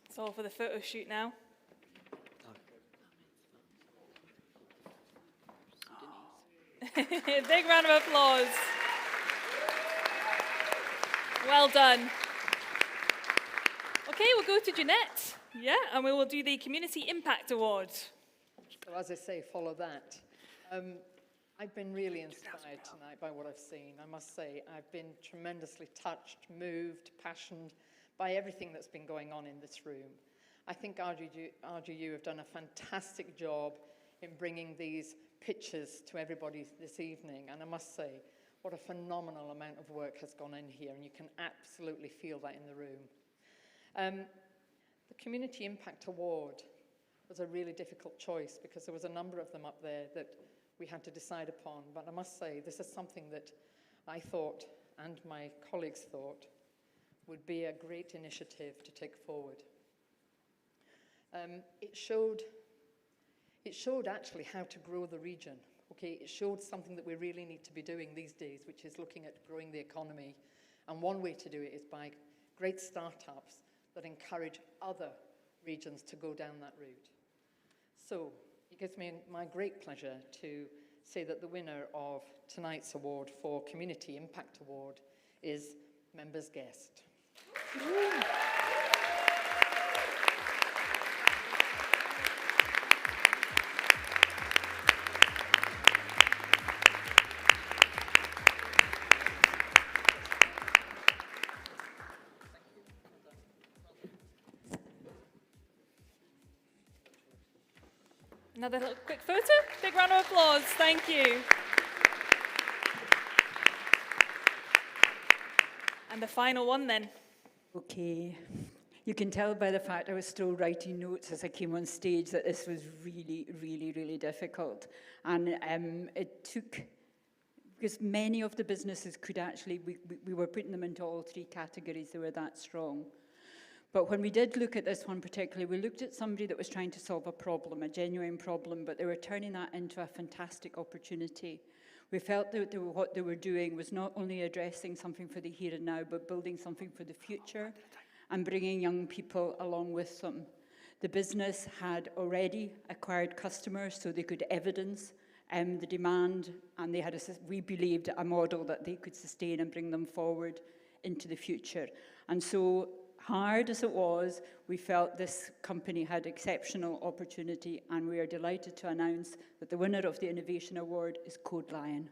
It's all for the photo shoot now. Big round of applause. Well done. Okay, we'll go to Jeanette. Yeah, and we will do the Community Impact Award. So as I say, follow that. I've been really inspired tonight by what I've seen. I must say, I've been tremendously touched, moved, passionate by everything that's been going on in this room. I think RGU have done a fantastic job in bringing these pictures to everybody this evening, and I must say, what a phenomenal amount of work has gone in here, and you can absolutely feel that in the room. The Community Impact Award was a really difficult choice because there was a number of them up there that we had to decide upon, but I must say, this is something that I thought, and my colleagues thought, would be a great initiative to take forward. It showed actually how to grow the region. Okay, it showed something that we really need to be doing these days, which is looking at growing the economy. And one way to do it is by great startups that encourage other regions to go down that route. So it gives me my great pleasure to say that the winner of tonight's award for Community Impact Award is Members Guest. Another little quick photo. Big round of applause. Thank you. And the final one then. Okay. You can tell by the fact I was still writing notes as I came on stage that this was really, really, really difficult. And it took, because many of the businesses could actually, we were putting them into all three categories, they were that strong. But when we did look at this one particularly, we looked at somebody that was trying to solve a problem, a genuine problem, but they were turning that into a fantastic opportunity. We felt that what they were doing was not only addressing something for the here and now, but building something for the future and bringing young people along with them. The business had already acquired customers, so they could evidence the demand, and they had, we believed, a model that they could sustain and bring them forward into the future. And so, hard as it was, we felt this company had exceptional opportunity, and we are delighted to announce that the winner of the Innovation Award is Code Lion.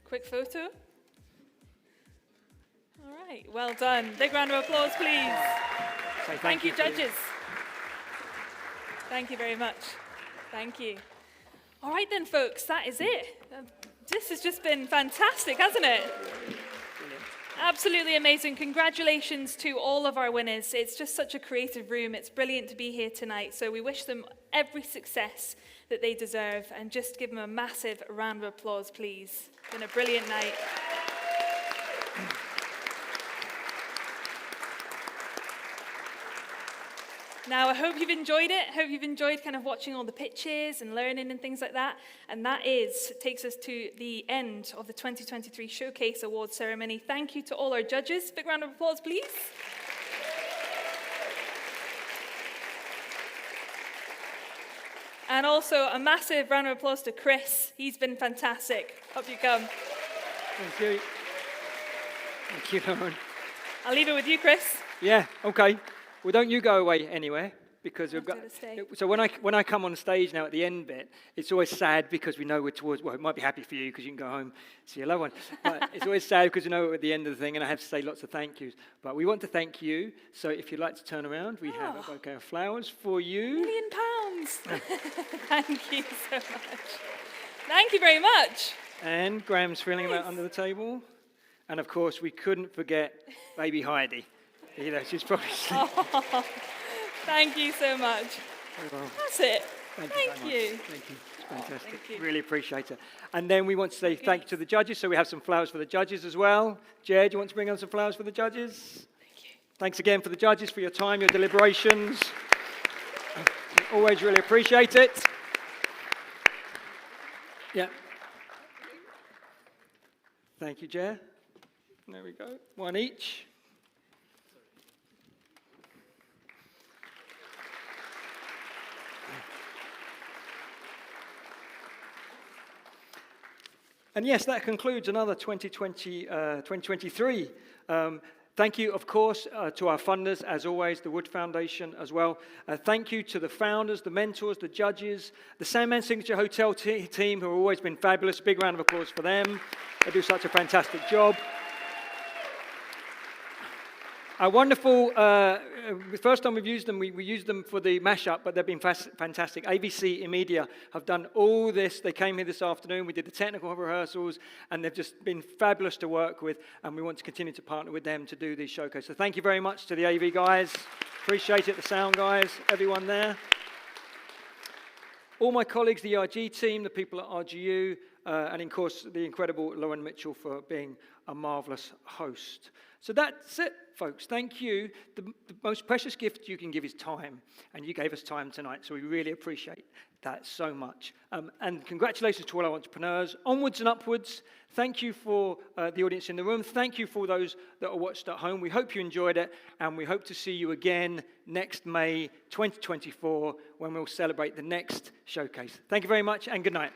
Quick photo. All right, well done. Big round of applause, please. Thank you, judges. Thank you very much. Thank you. All right then, folks, that is it. This has just been fantastic, hasn't it? Absolutely amazing. Congratulations to all of our winners. It's just such a creative room. It's brilliant to be here tonight. So we wish them every success that they deserve, and just give them a massive round of applause, please. It's been a brilliant night. Now, I hope you've enjoyed it. I hope you've enjoyed kind of watching all the pitches and learning and things like that. And that takes us to the end of the 2023 Showcase Awards ceremony. Thank you to all our judges. Big round of applause, please. And also a massive round of applause to Chris. He's been fantastic. Hope you come. Thank you. Thank you, Lauren. I'll leave it with you, Chris. Yeah, okay. Well, don't you go away anywhere, because I'll do the same. so when I come on stage now at the end bit, it's always sad because we know we're towards, well, it might be happy for you because you can go home, see your loved one, but it's always sad because you know we're at the end of the thing and I have to say lots of thank yous. But we want to thank you, so if you'd like to turn around, we have a bouquet of flowers for you. £1 million. Thank you so much. Thank you very much. And Graham's feeling about under the table. And of course, we couldn't forget baby Heidi. You know, she's probably Oh, thank you so much. well. That's it. Thank you. you. Thank you. It's fantastic. thank you. Really appreciate it. And then we want to say thank you to the judges. So we have some flowers for the judges as well. Jed, you want to bring on some flowers for the judges? Thank you. Thanks again for the judges for your time, your deliberations. Always really appreciate it. Yeah. Thank you, Jer. There we go. One each. And yes, that concludes another 2023. Thank you, of course, to our funders, as always, the Wood Foundation as well. Thank you to the founders, the mentors, the judges, the Sandman Signature Hotel team, who have always been fabulous. Big round of applause for them. They do such a fantastic job. Our wonderful, the first time we've used them, we used them for the mashup, but they've been fantastic. ABC Media have done all this. They came here this afternoon. We did the technical rehearsals, and they've just been fabulous to work with, and we want to continue to partner with them to do these showcases. So thank you very much to the AV guys. Appreciate it, the sound guys, everyone there. All my colleagues, the RG team, the people at RGU, and of course, the incredible Lauren Mitchell for being a marvelous host. So that's it, folks. Thank you. The most precious gift you can give is time, and you gave us time tonight, so we really appreciate that so much. And congratulations to all our entrepreneurs. Onwards and upwards. Thank you for the audience in the room. Thank you for those that are watched at home. We hope you enjoyed it, and we hope to see you again next May 2024 when we'll celebrate the next showcase. Thank you very much, and good night.